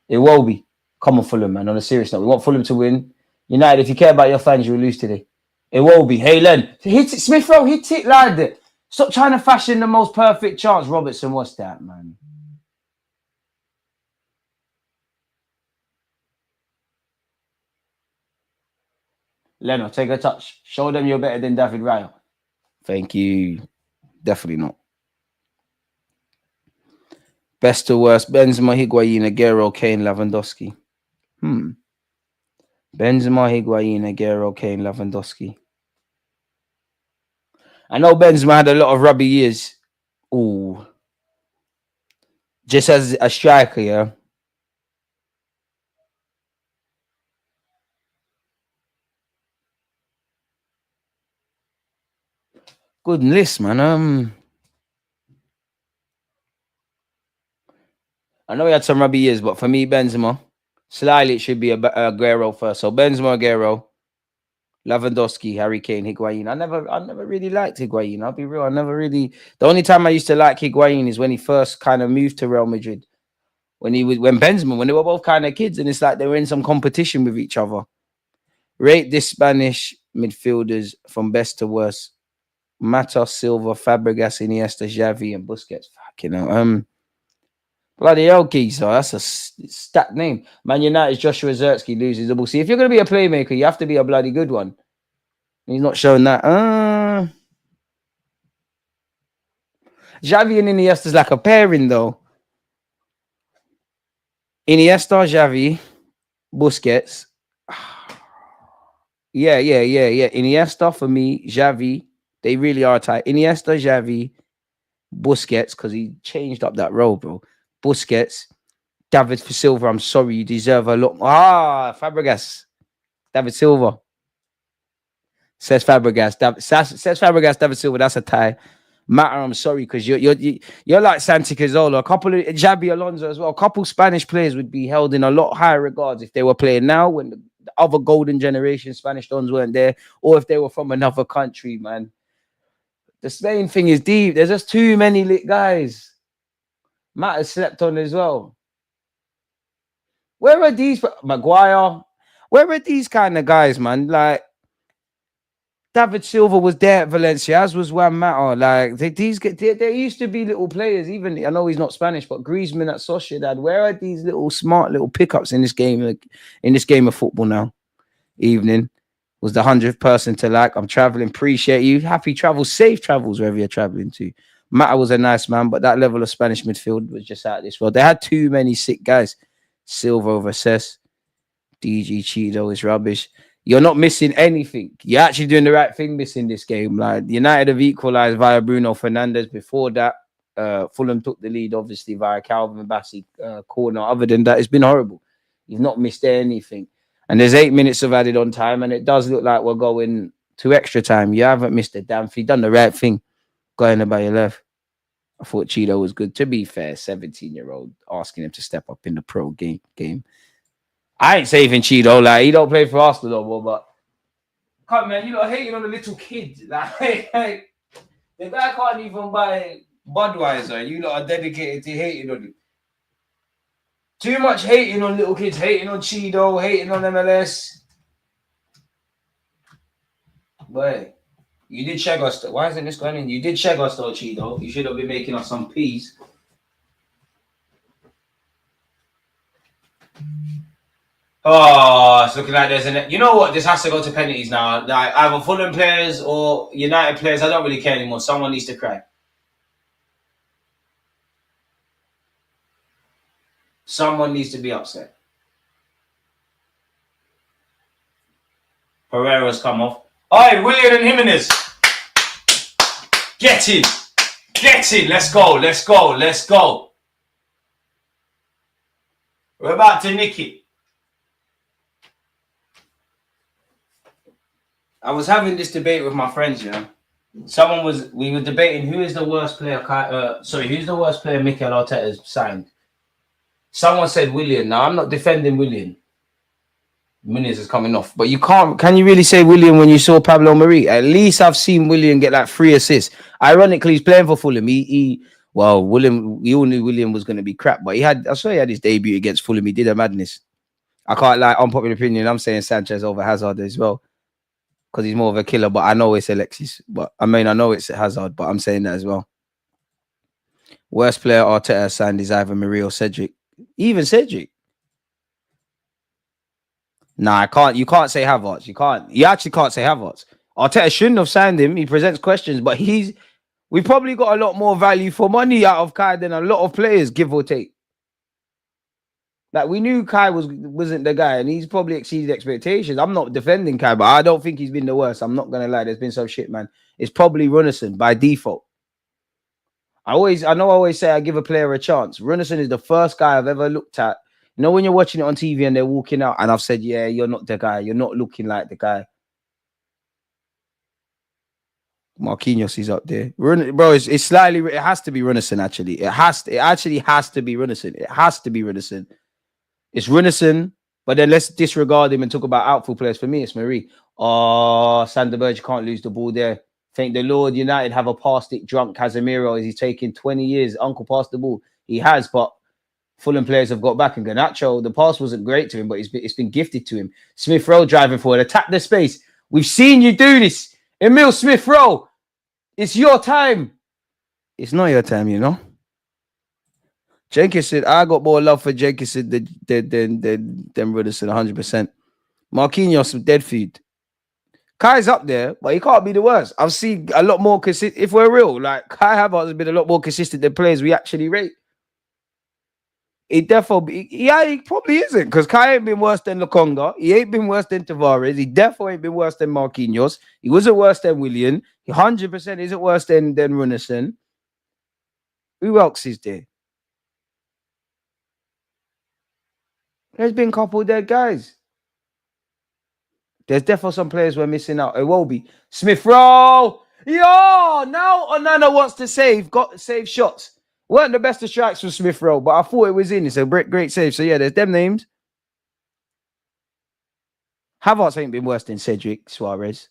It will be. Come on, Fulham, man. On a serious note, we want Fulham to win. United, if you care about your fans, you'll lose today. It will be. Hey, Len, hit it. Smith Rowe, hit it, lad. Stop trying to fashion the most perfect chance. Robertson, what's that, man? Leno, take a touch. Show them you're better than David Raya. Thank you. Definitely not. Best to worst, Benzema, Higuain, Aguero, Kane, Lewandowski. Benzema, Higuain, Aguero, Kane, Lewandowski. I know Benzema had a lot of rubby years. Ooh. Just as a striker, yeah. Good list, man. I know he had some rubby years, but for me, Benzema, slightly it should be Aguero first. So Benzema, Aguero, Lewandowski, Harry Kane, Higuain. I never really liked Higuain. I'll be real. I never really. The only time I used to like Higuain is when he first kind of moved to Real Madrid. When Benzema, when they were both kind of kids, and it's like they were in some competition with each other. Rate this Spanish midfielders from best to worst. Mata, Silva, Fabregas, Iniesta, Xavi, and Busquets. Fucking hell. Bloody hell, geezer. That's a stat name. Man United's Joshua Zirkzee loses the ball. See, if you're going to be a playmaker, you have to be a bloody good one. He's not showing that. Xavi and Iniesta's like a pairing, though. Iniesta, Xavi, Busquets. Yeah. Iniesta for me, Xavi. They really are tight. Iniesta, Xavi, Busquets, because he changed up that role, bro. Busquets, David Silva. I'm sorry, you deserve a lot. Fabregas, David Silva. Says Fabregas, David Silva. That's a tie. Matter, I'm sorry, because you're like Santi Cazorla. A couple of Xabi Alonso as well. A couple Spanish players would be held in a lot higher regards if they were playing now when the other golden generation Spanish dons weren't there, or if they were from another country, man. The Spain thing is deep. There's just too many lit guys. Matt has slept on as well. Where are these Maguire? Where are these kind of guys, man? Like David Silva was there at Valencia, as was Juan Mata. Like there used to be little players. Even I know he's not Spanish, but Griezmann at Sociedad. Where are these little smart little pickups in this game? In this game of football now. Evening was the 100th person to like. I'm traveling. Appreciate you. Happy travels. Safe travels wherever you're traveling to. Mata was a nice man, but that level of Spanish midfield was just out of this world. They had too many sick guys. Silva over Cess. DG Cheeto is rubbish. You're not missing anything. You're actually doing the right thing missing this game. Like United have equalized via Bruno Fernandes. Before that, Fulham took the lead, obviously, via Calvin Bassey corner. Other than that, it's been horrible. You've not missed anything. And there's 8 minutes of added on time, and it does look like we're going to extra time. You haven't missed a damn thing. You've done the right thing going about your left. I thought Cheeto was good. To be fair, 17-year-old asking him to step up in the pro game. I ain't saving Cheeto. Like, he don't play for Arsenal no more, but come on, man, you lot hating on the little kid. Like, the guy can't even buy Budweiser. You lot are dedicated to hating on him. Too much hating on little kids, hating on Cheeto, hating on MLS. But you did shag us. Why isn't this going in? You did shag us though, Cheeto. You should have been making us some peas. Oh, it's looking like there's an. You know what? This has to go to penalties now. Like either Fulham players or United players. I don't really care anymore. Someone needs to cry. Someone needs to be upset. Pereira's come off. Oi, Willian and Jimenez. Get in. Get in. Let's go. We're about to nick it. I was having this debate with my friends, you know. We were debating who is the worst player. Who's the worst player Mikel Arteta has signed? Someone said Willian. Now I'm not defending Willian. Muniz is coming off, but you can't. Can you really say Willian when you saw Pablo Mari? At least I've seen Willian get like 3 assists. Ironically, he's playing for Fulham. William. We all knew William was going to be crap, but I saw he had his debut against Fulham. He did a madness. I can't lie. Unpopular opinion. I'm saying Sanchez over Hazard as well because he's more of a killer. But I know it's Alexis. I know it's Hazard. But I'm saying that as well. Worst player Arteta signed is either Mari or Cedric. Even Cedric. Nah, I can't. You can't say Havertz. You can't. You actually can't say Havertz. Arteta shouldn't have signed him. He presents questions, but we probably got a lot more value for money out of Kai than a lot of players, give or take. Like we knew Kai wasn't the guy, and he's probably exceeded expectations. I'm not defending Kai, but I don't think he's been the worst. I'm not gonna lie. There's been some shit, man. It's probably Runnison by default. I always say I give a player a chance. Runnison is the first guy I've ever looked at. You know, when you're watching it on TV and they're walking out, and I've said, yeah, you're not the guy. You're not looking like the guy. Marquinhos is up there. Bro, it's slightly... It has to be Runnison, actually. It actually has to be Runnison. It has to be Runnison. It's Runnison, but then let's disregard him and talk about outfield players. For me, it's Marie. Oh, Sander Berge can't lose the ball there. Thank the Lord United have a past it drunk Casemiro as he's taken 20 years. Uncle passed the ball. He has, but... Fulham players have got back, and Garnacho, the pass wasn't great to him, but it's been gifted to him. Smith Rowe driving forward, attack the space. We've seen you do this. Emil Smith Rowe, it's your time. It's not your time, you know. Jenkinson, I got more love for Jenkinson than Ruddison, 100%. Marquinhos, dead feed. Kai's up there, but he can't be the worst. I've seen a lot more consistent. If we're real, like Kai Havertz has been a lot more consistent than players we actually rate. He probably isn't, because Kai ain't been worse than Lokonga. He ain't been worse than Tavares. He definitely ain't been worse than Marquinhos. He wasn't worse than Willian. He 100% isn't worse than Runnison. Who else is there? There's been a couple of dead guys. There's definitely some players we're missing out. It will be Smith Rowe. Yo, now Onana wants to save shots. Weren't the best of strikes from Smith Rowe, but I thought it was in. It's a great save. So yeah, there's them names. Havertz ain't been worse than Cedric Suarez.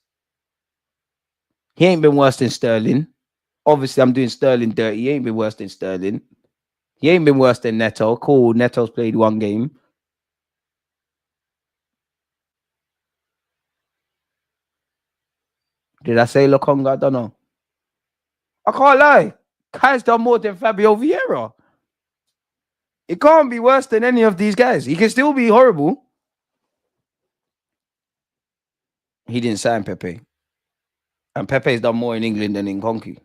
He ain't been worse than Sterling. Obviously, I'm doing Sterling dirty. He ain't been worse than Sterling. He ain't been worse than Neto. Cool, Neto's played one game. Did I say Lokonga? I don't know. I can't lie. Kai's done more than Fabio Vieira. It can't be worse than any of these guys. He can still be horrible. He didn't sign Pepe. And Pepe's done more in England than in Conky.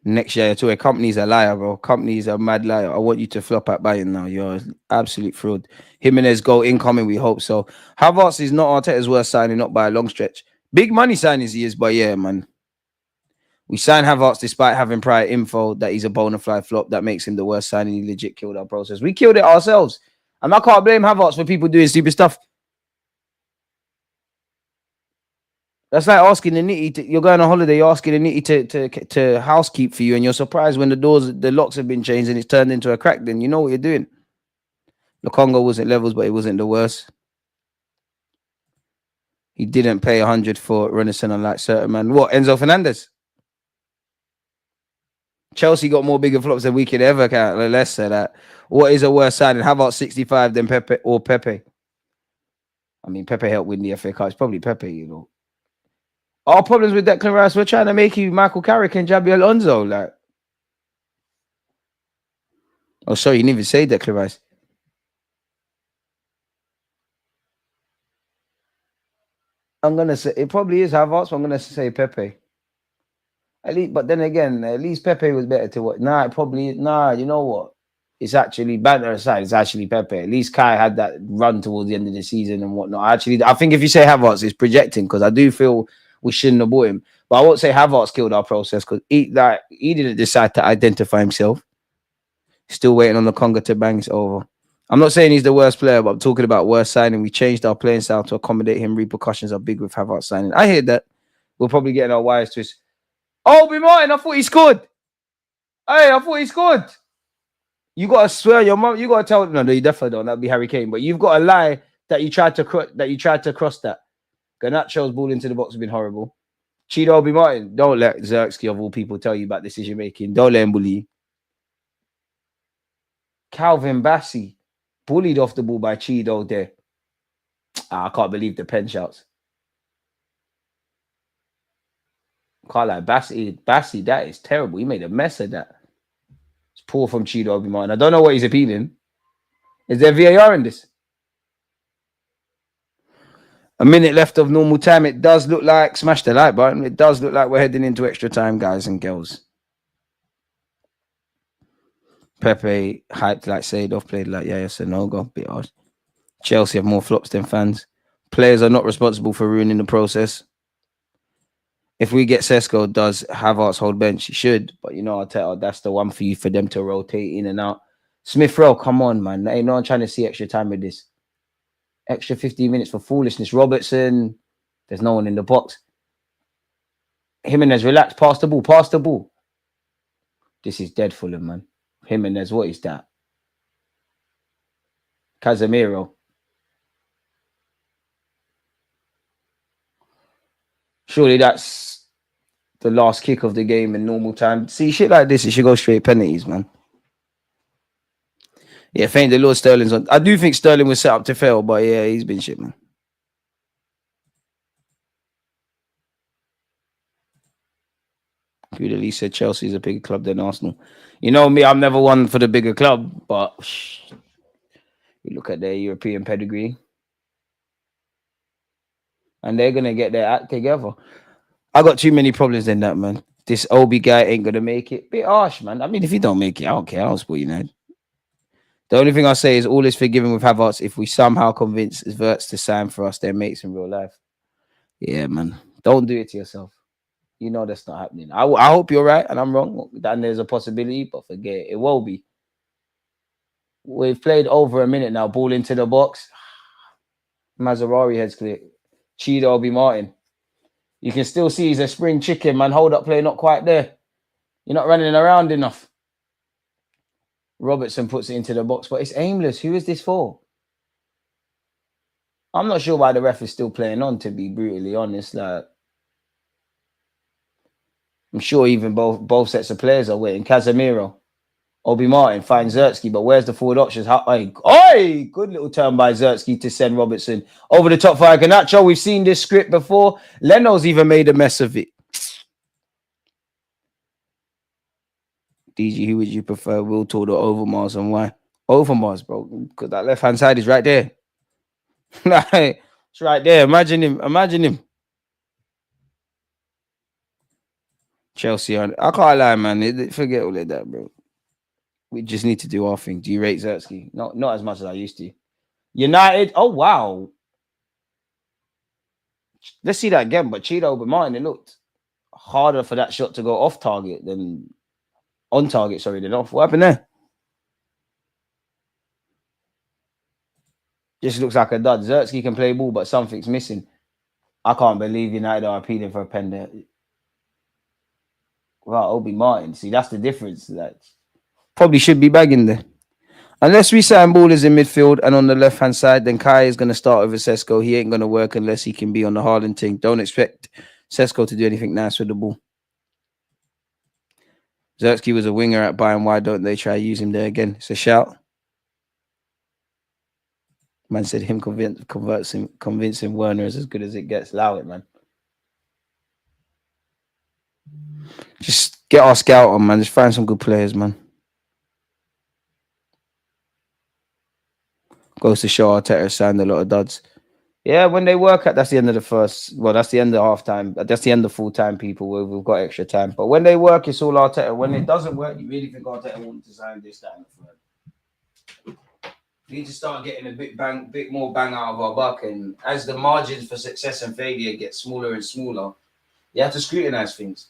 Next year, to a company's a liar, bro. Company's a mad liar. I want you to flop at Bayern now. You're an absolute fraud. Jimenez goal incoming, we hope so. Havertz is not Arteta's worst signing, not by a long stretch. Big money signings he is, but yeah, man. We signed Havertz despite having prior info that he's a bona fide flop. That makes him the worst signing. He legit killed our process. We killed it ourselves. And I can't blame Havertz for people doing stupid stuff. That's like asking the nitty. You're going on holiday, you're asking the nitty to housekeep for you, and you're surprised when the locks have been changed and it's turned into a crack. Then you know what you're doing. Lokonga wasn't levels, but it wasn't the worst. He didn't pay 100 for Runnison, unlike certain man. What, Enzo Fernandez? Chelsea got more bigger flops than we could ever count. Let's say that. What is a worse signing? How about 65 than Pepe or Pepe? I mean, Pepe helped win the FA Cup. It's probably Pepe, you know. Our problems with Declan Rice, we're trying to make you Michael Carrick and Jabi Alonso. Like, oh, sorry, you didn't even say Declan Rice. I'm gonna say it probably is Havertz, but I'm gonna say Pepe. At least, but then again, at least Pepe was better to what? Nah, it probably nah. You know what? It's actually banter aside. It's actually Pepe. At least Kai had that run towards the end of the season and whatnot. Actually, I think if you say Havertz, it's projecting because I do feel we shouldn't have bought him. But I won't say Havertz killed our process because he didn't decide to identify himself. Still waiting on the Conga to bang. It's over. I'm not saying he's the worst player, but I'm talking about worst signing. We changed our playing style to accommodate him. Repercussions are big with Havertz signing. I hear that. We're probably getting our wires twisted. Obi Martin, I thought he scored. Hey, I thought he scored. You gotta swear your mom. You gotta tell. No, you definitely don't. That'd be Harry Kane. But you've got to lie that you tried to cross that. Garnacho's ball into the box has been horrible. Chido Obi Martin, don't let Xerxes of all people tell you about decision making. Don't let him bully you. Calvin Bassey bullied off the ball by Chido there. I can't believe the pen shouts. Can't lie, Bassey, that is terrible. He made a mess of that. It's poor from Chido Obi Martin. I don't know what he's appealing. Is there VAR in this? A minute left of normal time. It does look like, smash the like button. It does look like we're heading into extra time, guys and girls. Pepe hyped like Seedorf, played like Yaya no-go. Bit harsh. Chelsea have more flops than fans. Players are not responsible for ruining the process. If we get Sesko, does Havertz hold bench? He should, but you know, Arteta, that's the one for you for them to rotate in and out. Smith Rowe, come on, man. Ain't no one trying to see extra time with this. Extra 15 minutes for foolishness. Robertson, there's no one in the box. Jimenez, relax, pass the ball. This is dead Fulham, man. Jimenez, what is that? Casemiro. Surely that's the last kick of the game in normal time. See, shit like this, it should go straight penalties, man. Yeah, thank the Lord Sterling's on. I do think Sterling was set up to fail, but yeah, he's been shit, man. Good, at least said Chelsea's a bigger club than Arsenal. You know me, I'm never one for the bigger club, but you look at their European pedigree. And they're going to get their act together. I got too many problems in that, man. This Obi guy ain't going to make it. Bit harsh, man. I mean, if you don't make it, I don't care. I'll spoil you, man. The only thing I say is all is forgiven with Havertz if we somehow convince Verts to sign for us, their mates in real life. Yeah, man. Don't do it to yourself. You know that's not happening. I hope you're right and I'm wrong. Then there's a possibility, but forget it. It will be. We've played over a minute now. Ball into the box. Mazzarari heads clear. Chido Obi Martin. You can still see he's a spring chicken, man. Hold up play, not quite there. You're not running around enough. Robertson puts it into the box, but it's aimless. Who is this for? I'm not sure why the ref is still playing on, to be brutally honest. Like, I'm sure even both sets of players are waiting. Casemiro, Obi Martin finds Zertsky, but where's the forward options? Good little turn by Zertsky to send Robertson over the top for Garnacho. We've seen this script before. Leno's even made a mess of it. DG, who would you prefer, Will Todd or Overmars, and why? Overmars, bro, because that left-hand side is right there. It's right there. Imagine him. Chelsea on. I can't lie, man. Forget all of that, bro. We just need to do our thing. Do you rate Zertsky? Not as much as I used to. United. Oh wow. Let's see that again. But Chido Obi Martin, it looked harder for that shot to go off target than on target. Sorry, than off. What happened there? Just looks like a dud. Zertsky can play ball, but something's missing. I can't believe United are appealing for a pen there. Wow, Obi Martin. See, that's the difference. That probably should be bagging there. Unless we sign ballers in midfield and on the left-hand side, then Kai is going to start over Sesko. He ain't going to work unless he can be on the Haaland team. Don't expect Sesko to do anything nice with the ball. Zertsky was a winger at Bayern. Why don't they try use him there again? It's a shout. Man said him convincing Werner is as good as it gets. Allow it, man. Just get our scout on, man. Just find some good players, man. Goes to show Arteta signed a lot of duds. Yeah, when they work at, that's the end of the first. Well, that's the end of half time. That's the end of full time. People, we've got extra time. But when they work, it's all Arteta. When it doesn't work, you really think Arteta wanted to sign this, that, and the third. We need to start getting a bit more bang out of our buck. And as the margins for success and failure get smaller and smaller, you have to scrutinize things.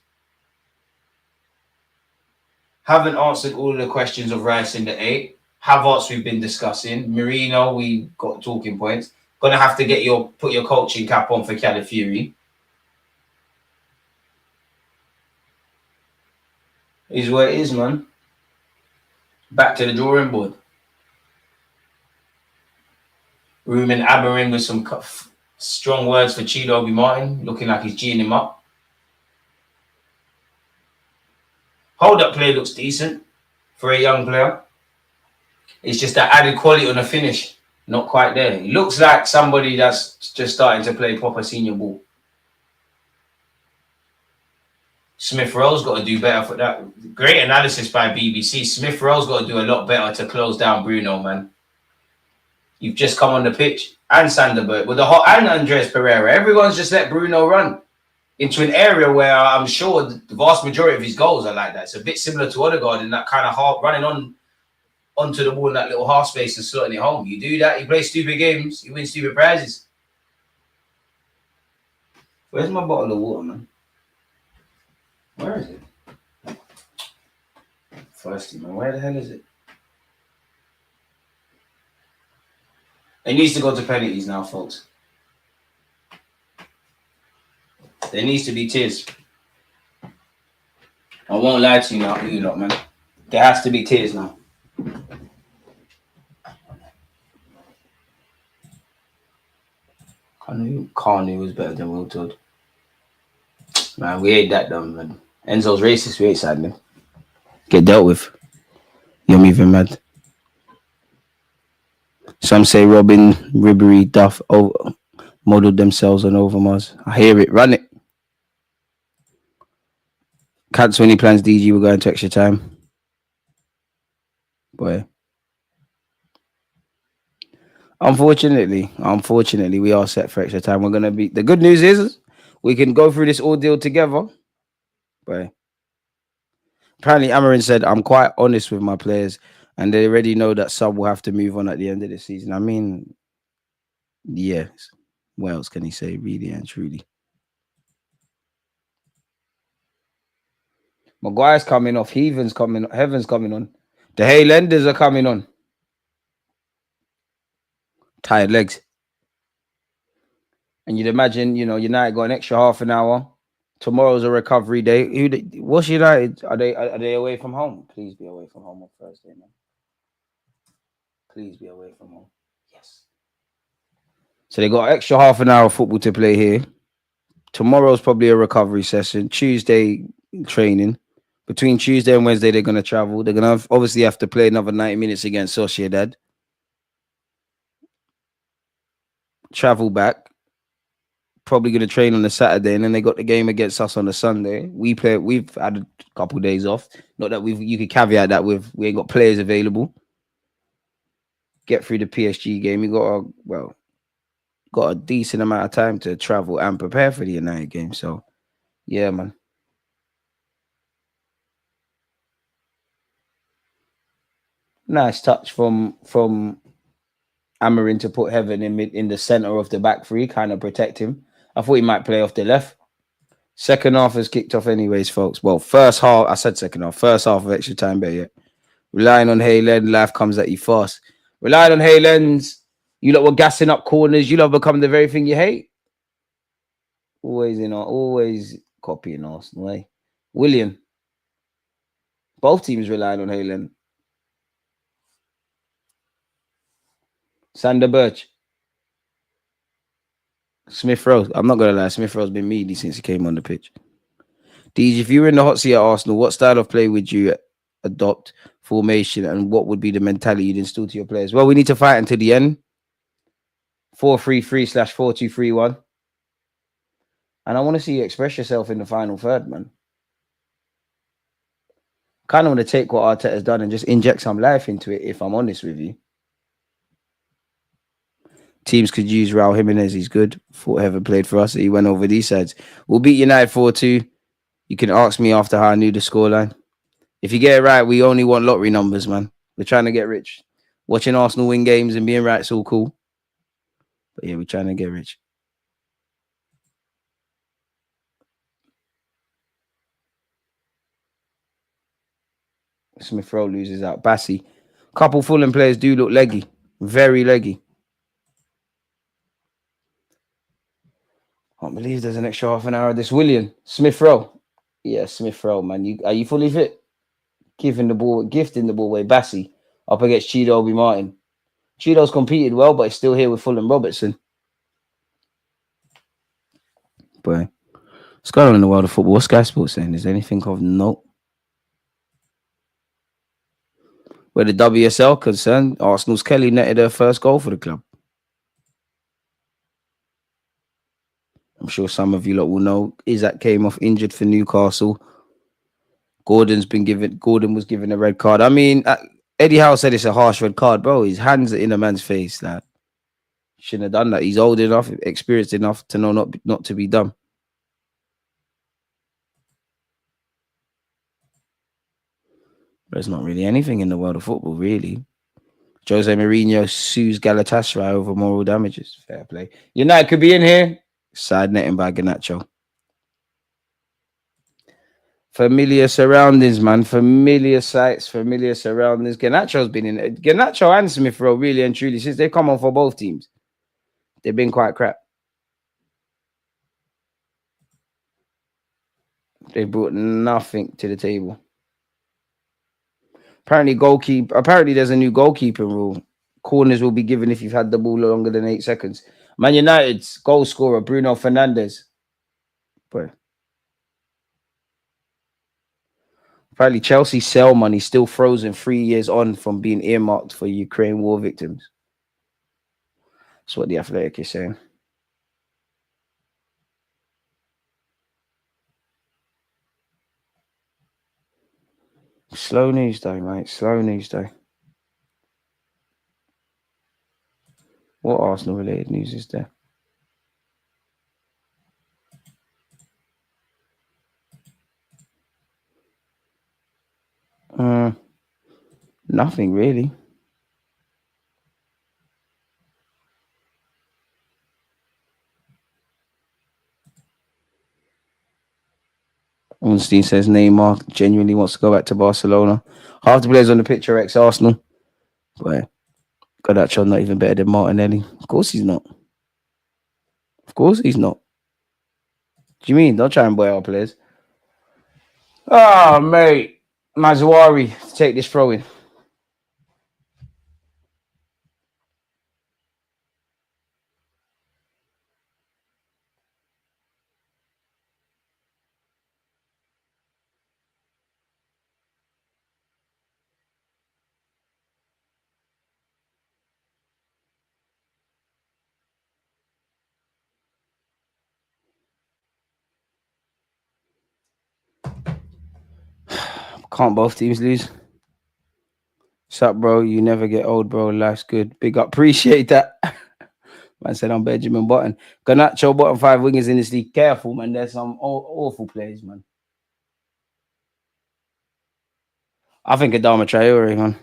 Haven't answered all of the questions of Rice in the 8. Havertz we've been discussing. Marino, we got talking points. Gonna have to put your coaching cap on for Calafiori. Is what it is, man. Back to the drawing board. Ruben Amorim with some strong words for Chidobe Martin, looking like he's G'ing him up. Hold up play looks decent for a young player. It's just that added quality on the finish, not quite there. He looks like somebody that's just starting to play proper senior ball. Smith Rowe's got to do better for that. Great analysis by BBC. Smith Rowe's got to do a lot better to close down Bruno, man. You've just come on the pitch and Sanderberg with and Andres Pereira. Everyone's just let Bruno run into an area where I'm sure the vast majority of his goals are like that. It's a bit similar to Odegaard in that kind of half running onto the ball in that little half space and slotting it home. You do that, you play stupid games, you win stupid prizes. Where's my bottle of water, man? Where is it? Thirsty, man. Where the hell is it? It needs to go to penalties now, folks. There needs to be tears. I won't lie to you lot, man. There has to be tears now. I knew Carney was better than Will Todd. Man, we ain't that dumb, man. Enzo's racist, we ain't sad, man. Get dealt with. You're moving mad. Some say Robin, Ribery, Duff modelled themselves on Overmars. I hear it. Run it. Cancel any plans, DG. We're going to extra time. Boy. Unfortunately, we are set for extra time. We're going to be... The good news is we can go through this ordeal together. Boy. Apparently, Amorim said, I'm quite honest with my players and they already know that some will have to move on at the end of the season. I mean, yes. What else can he say, really and truly? Maguire's coming off. Heaven's coming on. The Haylenders are coming on. Tired legs. And you'd imagine, United got an extra half an hour. Tomorrow's a recovery day. What's United? Are they away from home? Please be away from home on Thursday, man. Please be away from home. Yes. So they got an extra half an hour of football to play here. Tomorrow's probably a recovery session. Tuesday, training. Between Tuesday and Wednesday, they're going to travel. They're going to obviously have to play another 90 minutes against Sociedad. Travel back. Probably going to train on the Saturday, and then they got the game against us on the Sunday. We've had a couple of days off. Not that you could caveat that with we ain't got players available. Get through the PSG game. You got a decent amount of time to travel and prepare for the United game. So, yeah, man. Nice touch from Amorim to put Heaven in the center of the back three, kind of protect him. I thought he might play off the left. Second half has kicked off anyways, folks. Well, first half, I said second half. First half of extra time, better yet. Relying on Haylen, life comes at you fast. Relying on Haylen's, you lot were gassing up corners. You lot become the very thing you hate. Always copying Arsenal, eh? William. Both teams relying on Haylen. Sander Birch. Smith Rowe. I'm not going to lie. Smith Rowe's been meaty since he came on the pitch. DG, if you were in the hot seat at Arsenal, what style of play would you adopt, formation, and what would be the mentality you'd instill to your players? Well, we need to fight until the end. 4-3-3/4-2-3-1. And I want to see you express yourself in the final third, man. Kind of want to take what Arteta's done and just inject some life into it, if I'm honest with you. Teams could use Raul Jimenez. He's good. Thought Heaven played for us. He went over these sides. We'll beat United 4-2. You can ask me after how I knew the scoreline. If you get it right, we only want lottery numbers, man. We're trying to get rich. Watching Arsenal win games and being right's all cool. But yeah, we're trying to get rich. Smith Rowe loses out. Bassey. Couple Fulham players do look leggy. Very leggy. I can't believe there's an extra half an hour of this. William. Smith Rowe. Yeah, Smith Rowe, man. Are you fully fit? gifting the ball away. Bassey up against Cheeto Obi Martin. Cheeto's competed well, but he's still here with Fulham Robertson. Boy, what's going on in the world of football? What's Sky Sports saying? Is there anything of note? Where the WSL concerned, Arsenal's Kelly netted her first goal for the club. I'm sure some of you lot will know Isaac came off injured for Newcastle. Gordon was given a red card. I mean, Eddie Howe said it's a harsh red card, bro. His hands are in a man's face. Like, shouldn't have done that. He's old enough, experienced enough to know not to be done. There's not really anything in the world of football, really. Jose Mourinho sues Galatasaray over moral damages. Fair play. United could be in here. Side netting by Garnacho. Familiar surroundings, man. Familiar sights, familiar surroundings. Garnacho's been in it. Garnacho and Smith Rowe, really and truly, since they've come on for both teams, they've been quite crap. They brought nothing to the table. Apparently, there's a new goalkeeping rule. Corners will be given if you've had the ball longer than 8 seconds. Man United's goal scorer, Bruno Fernandes. But apparently, Chelsea's sell money still frozen 3 years on from being earmarked for Ukraine war victims. That's what the Athletic is saying. Slow news, though, mate. Slow news, though. What Arsenal-related news is there? Nothing, really. Ornstein says Neymar genuinely wants to go back to Barcelona. Half the players on the pitch are ex-Arsenal. But Garnacho not even better than Martinelli. Of course he's not. Of course he's not. What do you mean? Don't try and boy our players. Oh, mate. Mazouari, take this throw in. Can't both teams lose? Sup, bro? You never get old, bro. Life's good. Big up. Appreciate that. Man said I'm Benjamin Button. Garnacho, bottom 5 wingers in this league. Careful, man. There's some awful players, man. I think Adama Traore, man.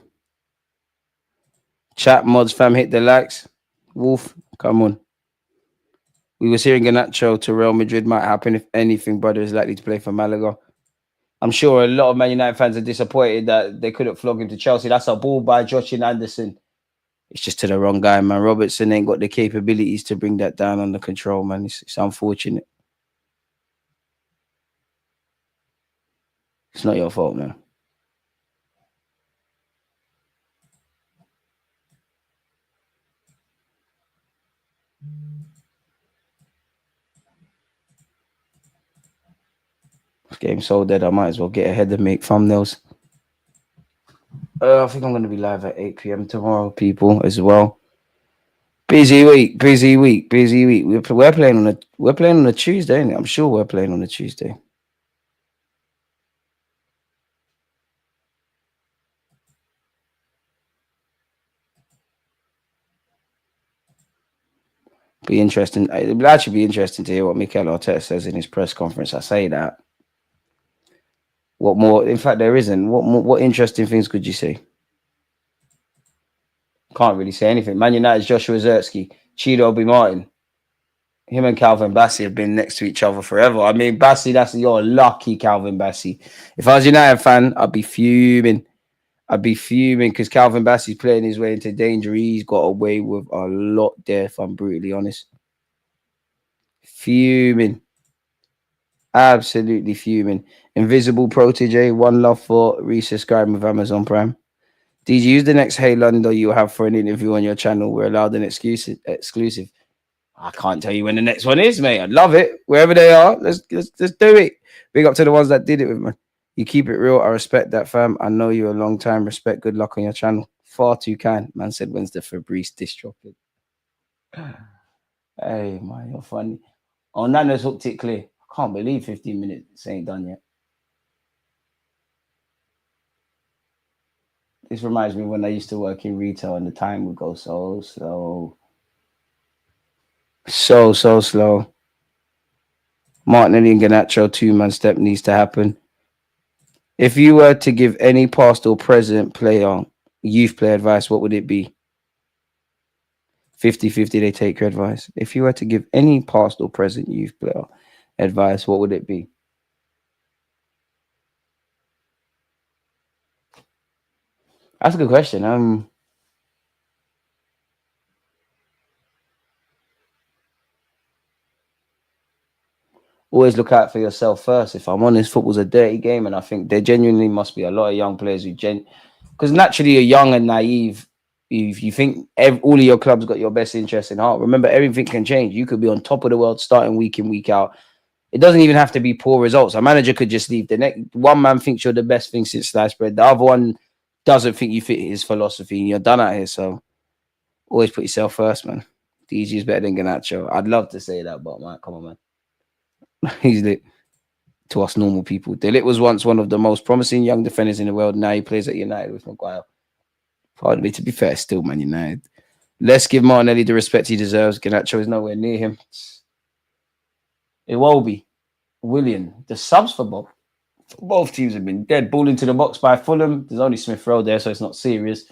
Chat mods, fam, hit the likes. Wolf, come on. We was hearing Garnacho to Real Madrid might happen if anything. Brother is likely to play for Malaga. I'm sure a lot of Man United fans are disappointed that they couldn't flog him to Chelsea. That's a ball by Joshin Anderson. It's just to the wrong guy, man. Robertson ain't got the capabilities to bring that down under control, man. It's unfortunate. It's not your fault, man. This game's so dead, I might as well get ahead and make thumbnails. I think I'm going to be live at 8 p.m. tomorrow, people, as well. Busy week. We're playing on a Tuesday, isn't it? I'm sure we're playing on a Tuesday. Be interesting. It will actually be interesting to hear what Mikel Arteta says in his press conference. I say that. What more? In fact, there isn't. What interesting things could you say? Can't really say anything. Man United's Joshua Zertsky, Cheeto Obi Martin. Him and Calvin Bassey have been next to each other forever. I mean, Bassey, you're lucky, Calvin Bassey. If I was a United fan, I'd be fuming. Because Calvin Bassey's playing his way into danger. He's got away with a lot there, if I'm brutally honest. Fuming. Absolutely fuming. Invisible Protege, one love for resubscribing with Amazon Prime. Did you use the next Hey London you have for an interview on your channel? We're allowed an exclusive. I can't tell you when the next one is, mate. I'd love it. Wherever they are, let's do it. Big up to the ones that did it with me. You keep it real. I respect that, fam. I know you a long time. Respect. Good luck on your channel. Far too kind. Man said, when's the Fabrice diss dropping? Hey, man, you're funny. Oh, Nana's hooked it clear. I can't believe 15 minutes ain't done yet. This reminds me when I used to work in retail and the time would go so slow. So slow. Martinelli and Garnacho, two-man step needs to happen. If you were to give any past or present player, youth player advice, what would it be? 50-50, they take your advice. If you were to give any past or present youth player advice, what would it be? That's a good question. Always look out for yourself first. If I'm honest, football's a dirty game, and I think there genuinely must be a lot of young players who because naturally you're young and naive. If you think all of your clubs got your best interest in heart, remember everything can change. You could be on top of the world starting week in, week out. It doesn't even have to be poor results. A manager could just leave. The next one man thinks you're the best thing since sliced bread. The other one doesn't think you fit his philosophy, and you're done out here. So always put yourself first, man. DG is better than Ganacho. I'd love to say that, but man, come on, man. He's lit to us normal people. Deluded was once one of the most promising young defenders in the world. Now he plays at United with Maguire. Pardon me, to be fair, still Man United. Let's give Martinelli the respect he deserves. Ganacho is nowhere near him. Iwobi, Willian, the subs for both teams have been dead. Ball into the box by Fulham. There's only Smith Rowe there, so it's not serious.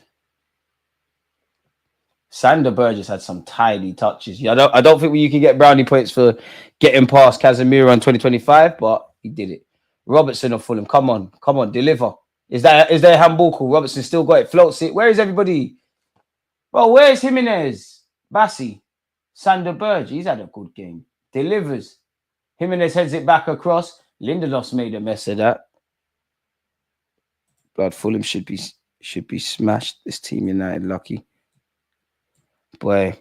Sander Burgess had some tiny touches. Yeah, I don't think you can get brownie points for getting past Casemiro in 2025, but he did it. Robertson of Fulham, come on, deliver. Is there a handball call? Robertson still got it, floats it. Where is everybody? Well, where's Jimenez? Bassi, Sander Burgess, he's had a good game. Delivers. Jimenez heads it back across. Lindelof's made a mess of that. Blood, Fulham should be smashed. This team United lucky. Boy.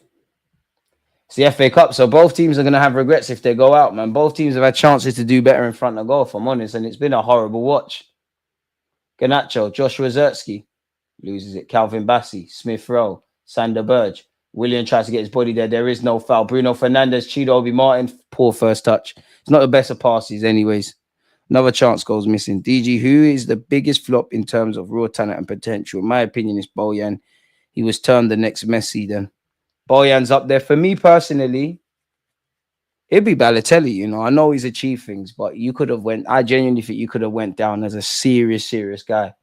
It's the FA Cup, so both teams are going to have regrets if they go out, man. Both teams have had chances to do better in front of goal, if I'm honest, and it's been a horrible watch. Garnacho, Joshua Zertsky loses it. Calvin Bassey, Smith Rowe, Sander Burge. Willian tries to get his body there. There is no foul. Bruno Fernandes, Chido Obi Martin, poor first touch. It's not the best of passes, anyways. Another chance goes missing. DG, who is the biggest flop in terms of raw talent and potential? In my opinion, is Bojan. He was termed the next Messi then. Bojan's up there. For me personally, it'd be Balotelli. You know, I know he's achieved things, but I genuinely think you could have went down as a serious guy.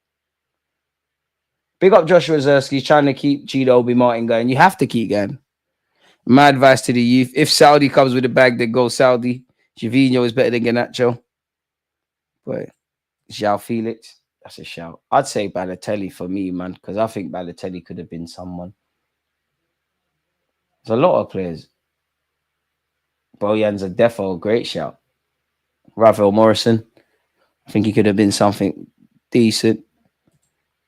Big up Joshua Zerski, trying to keep Chido Obi Martin going. You have to keep going. My advice to the youth, if Saudi comes with a bag, then go Saudi. Javinho is better than Garnacho. But João Felix, that's a shout. I'd say Balotelli for me, man, because I think Balotelli could have been someone. There's a lot of players. Bojan's a defo, great shout. Rafael Morrison, I think he could have been something decent.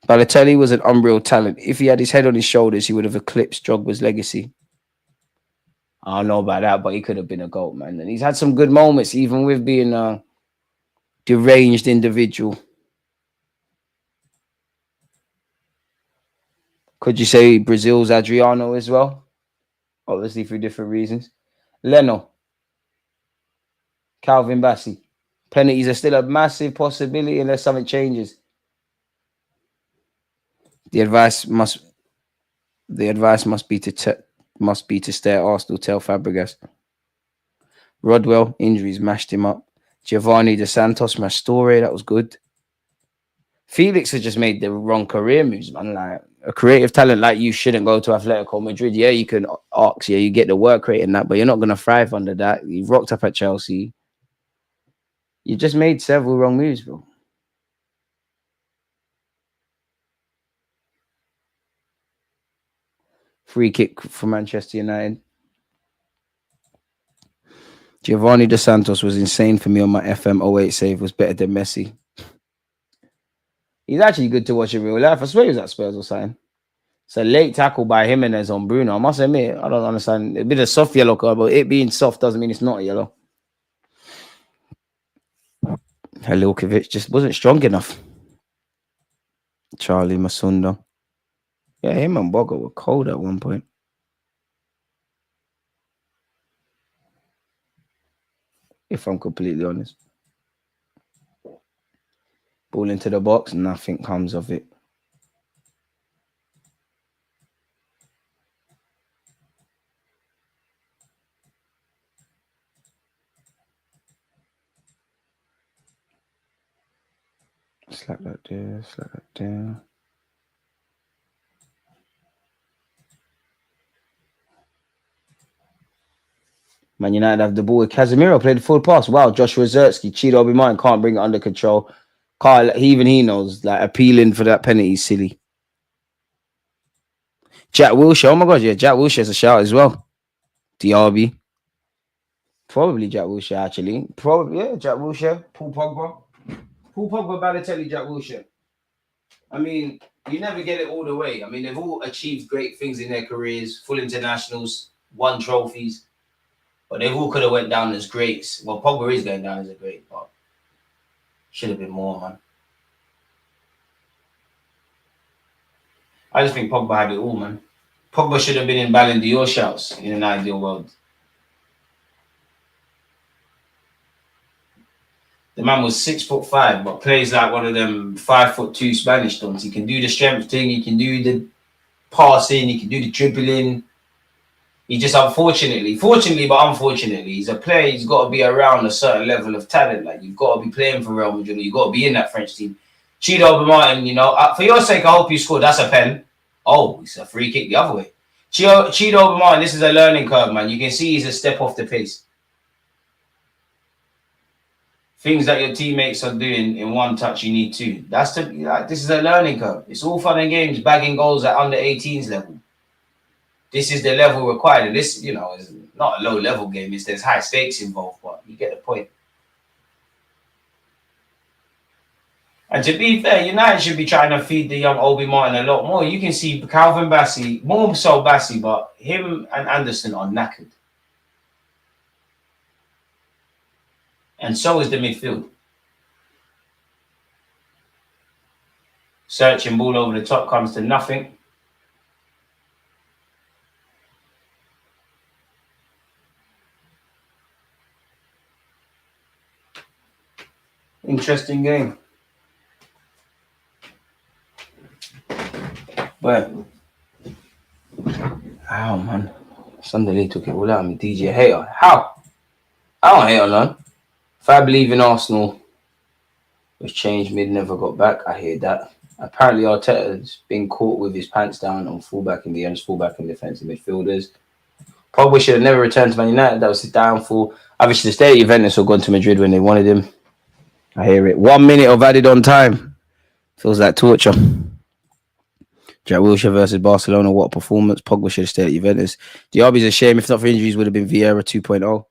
Balotelli was an unreal talent. If he had his head on his shoulders, he would have eclipsed Drogba's legacy. I don't know about that, but he could have been a GOAT, man. And he's had some good moments, even with being a deranged individual. Could you say Brazil's Adriano as well? Obviously, for different reasons. Leno. Calvin Bassey. Penalties are still a massive possibility unless something changes. The advice must be to stay at Arsenal. Tell Fabregas. Rodwell, injuries mashed him up. Giovanni Dos Santos, Mastore, that was good. Felix has just made the wrong career moves, man. Like a creative talent like you shouldn't go to Atletico Madrid. Yeah, you can ask, you get the work rate and that, but you're not going to thrive under that. You've rocked up at Chelsea. You just made several wrong moves, bro. Free kick for Manchester United. Giovanni Dos Santos was insane for me on my FM 08 save. Was better than Messi. He's actually good to watch in real life. I swear he was at Spurs or something. It's a late tackle by Jimenez on Bruno. I must admit, I don't understand. A bit of soft yellow card, but it being soft doesn't mean it's not a yellow. Halilkovic just wasn't strong enough. Charlie Masunda. Yeah, him and Boga were cold at one point. If I'm completely honest. Ball into the box, nothing comes of it. Slap that there, slap that there. Man United have the ball with Casemiro, played the full pass. Wow, Joshua Zertsky, Chido Obi Martin can't bring it under control. Even he knows, like, appealing for that penalty is silly. Jack Wilshere, oh my god, yeah, Jack Wilshere's a shout as well. DRB. Probably Jack Wilshere, actually. Probably, yeah, Jack Wilshere, Paul Pogba. Paul Pogba, Balotelli, Jack Wilshere. I mean, you never get it all the way. I mean, they've all achieved great things in their careers, full internationals, won trophies, but they've all could have went down as greats. Well, Pogba is going down as a great, but should have been more, man. I just think Pogba had it all, man. Pogba should have been in Ballon d'Or shouts in an ideal world. The man was 6'5", but plays like one of them 5'2" Spanish dons. He can do the strength thing, he can do the passing, he can do the dribbling. He just fortunately, but unfortunately, he's a player. He's got to be around a certain level of talent. Like, you've got to be playing for Real Madrid. You've got to be in that French team. Chido Obi Martin, for your sake, I hope you score. That's a pen. Oh, it's a free kick the other way. Chido Obi Martin, this is a learning curve, man. You can see he's a step off the pace. Things that your teammates are doing in one touch, you need two. This is a learning curve. It's all fun and games, bagging goals at under 18s level. This is the level required. And this, is not a low-level game. There's high stakes involved, but you get the point. And to be fair, United should be trying to feed the young Obi Martin a lot more. You can see Calvin Bassey, more so Bassey, but him and Anderson are knackered. And so is the midfield. Searching ball over the top comes to nothing. Interesting game. But, how, man? Sunday took it all out of me. DJ hater. How? I don't hate on none. If I believe in Arsenal, was changed mid, never got back. I hear that. Apparently, Arteta's been caught with his pants down on fullback in the ends, fullback and defensive midfielders. Probably should have never returned to Man United. That was his downfall. Obviously, the state Juventus or gone to Madrid when they wanted him. I hear it. 1 minute of added on time. Feels like torture. Jack Wilshere versus Barcelona. What a performance. Pogba should have stayed at Juventus. Diaby's a shame. If not for injuries, would have been Vieira 2.0.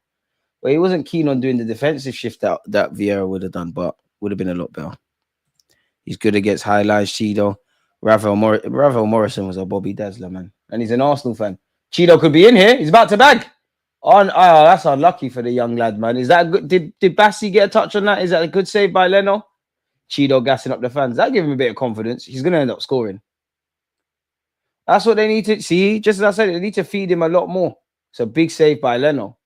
Well, he wasn't keen on doing the defensive shift that Vieira would have done, but would have been a lot better. He's good against high lines, Chido. Ravel Morrison was a Bobby Dazzler, man. And he's an Arsenal fan. Chido could be in here. He's about to bag. Oh, that's unlucky for the young lad, man. Is that good? Did Bassey get a touch on that? Is that a good save by Leno? Chido gassing up the fans. That give him a bit of confidence. He's going to end up scoring. That's what they need to see. Just as I said, they need to feed him a lot more. It's a big save by Leno.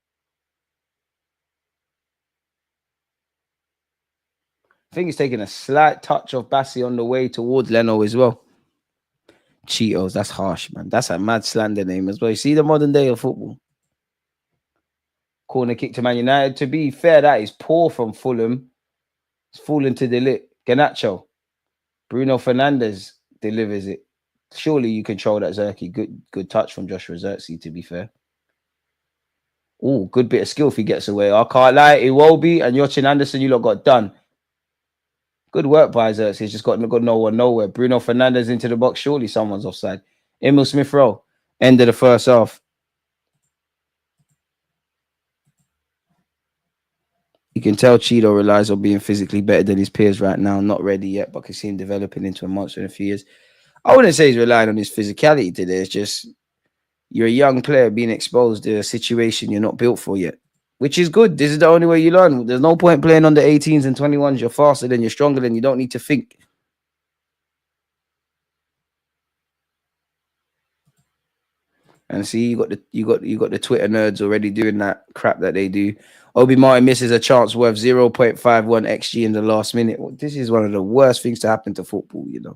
I think he's taking a slight touch of Bassey on the way towards Leno as well. Cheetos, that's harsh, man. That's a mad slander name as well. You see the modern day of football. Corner kick to Man United. To be fair, that is poor from Fulham. It's fallen to Deluded. Garnacho. Bruno Fernandes delivers it. Surely you control that, Zerky. Good touch from Joshua Zertsky, to be fair. Oh, good bit of skill if he gets away. I can't lie. Iwobi and Yochin Anderson, you lot got done. Good work by Zertsky. He's just got no one nowhere. Bruno Fernandes into the box. Surely someone's offside. Emil Smith-Rowe. End of the first half. You can tell Cheeto relies on being physically better than his peers right now. Not ready yet, but can see him developing into a monster in a few years. I wouldn't say he's relying on his physicality today. It's just you're a young player being exposed to a situation you're not built for yet, which is good. This is the only way you learn. There's no point playing on the 18s and 21s. You're faster than, you're stronger than, you don't need to think. And see, you got the Twitter nerds already doing that crap that they do. Obi Martin misses a chance worth 0.51 XG in the last minute. This is one of the worst things to happen to football, you know.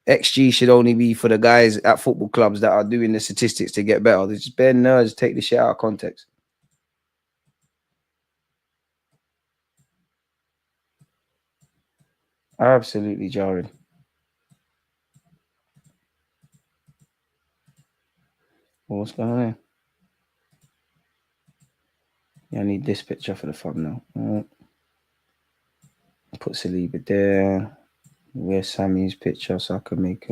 XG should only be for the guys at football clubs that are doing the statistics to get better. They're just bare nerds, take the shit out of context. Absolutely jarring. What's going on here? Yeah, I need this picture for the thumbnail. Put Saliba there. Where's Sammy's picture so I can make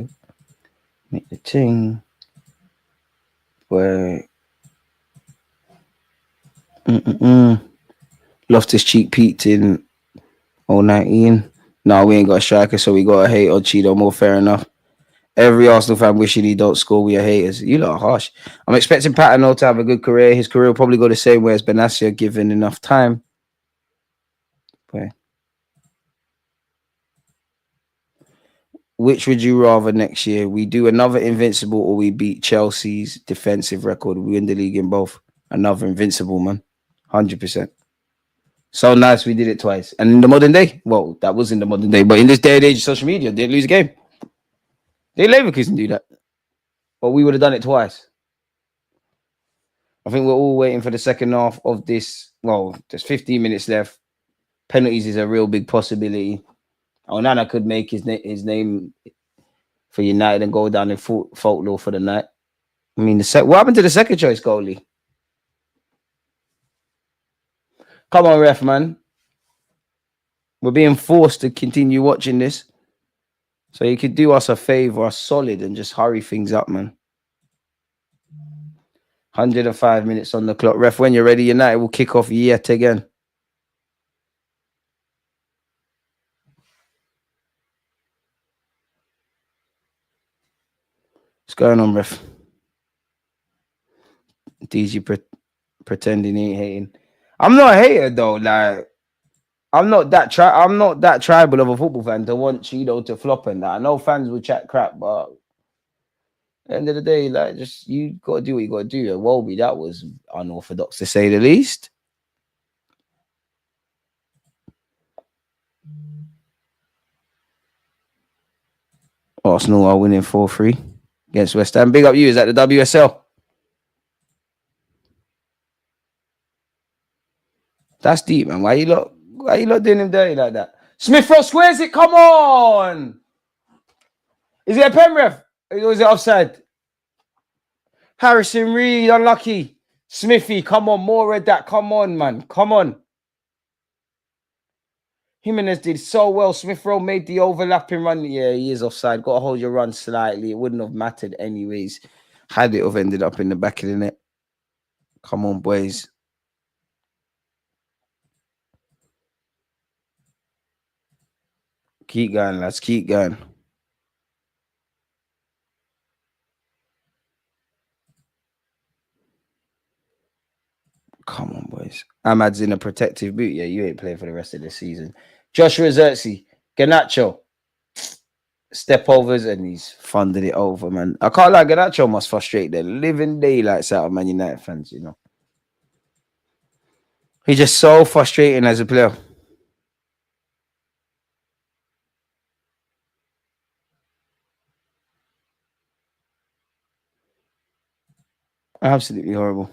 the thing. Where Loftus Cheek peaked in 019. No, we ain't got a striker, so we got a hate on Cheeto. More fair enough. Every Arsenal fan wishing he don't score. We are haters. You lot are harsh. I'm expecting Patino to have a good career. His career will probably go the same way as Benassia, given enough time. But which would you rather next year? We do another Invincible or we beat Chelsea's defensive record? We win the league in both. Another Invincible, man. 100%. So nice we did it twice. And in the modern day, well, that was in the modern day, but in this day and age of social media, didn't lose a game. They Leverkusen do that. But we would have done it twice. I think we're all waiting for the second half of this. Well, there's 15 minutes left. Penalties is a real big possibility. Onana could make his name for United and go down in folklore for the night. I mean, what happened to the second choice goalie? Come on, ref, man. We're being forced to continue watching this. So you could do us a favor, a solid, and just hurry things up, man. 105 minutes on the clock. Ref, when you're ready, United will kick off yet again. What's going on, ref? DG pretending he ain't hating. I'm not a hater though. Like, I'm not that tribal of a football fan to want Cheeto to flop and that. I know fans will chat crap, but at the end of the day, like, just you gotta do what you gotta do. And Wolby, that was unorthodox to say the least. Arsenal are winning 4-3 against West Ham. Big up you. Is that the WSL? That's deep, man. Why you lot doing him dirty like that? Smith Rowe squares it. Come on. Is it a pen ref? Or is it offside? Harrison Reed, unlucky. Smithy, come on. More of that. Come on, man. Come on. Jimenez did so well. Smith Rowe made the overlapping run. Yeah, he is offside. Got to hold your run slightly. It wouldn't have mattered anyways. Had it have ended up in the back of the net. Come on, boys. Keep going, lads. Keep going. Come on, boys. Ahmad's in a protective boot. Yeah, you ain't playing for the rest of the season. Joshua Xerxes, Garnacho, step overs, and he's funded it over, man. I can't lie, Garnacho must frustrate the living daylights out of Man United fans, you know. He's just so frustrating as a player. Absolutely horrible.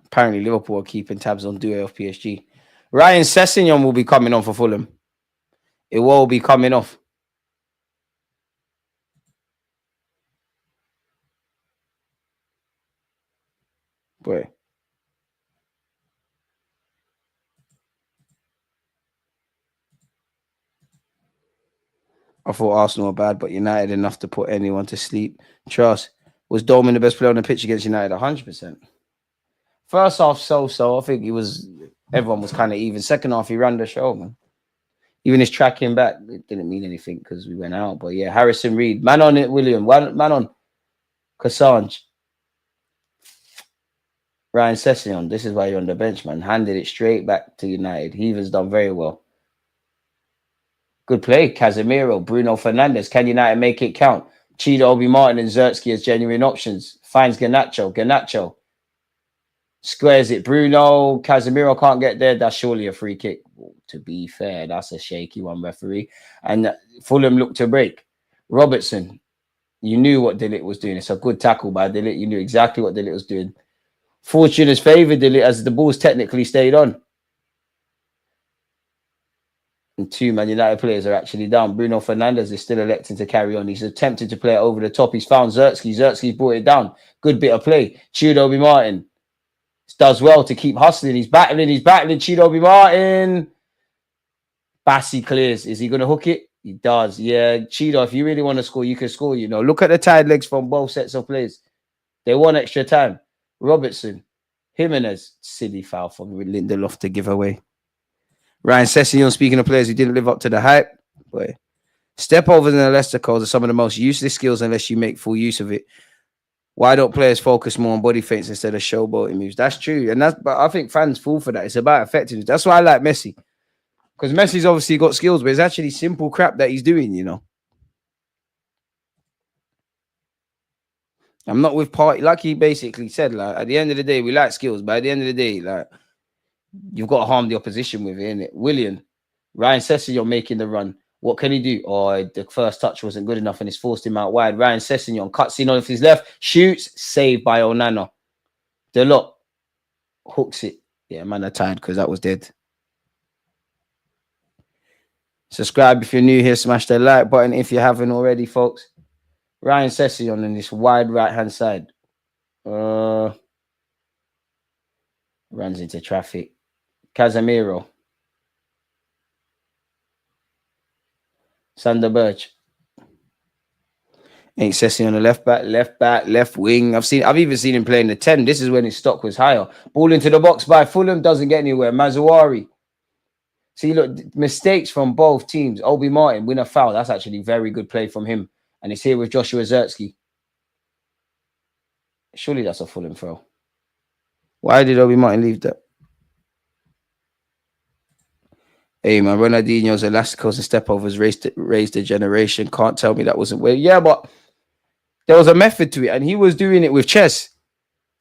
Apparently, Liverpool are keeping tabs on Duo of PSG. Ryan Sessegnon will be coming on for Fulham. It will be coming off. Boy. I thought Arsenal were bad, but United enough to put anyone to sleep. Trust. Was Dolman the best player on the pitch against United? 100%. First half, so. I think everyone was kind of even. Second half, he ran the show, man. Even his tracking back, it didn't mean anything because we went out. But yeah, Harrison Reed. Man on it, William. Man on. Cassange. Ryan Sessegnon. This is why you're on the bench, man. Handed it straight back to United. Heaver's done very well. Good play. Casemiro. Bruno Fernandes. Can United make it count? Cheetah, Obi Martin, and Zertsky as genuine options. Finds Garnacho. Squares it. Bruno. Casemiro can't get there. That's surely a free kick. To be fair, that's a shaky one, referee. And Fulham looked to break. Robertson. You knew what Deluded was doing. It's a good tackle by Deluded. You knew exactly what Deluded was doing. Fortune has favoured Deluded as the ball's technically stayed on. And 2 Man United players are actually down. Bruno Fernandes is still electing to carry on. He's attempted to play it over the top. He's found Zertsky. Zertsky's brought it down. Good bit of play. Obi Martin does well to keep hustling. He's battling. Obi Martin. Bassi clears. Is he going to hook it? He does. Yeah, Cheetah, if you really want to score, you can score, you know. Look at the tied legs from both sets of players. They want extra time. Robertson. Jimenez. Silly foul from Lindelof to give away. Ryan Sessegnon, speaking of players who didn't live up to the hype. Boy. Step overs in the Leicester calls are some of the most useless skills unless you make full use of it. Why don't players focus more on body feints instead of showboating moves? That's true. But I think fans fall for that. It's about effectiveness. That's why I like Messi. Because Messi's obviously got skills, but it's actually simple crap that he's doing, you know. I'm not with party. Like he basically said, like, at the end of the day, we like skills, but at the end of the day, like, you've got to harm the opposition with it, innit? William, Ryan Sessegnon making the run. What can he do? Oh, the first touch wasn't good enough and it's forced him out wide. Ryan Sessegnon cuts in off his left, shoots, saved by Onana. Deluded hooks it. Yeah, man, I'm tired because that was dead. Subscribe if you're new here. Smash the like button if you haven't already, folks. Ryan Sessegnon on this wide right-hand side. Runs into traffic. Casemiro. Sander Berge. Ain't Sessegnon on the left back, left wing. I've even seen him playing the 10. This is when his stock was higher. Ball into the box by Fulham, doesn't get anywhere. Mazzuari. See, look, mistakes from both teams. Obi Martin win a foul. That's actually very good play from him. And it's here with Joshua Zertsky. Surely that's a Fulham throw. Why did Obi Martin leave that? Hey, man, Ronaldinho's elasticals and step overs raised a generation. Can't tell me that wasn't weird. Yeah, but there was a method to it, and he was doing it with chess.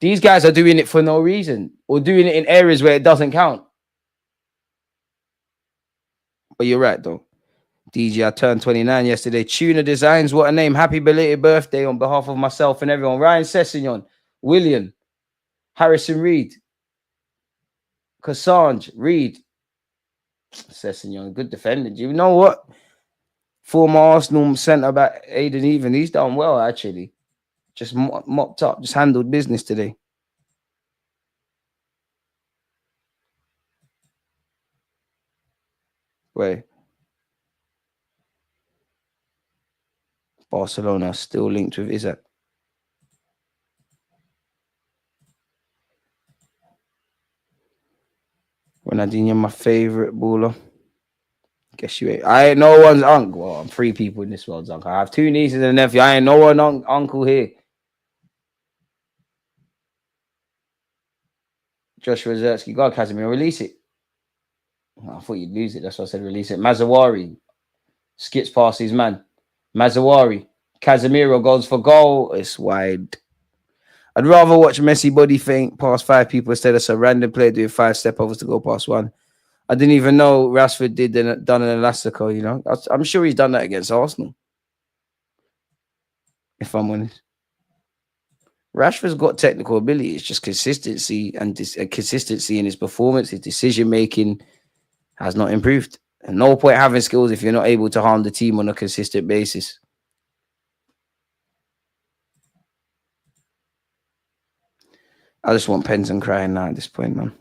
These guys are doing it for no reason or doing it in areas where it doesn't count. But you're right, though. DJ, I turned 29 yesterday. Tuna Designs, what a name. Happy belated birthday on behalf of myself and everyone. Ryan Sessegnon, William, Harrison Reed, Cassange, Reed, Sessegnon, good defender. You know what? Former Arsenal centre-back Aiden Even, he's done well, actually. Just mopped up, just handled business today. Wait. Barcelona still linked with Isaac. Ronaldinho, my favorite baller. Guess you ain't. I ain't no one's uncle. Well, I'm 3 people in this world's uncle. I have 2 nieces and a nephew. I ain't no one uncle here. Joshua Zertsky, God, Casemiro, release it. Oh, I thought you'd lose it. That's why I said release it. Mazzuari skips past his man. Mazzuari, Casemiro goes for goal. It's wide. I'd rather watch Messi body feint past 5 people instead of some random player doing 5 step overs to go past 1. I didn't even know Rashford done an elastico, you know. I'm sure he's done that against Arsenal. If I'm honest. Rashford's got technical ability. It's just consistency and consistency in his performance, his decision-making has not improved. And no point having skills if you're not able to harm the team on a consistent basis. I just want pens and crying now at this point, man.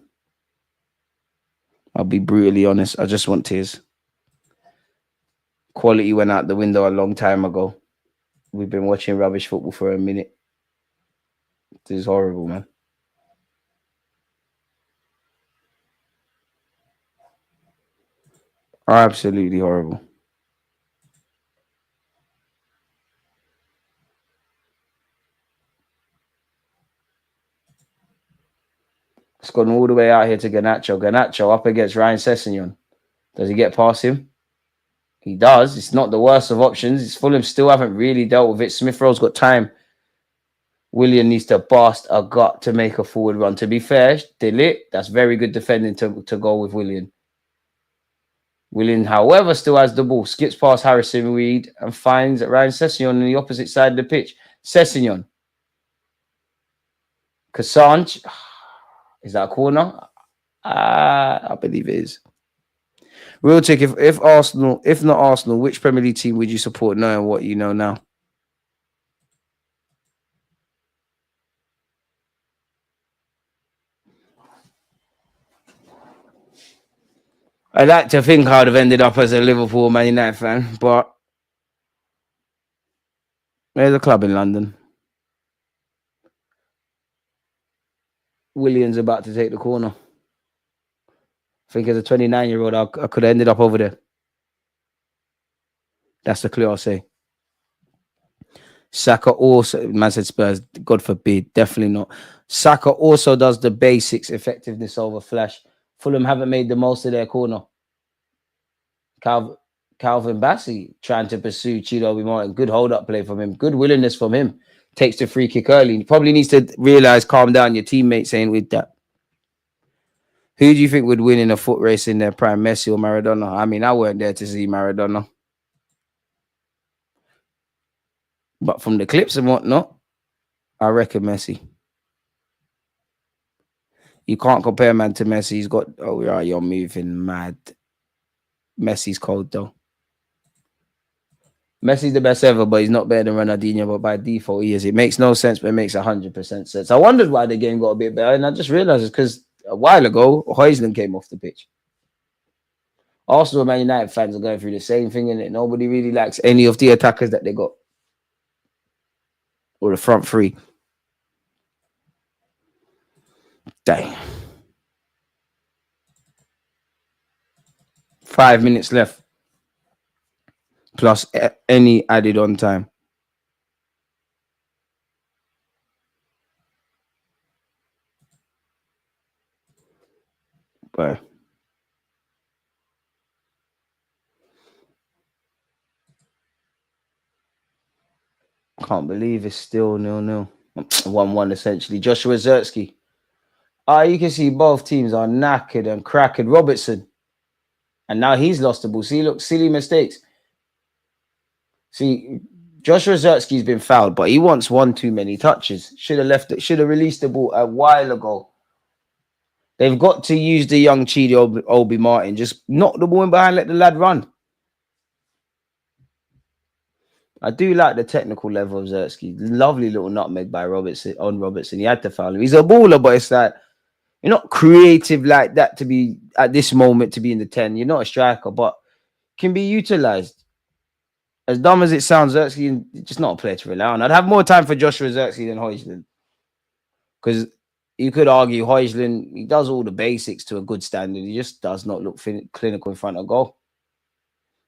I'll be brutally honest. I just want tears. Quality went out the window a long time ago. We've been watching rubbish football for a minute. This is horrible, man. Absolutely horrible. It's gone all the way out here to Garnacho. Garnacho up against Ryan Sessegnon. Does he get past him? He does. It's not the worst of options. It's Fulham still haven't really dealt with it. Smith Rowe's got time. Willian needs to bust a gut to make a forward run. To be fair, Deluded, that's very good defending to go with Willian. Willian, however, still has the ball. Skips past Harrison Reed and finds Ryan Sessegnon on the opposite side of the pitch. Sessegnon. Kassange. Is that a corner? I believe it is. Real tick, if Arsenal, if not Arsenal, which Premier League team would you support knowing what you know now? I like to think I would have ended up as a Liverpool Man United fan, but there's a club in London. Willian's about to take the corner. I think as a 29-year-old, I could have ended up over there. That's the clue I'll say. Saka also, man said Spurs, God forbid, definitely not. Saka also does the basics, effectiveness over flash. Fulham haven't made the most of their corner. Calvin Bassey trying to pursue Chido Martin. Good hold-up play from him. Good willingness from him. Takes the free kick early. He probably needs to realise, calm down, your teammates ain't with that. Who do you think would win in a foot race in their prime, Messi or Maradona? I mean, I weren't there to see Maradona. But from the clips and whatnot, I reckon Messi. You can't compare man to Messi. He's got, oh, yeah, you're moving mad. Messi's cold, though. Messi's the best ever, but he's not better than Ronaldinho, but by default, he is. It makes no sense, but it makes 100% sense. I wondered why the game got a bit better, and I just realized it's because a while ago, Højlund came off the pitch. Arsenal and Man United fans are going through the same thing, and nobody really likes any of the attackers that they got. Or the front three. Dang. 5 minutes left. Plus any added on time. But can't believe it's still 0-0. 1-1 essentially. Joshua Zertsky. You can see both teams are knackered and cracking. Robertson. And now he's lost the ball. See, look, silly mistakes. See, Joshua Zertsky's been fouled, but he wants one too many touches. Should have left it. Should have released the ball a while ago. They've got to use the young Chidi Obi Martin. Just knock the ball in behind, let the lad run. I do like the technical level of Zertsky. Lovely little nutmeg by Robertson. He had to foul him. He's a baller, but it's like you're not creative like that to be at this moment to be in the 10. You're not a striker, but can be utilized. As dumb as it sounds, Zertsky just not a player to rely on. I'd have more time for Joshua Zertsky than Højlund. Because you could argue Højlund, he does all the basics to a good standard. He just does not look clinical in front of goal.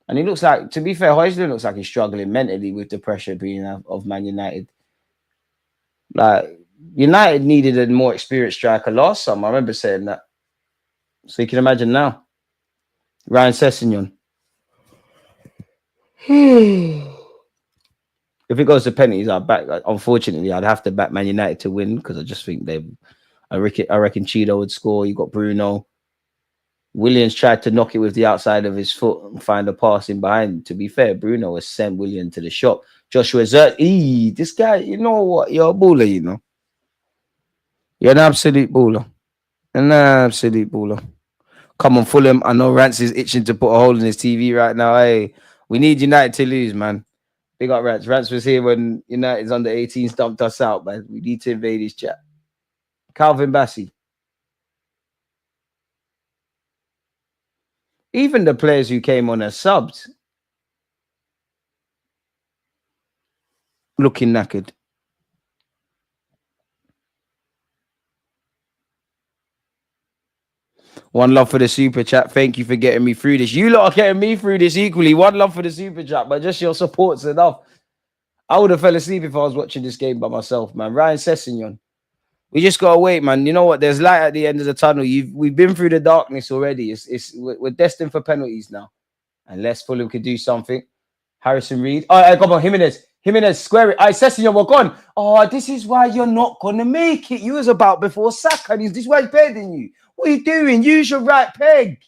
And he looks like, to be fair, Højlund looks like he's struggling mentally with the pressure being of Man United. Like, United needed a more experienced striker last summer. I remember saying that. So you can imagine now. Ryan Sessegnon. If it goes to penalties, I'll back. Unfortunately, I'd have to back Man United to win because I just think I reckon Chido would score. You got Bruno. Williams tried to knock it with the outside of his foot and find a pass in behind. To be fair, Bruno has sent William to the shop. Joshua Zert, this guy, you know what? You're a baller, you know. You're an absolute baller. An absolute baller. Come on, Fulham. I know Rance is itching to put a hole in his TV right now. Hey, we need United to lose, man. Big up Rance. Rance was here when United's under 18 stumped us out, man. We need to invade his chat. Calvin Bassey. Even the players who came on as subs looking knackered. One love for the super chat. Thank you for getting me through this. You lot are getting me through this equally. One love for the super chat, but just your support's enough. I would have fell asleep if I was watching this game by myself, man. Ryan Sessegnon. We just gotta wait, man. You know what? There's light at the end of the tunnel. We've been through the darkness already. We're destined for penalties now, unless Fulham could do something. Harrison Reed. Oh, come on, Jimenez, square it. Sessegnon, we're gone. Oh, this is why you're not gonna make it. You was about before Saka, and this is why he's better than you. What are you doing? Use your right peg.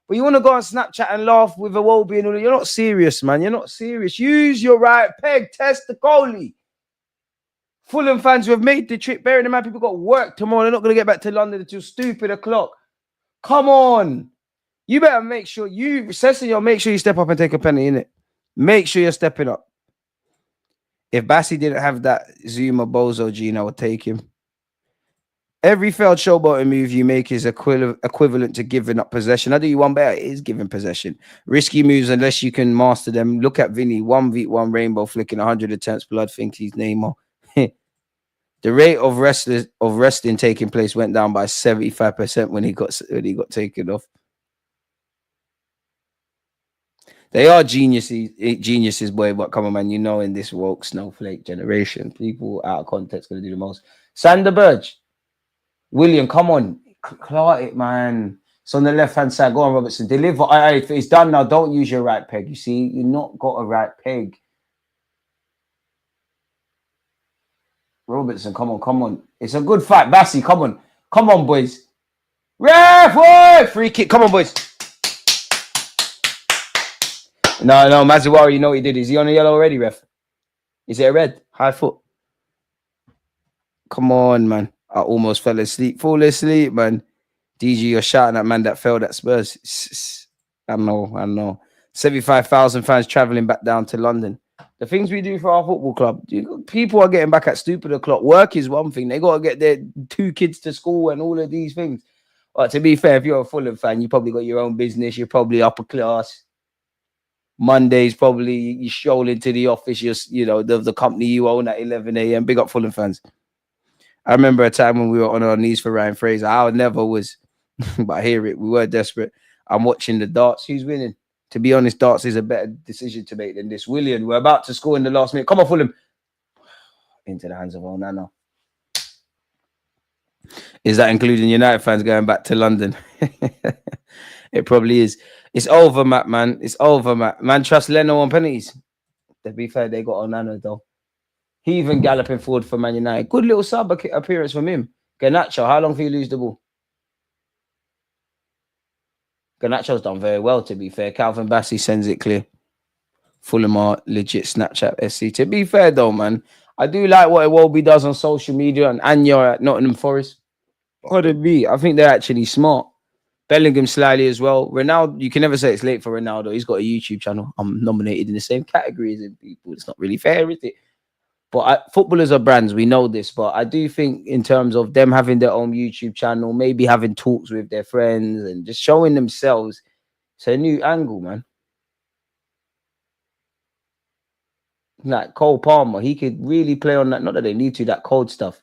But you want to go on Snapchat and laugh with a Wobie and all that. You're not serious, man. You're not serious. Use your right peg. Test the goalie. Fulham fans who have made the trip, bearing in mind people got work tomorrow. They're not going to get back to London until stupid o'clock. Come on. You better make sure Sessegnon, make sure you step up and take a penalty, innit? Make sure you're stepping up. If Bassi didn't have that Zuma Bozo gene, I would take him. Every failed showboating move you make is equivalent to giving up possession. I do you one better. It is giving possession. Risky moves, unless you can master them. Look at Vinny, 1v1 rainbow flicking 100 attempts. Blood thinks he's Neymar. The rate of wrestling taking place went down by 75% when he got taken off. They are geniuses, boy. But come on, man, you know, in this woke snowflake generation, people out of context going to do the most. Sander Burge. William, come on. Clot it, man. It's on the left-hand side. Go on, Robertson. Deliver. If it's done now, don't use your right peg. You see, you've not got a right peg. Robertson, come on. It's a good fight. Bassi, come on, boys. Ref, boy! Free kick. Come on, boys. No, Mazuari, you know what he did. Is he on a yellow already, ref? Is it a red? High foot. Come on, man. I almost fell asleep. Fall asleep, man. DG, you're shouting at man that failed at Spurs. I know. 75,000 fans traveling back down to London. The things we do for our football club, people are getting back at stupid o'clock. Work is one thing. They got to get their 2 kids to school and all of these things. But to be fair, if you're a Fulham fan, you probably got your own business. You're probably upper class. Mondays, probably you stroll into the office, the company you own at 11 a.m. Big up Fulham fans. I remember a time when we were on our knees for Ryan Fraser. I never was, but I hear it. We were desperate. I'm watching the darts. Who's winning? To be honest, darts is a better decision to make than this. William, we're about to score in the last minute. Come on, Fulham. Into the hands of Onana. Is that including United fans going back to London? It probably is. It's over, Matt, man. It's over, Matt. Man, trust Leno on penalties. To be fair, they got Onana, though. He even galloping forward for Man United. Good little sub appearance from him. Garnacho, how long do you lose the ball? Garnacho's done very well, to be fair. Calvin Bassey sends it clear. Fulham are legit Snapchat SC. To be fair, though, man, I do like what Iwobi does on social media and Anya at Nottingham Forest. Pardon me. I think they're actually smart. Bellingham slightly as well. Ronaldo, you can never say it's late for Ronaldo. He's got a YouTube channel. I'm nominated in the same category as him, people. It's not really fair, is it? But footballers are brands. We know this. But I do think in terms of them having their own YouTube channel, maybe having talks with their friends and just showing themselves, it's a new angle, man. Like Cole Palmer, he could really play on that. Not that they need to, that cold stuff.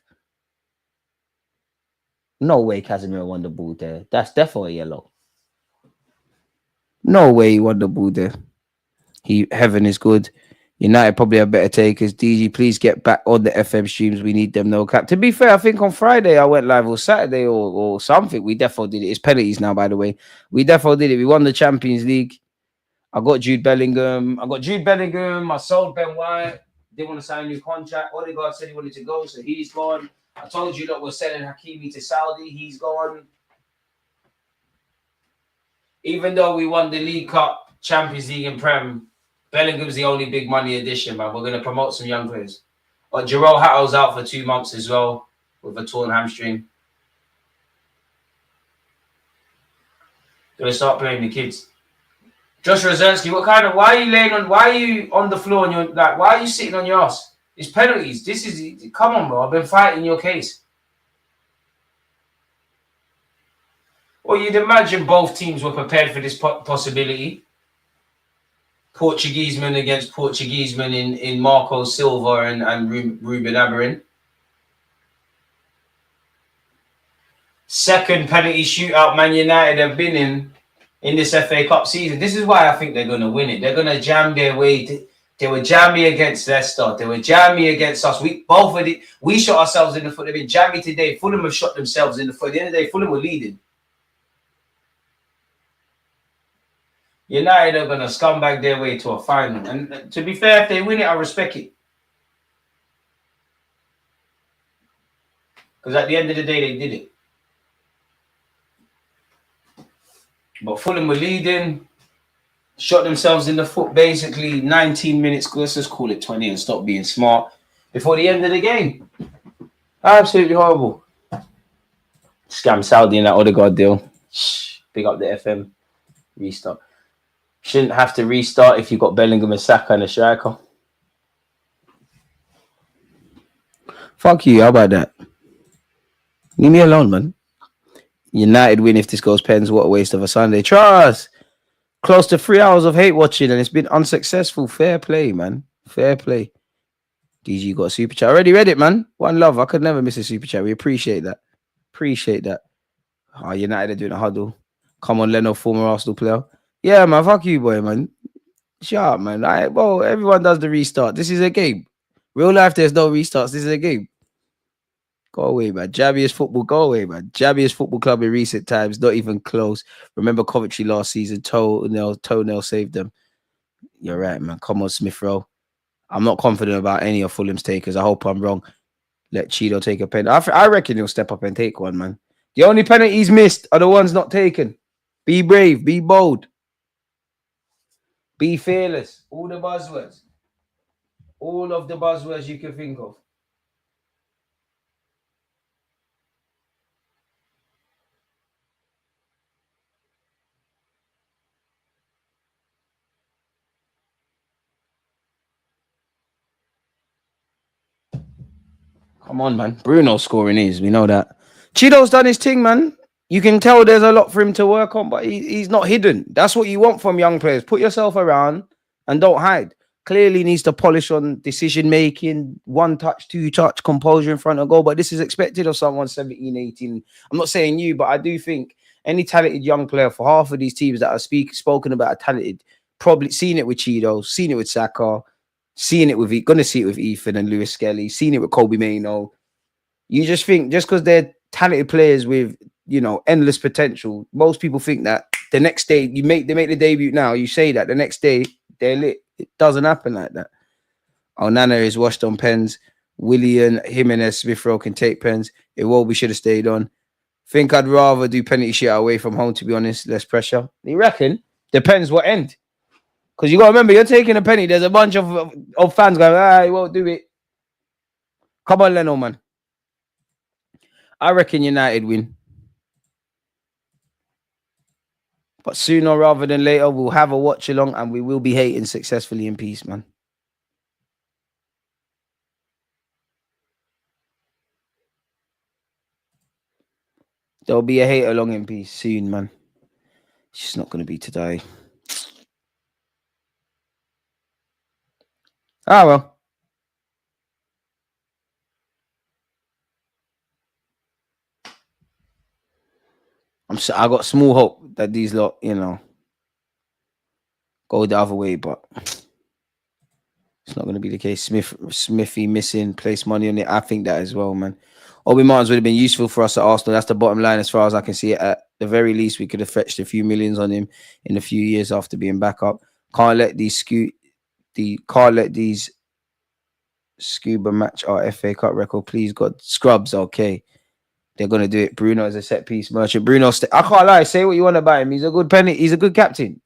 No way Casemiro won the ball there. That's definitely yellow. No way he won the ball there. Heaven is good. United probably have better takers. DG, please get back on the FM streams. We need them, no cap. To be fair, I think on Friday I went live, or Saturday or something. We definitely did it. It's penalties now, by the way. We definitely did it. We won the Champions League. I got Jude Bellingham. I sold Ben White. Didn't want to sign a new contract. Odegaard said he wanted to go, so he's gone. I told you that we're selling Hakimi to Saudi. He's gone. Even though we won the League Cup, Champions League and Prem, Bellingham's the only big money addition, man. We're going to promote some young players. But Jerome Hattle's out for 2 months as well with a torn hamstring. Going to start playing the kids. Josh Rosinski, why are you on the floor and you're like, why are you sitting on your ass? It's penalties. Come on, bro. I've been fighting your case. Well, you'd imagine both teams were prepared for this possibility. Portuguese man against Portuguese man in Marco Silva and Ruben Amorim. second penalty shootout Man United have been in this FA Cup season. This is why I think they're going to win it. They're going to jam their way. They were jammy against Leicester. They were jammy against us. We shot ourselves in the foot. They've been jammy today. Fulham have shot themselves in the foot. At the end of the day, Fulham were leading. United are going to scumbag their way to a final. And to be fair, if they win it, I respect it. Because at the end of the day, they did it. But Fulham were leading, shot themselves in the foot basically 19 minutes. Let's just call it 20 and stop being smart before the end of the game. Absolutely horrible. Scam Saudi in that Odegaard deal. Big up the FM. Restart. Shouldn't have to restart if you've got Bellingham and Saka and a striker. Fuck you. How about that? Leave me alone, man. United win if this goes pens. What a waste of a Sunday. Trust. Close to 3 hours of hate watching and it's been unsuccessful. Fair play, man. Fair play. DG got a super chat. I already read it, man. One love. I could never miss a super chat. We appreciate that. Appreciate that. Oh, United are doing a huddle. Come on, Leno, former Arsenal player. Yeah, man. Fuck you, boy, man. Shut up, man. Well, everyone does the restart. This is a game. Real life, there's no restarts. This is a game. Go away, man. Jabbiest football. Go away, man. Jabbiest football club in recent times. Not even close. Remember Coventry last season. Toenail saved them. You're right, man. Come on, Smith Rowe. I'm not confident about any of Fulham's takers. I hope I'm wrong. Let Cheeto take a pen. I reckon he'll step up and take one, man. The only penalties missed are the ones not taken. Be brave. Be bold. Be fearless. All the buzzwords. All of the buzzwords you can think of. Come on, man. Bruno's scoring is. We know that. Cheeto's done his thing, man. You can tell there's a lot for him to work on, but he's not hidden. That's what you want from young players. Put yourself around and don't hide. Clearly needs to polish on decision-making, one touch, two touch, composure in front of goal. But this is expected of someone 17, 18. I'm not saying you, but I do think any talented young player for half of these teams that are spoken about are talented. Probably seen it with Cheeto, seen it with Saka, seen it with, gonna see it with Ethan and Lewis Skelly, seen it with Kobe Mainoo. You just think just because they're talented players with, you know, endless potential, most people think that the next day they make the debut now, you say that the next day they're lit. It doesn't happen like that. Onana is washed on pens. Willian, Jimenez, Smith Rowe can take pens. Iwobi should have stayed on. Think I'd rather do penalty shit away from home, to be honest. Less pressure. You reckon? Depends what end. Because you got to remember, you're taking a penny. There's a bunch of fans going, he won't do it. Come on, Leno, man. I reckon United win. But sooner rather than later, we'll have a watch along and we will be hating successfully in peace, man. There'll be a hate along in peace soon, man. It's just not going to be today. Ah, well. I got small hope that these lot, you know, go the other way, but it's not going to be the case. Smithy missing, place money on it. I think that as well, man. Obi Martins would have been useful for us at Arsenal. That's the bottom line as far as I can see it. At the very least, we could have fetched a few millions on him in a few years after being back up. Can't let these scuba match our FA Cup record. Please, God. Scrubs, okay. They're going to do it. Bruno is a set piece merchant. Bruno, I can't lie. Say what you want about him. He's a good penny. He's a good captain.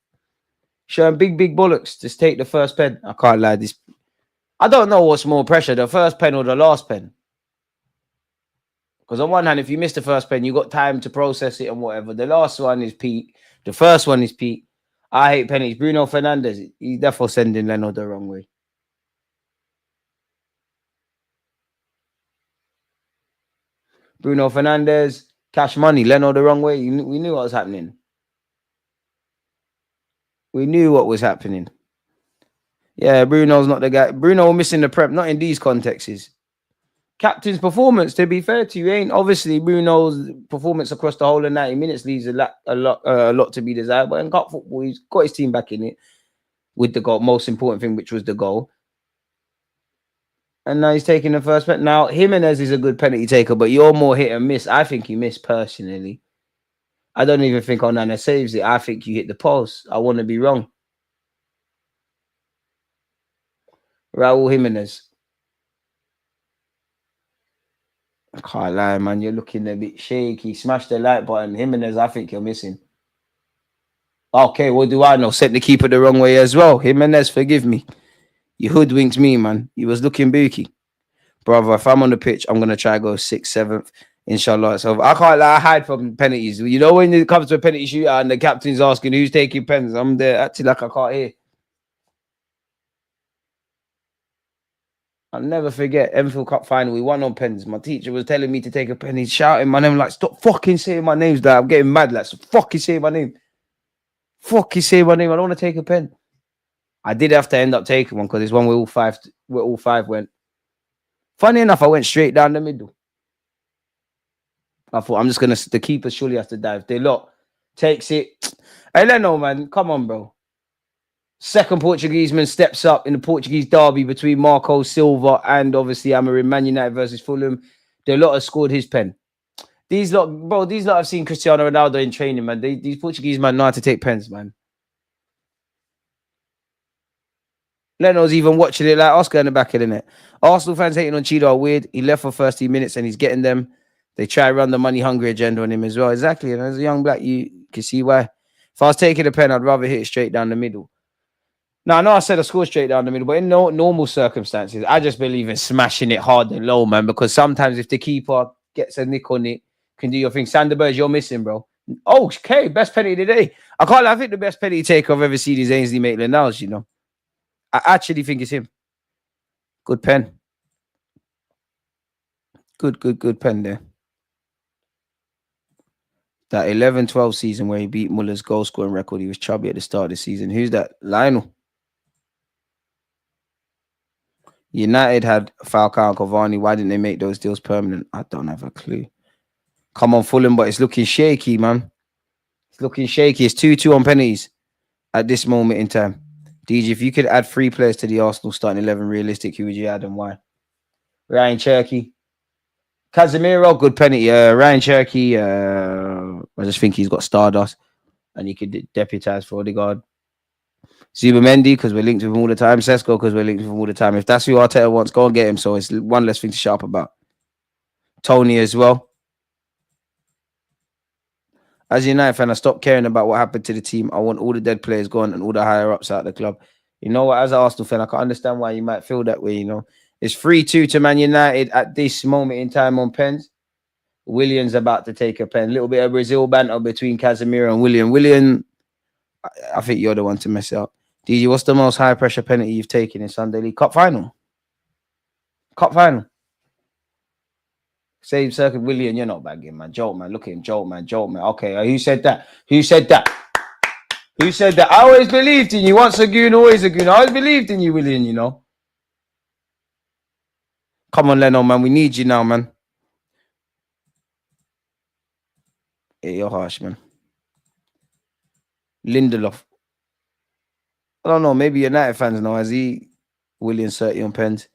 Show him big bollocks. Just take the first pen. I can't lie. I don't know what's more pressure, the first pen or the last pen. Because on one hand, if you miss the first pen, you got time to process it and whatever. The last one is peak. The first one is peak. I hate pennies. Bruno Fernandes, he's definitely sending Leno the wrong way. Bruno Fernandes, cash money, Leno the wrong way. We knew what was happening. We knew what was happening. Yeah, Bruno's not the guy. Bruno missing the prep, not in these contexts. captain's performance, to be fair to you, ain't obviously Bruno's performance across the whole of 90 minutes leaves a lot to be desired. But in cup football, he's got his team back in it with the goal, most important thing, which was the goal. And now he's taking the first penalty. Now, Jimenez is a good penalty taker, but you're more hit and miss. I think he missed personally. I don't even think Onana saves it. I think you hit the post. I want to be wrong. Raul Jimenez. I can't lie, man. You're looking a bit shaky. Smash the like button. Jimenez, I think you're missing. Okay, what do I know? Sent the keeper the wrong way as well. Jimenez, forgive me. You hoodwinked me, man. You was looking booky. Brother, if I'm on the pitch, I'm going to try to go 6th, 7th, inshallah. So I can't lie, I hide from penalties. You know when it comes to a penalty shootout and the captain's asking who's taking pens, I'm there acting like I can't hear. I'll never forget Enfield Cup final. We won on pens. My teacher was telling me to take a pen. He's shouting my name like, stop fucking saying my names, dad. I'm getting mad. Like, stop fucking saying my name. Fucking saying my name. I don't want to take a pen. I did have to end up taking one because it's one where all five went. Funny enough, I went straight down the middle. I thought I'm just gonna. The keeper surely has to dive. They lot takes it. Hey, Leno, man, come on, bro. Second Portuguese man steps up in the Portuguese derby between Marco Silva and obviously Amorim. Man United versus Fulham. The lot have scored his pen. These lot, bro. These lot I've seen Cristiano Ronaldo in training, man. These Portuguese man know how to take pens, man. Leno's even watching it like Oscar in the back of the net. Arsenal fans hating on Cheetah are weird. He left for 30 minutes and he's getting them. They try to run the money hungry agenda on him as well. Exactly. And as a young black, you can see why. If I was taking a pen, I'd rather hit it straight down the middle. Now, I know I said I score straight down the middle, but in normal circumstances, I just believe in smashing it hard and low, man, because sometimes if the keeper gets a nick on it, can do your thing. Sanderberg, you're missing, bro. Oh, okay. Best penalty today. I think the best penalty taker I've ever seen is Ainsley Maitland-Niles, you know. I actually think it's him. Good pen. Good pen there. That 11-12 season where he beat Muller's goal scoring record, he was chubby at the start of the season. Who's that? Lionel. United had Falcao and Cavani. Why didn't they make those deals permanent? I don't have a clue. Come on, Fulham, but it's looking shaky, man. It's looking shaky. It's 2-2 on penalties at this moment in time. DG, if you could add 3 players to the Arsenal starting 11 realistic, who would you add and why? Ryan Cherky. Casemiro, good penalty. Ryan Cherky, I just think he's got stardust and he could deputise for Odegaard. Zubimendi, because we're linked with him all the time. Sesko, because we're linked with him all the time. If that's who Arteta wants, go and get him. So it's one less thing to shut up about. Tony as well. As a United fan, I stopped caring about what happened to the team. I want all the dead players gone and all the higher-ups out of the club. You know what? As an Arsenal fan, I can understand why you might feel that way, you know. It's 3-2 to Man United at this moment in time on pens. William's about to take a pen. A little bit of Brazil banter between Casemiro and William. William, I think you're the one to mess it up. DG, what's the most high-pressure penalty you've taken in Sunday League? Cup final. Cup final. Save circuit, William, you're not bagging, man. Jolt, man. Look at him. Jolt, man. Okay, who said that? Who said that? I always believed in you. Once a goon, always a goon. I always believed in you, William, you know. Come on, Leno, man. We need you now, man. Yeah, you're harsh, man. Lindelof. I don't know. Maybe United fans know. Has he William 30 on pens?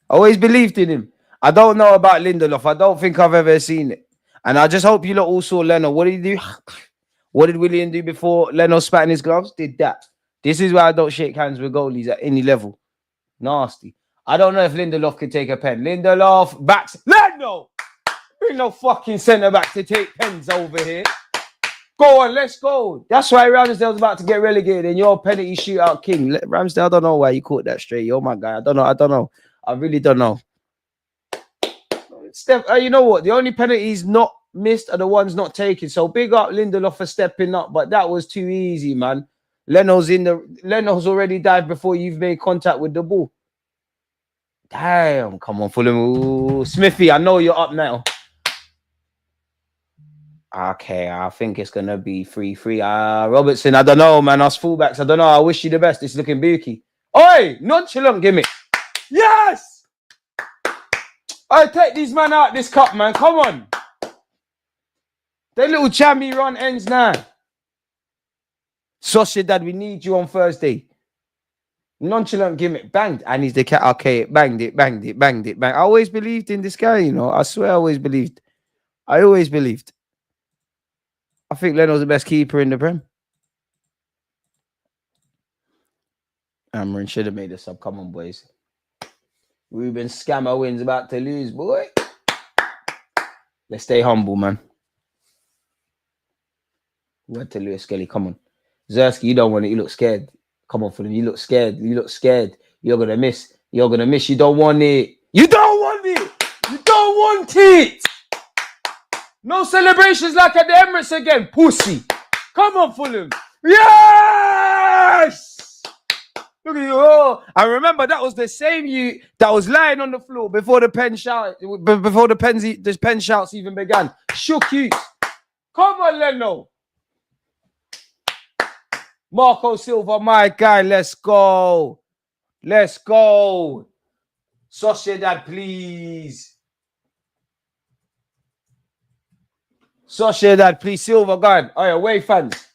I always believed in him. I don't know about Lindelof. I don't think I've ever seen it. And I just hope you lot all saw Leno. What did he do? What did William do before Leno spat in his gloves? Did that. This is why I don't shake hands with goalies at any level. Nasty. I don't know if Lindelof could take a pen. Lindelof backs. Leno! Bring no fucking centre back to take pens over here. Go on, let's go. That's why Ramsdale's about to get relegated and you're penalty shootout king. Ramsdale, I don't know why you caught that straight. You're my guy. I don't know. I really don't know. Steph, you know what? The only penalties not missed are the ones not taken. So big up Lindelof for stepping up, but that was too easy, man. Leno's already dived before you've made contact with the ball. Damn, come on, Fulham. Ooh, Smithy, I know you're up now. Okay, I think it's going to be 3-3. Robertson, I don't know, man. Us fullbacks, I don't know. I wish you the best. It's looking booky. Oi, nonchalant, give me. Yes! I take these man out this cup, man. Come on. Their little chammy run ends now. Sociedad, we need you on Thursday. Nonchalant gimmick, banged. And he's the cat. Okay, banged it. I always believed in this guy, you know. I swear I always believed. I think Leno's the best keeper in the Prem. Amarin should have made a sub. Come on, boys. Ruben Scammer wins, about to lose, boy. Let's stay humble, man. Word to Lewis Skelly, come on. Zersky, you don't want it. You look scared. Come on, Fulham. You look scared. You're going to miss. You don't want it. You don't want it. No celebrations like at the Emirates again, pussy. Come on, Fulham. Yes! Look at you. Oh. I remember that was the same you that was lying on the floor before the pen shouts even began. Shook you. Come on, Leno. Marco Silva, my guy. Let's go. Sociedad, please. Sociedad, please. Silva, go. Oh, yeah, away fans.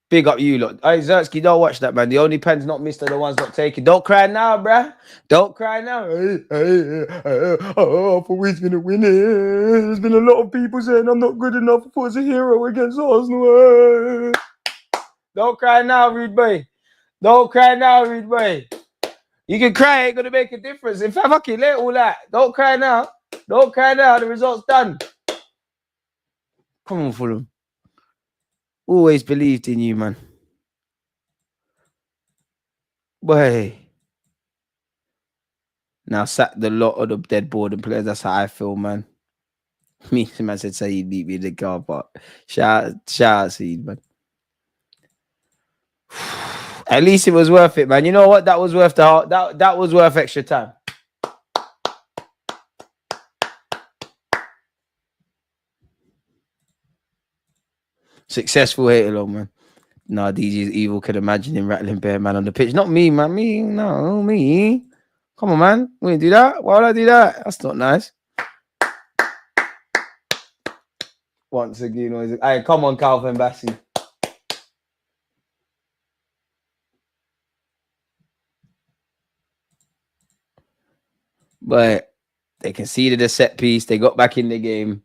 Big up you lot. Hey, Zertsky, don't watch that, man. The only pens not missed are the ones not taken. Don't cry now, bruh. Don't cry now. I thought we was going to win it. There's been a lot of people saying I'm not good enough for as a hero against Arsenal. Don't cry now, Rude Boy. You can cry, ain't going to make a difference. In fact, fucking let all that. Don't cry now. The result's done. Come on, Fulham. Always believed in you, man. Boy. Now sack the lot of the dead boredom players. That's how I feel, man. Me, man said say he beat me in the car park. Shout out Seed, man. At least it was worth it, man. You know what? That was worth that was worth extra time. Successful hate alone, man. Nah, DJ's evil. Could imagine him rattling Bear Man on the pitch. Not me, man. Me. Come on, man. We didn't do that. Why would I do that? That's not nice. Once again, hey, come on, Calvin Bassey. But they conceded a set piece. They got back in the game.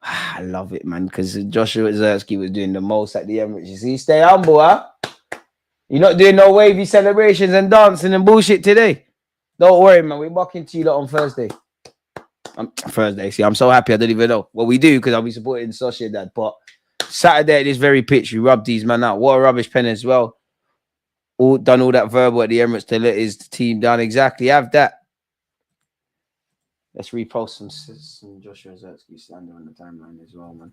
I love it, man, because Joshua Zertsky was doing the most at the Emirates. You see, stay humble, huh? You're not doing no wavy celebrations and dancing and bullshit today. Don't worry, man. We're bucking to you lot on Thursday. See, I'm so happy I don't even know what we do because I'll be supporting Sociedad. But Saturday at this very pitch, we rubbed these man out. What a rubbish pen as well. Done all that verbal at the Emirates to let his team down. Exactly. Have that. Let's repost some Joshua Zertsky slander on the timeline as well, man.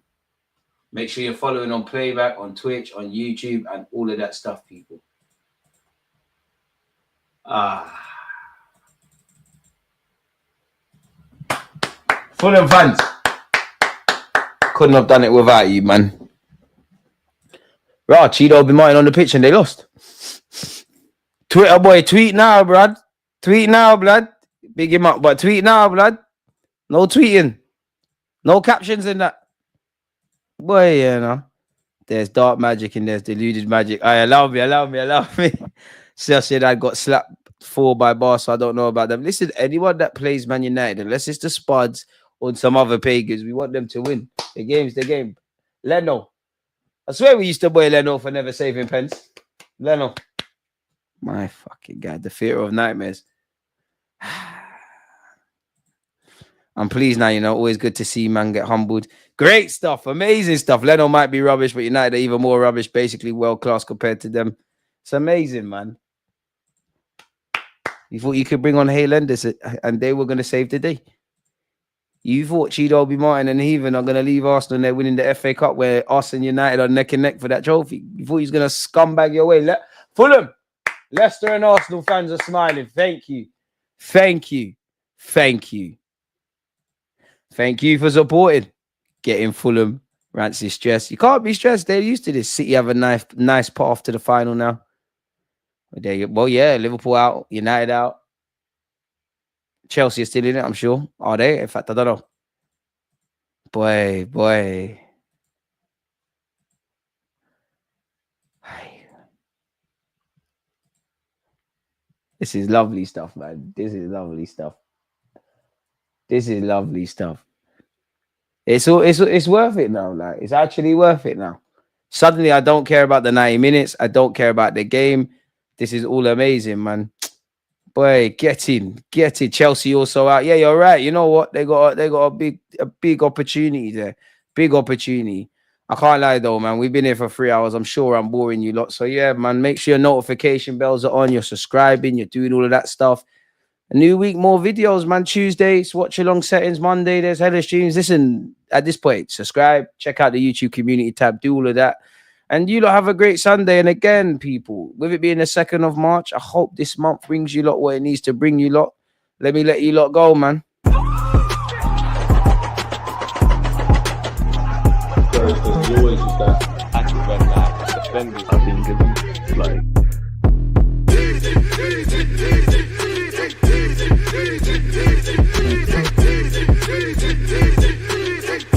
Make sure you're following on Playback, on Twitch, on YouTube, and all of that stuff, people. Fulham fans. Couldn't have done it without you, man. Right, Cheeto been mine on the pitch and they lost. Twitter boy, tweet now, blood. Big him up, but tweet now, blood. No tweeting. No captions in that. Boy, yeah, no. There's dark magic and there's deluded magic. Allow me. So I said I got slapped 4 by Bar, so I don't know about them. Listen, anyone that plays Man United, unless it's the Spuds or some other pagans, we want them to win. The game's the game. Leno. I swear we used to boy Leno for never saving pens. Leno. My fucking God, the theatre of nightmares. I'm pleased now, you know. Always good to see man get humbled. Great stuff, amazing stuff. Leno might be rubbish, but United are even more rubbish, basically world class compared to them. It's amazing, man. You thought you could bring on Haylenders and they were going to save the day. You thought Cheeto, Martin and Heaven are going to leave Arsenal and they're winning the FA Cup where us and United are neck and neck for that trophy. You thought he was going to scumbag your way. Fulham, Leicester and Arsenal fans are smiling. Thank you for supporting. Getting Fulham, Rancy's stressed. You can't be stressed. They're used to this. City have a nice path to the final now. There you, well, yeah, Liverpool out, United out, Chelsea are still in it, I'm sure. Are they? In fact, I don't know. Boy. This is lovely stuff, man. This is lovely stuff. It's worth it now. Like, it's actually worth it now. Suddenly, I don't care about the 90 minutes. I don't care about the game. This is all amazing, man. Boy, get in. Chelsea also out. Yeah, you're right. You know what? They got a big opportunity there. Big opportunity. I can't lie though, man. We've been here for 3 hours. I'm sure I'm boring you lot. So yeah, man, make sure your notification bells are on. You're subscribing. You're doing all of that stuff. A new week, more videos, man. Tuesdays, watch along settings. Monday, there's hella streams. Listen, at this point, subscribe. Check out the YouTube community tab. Do all of that. And you lot have a great Sunday. And again, people, with it being the 2nd of March, I hope this month brings you lot what it needs to bring you lot. Let me let you lot go, man. Like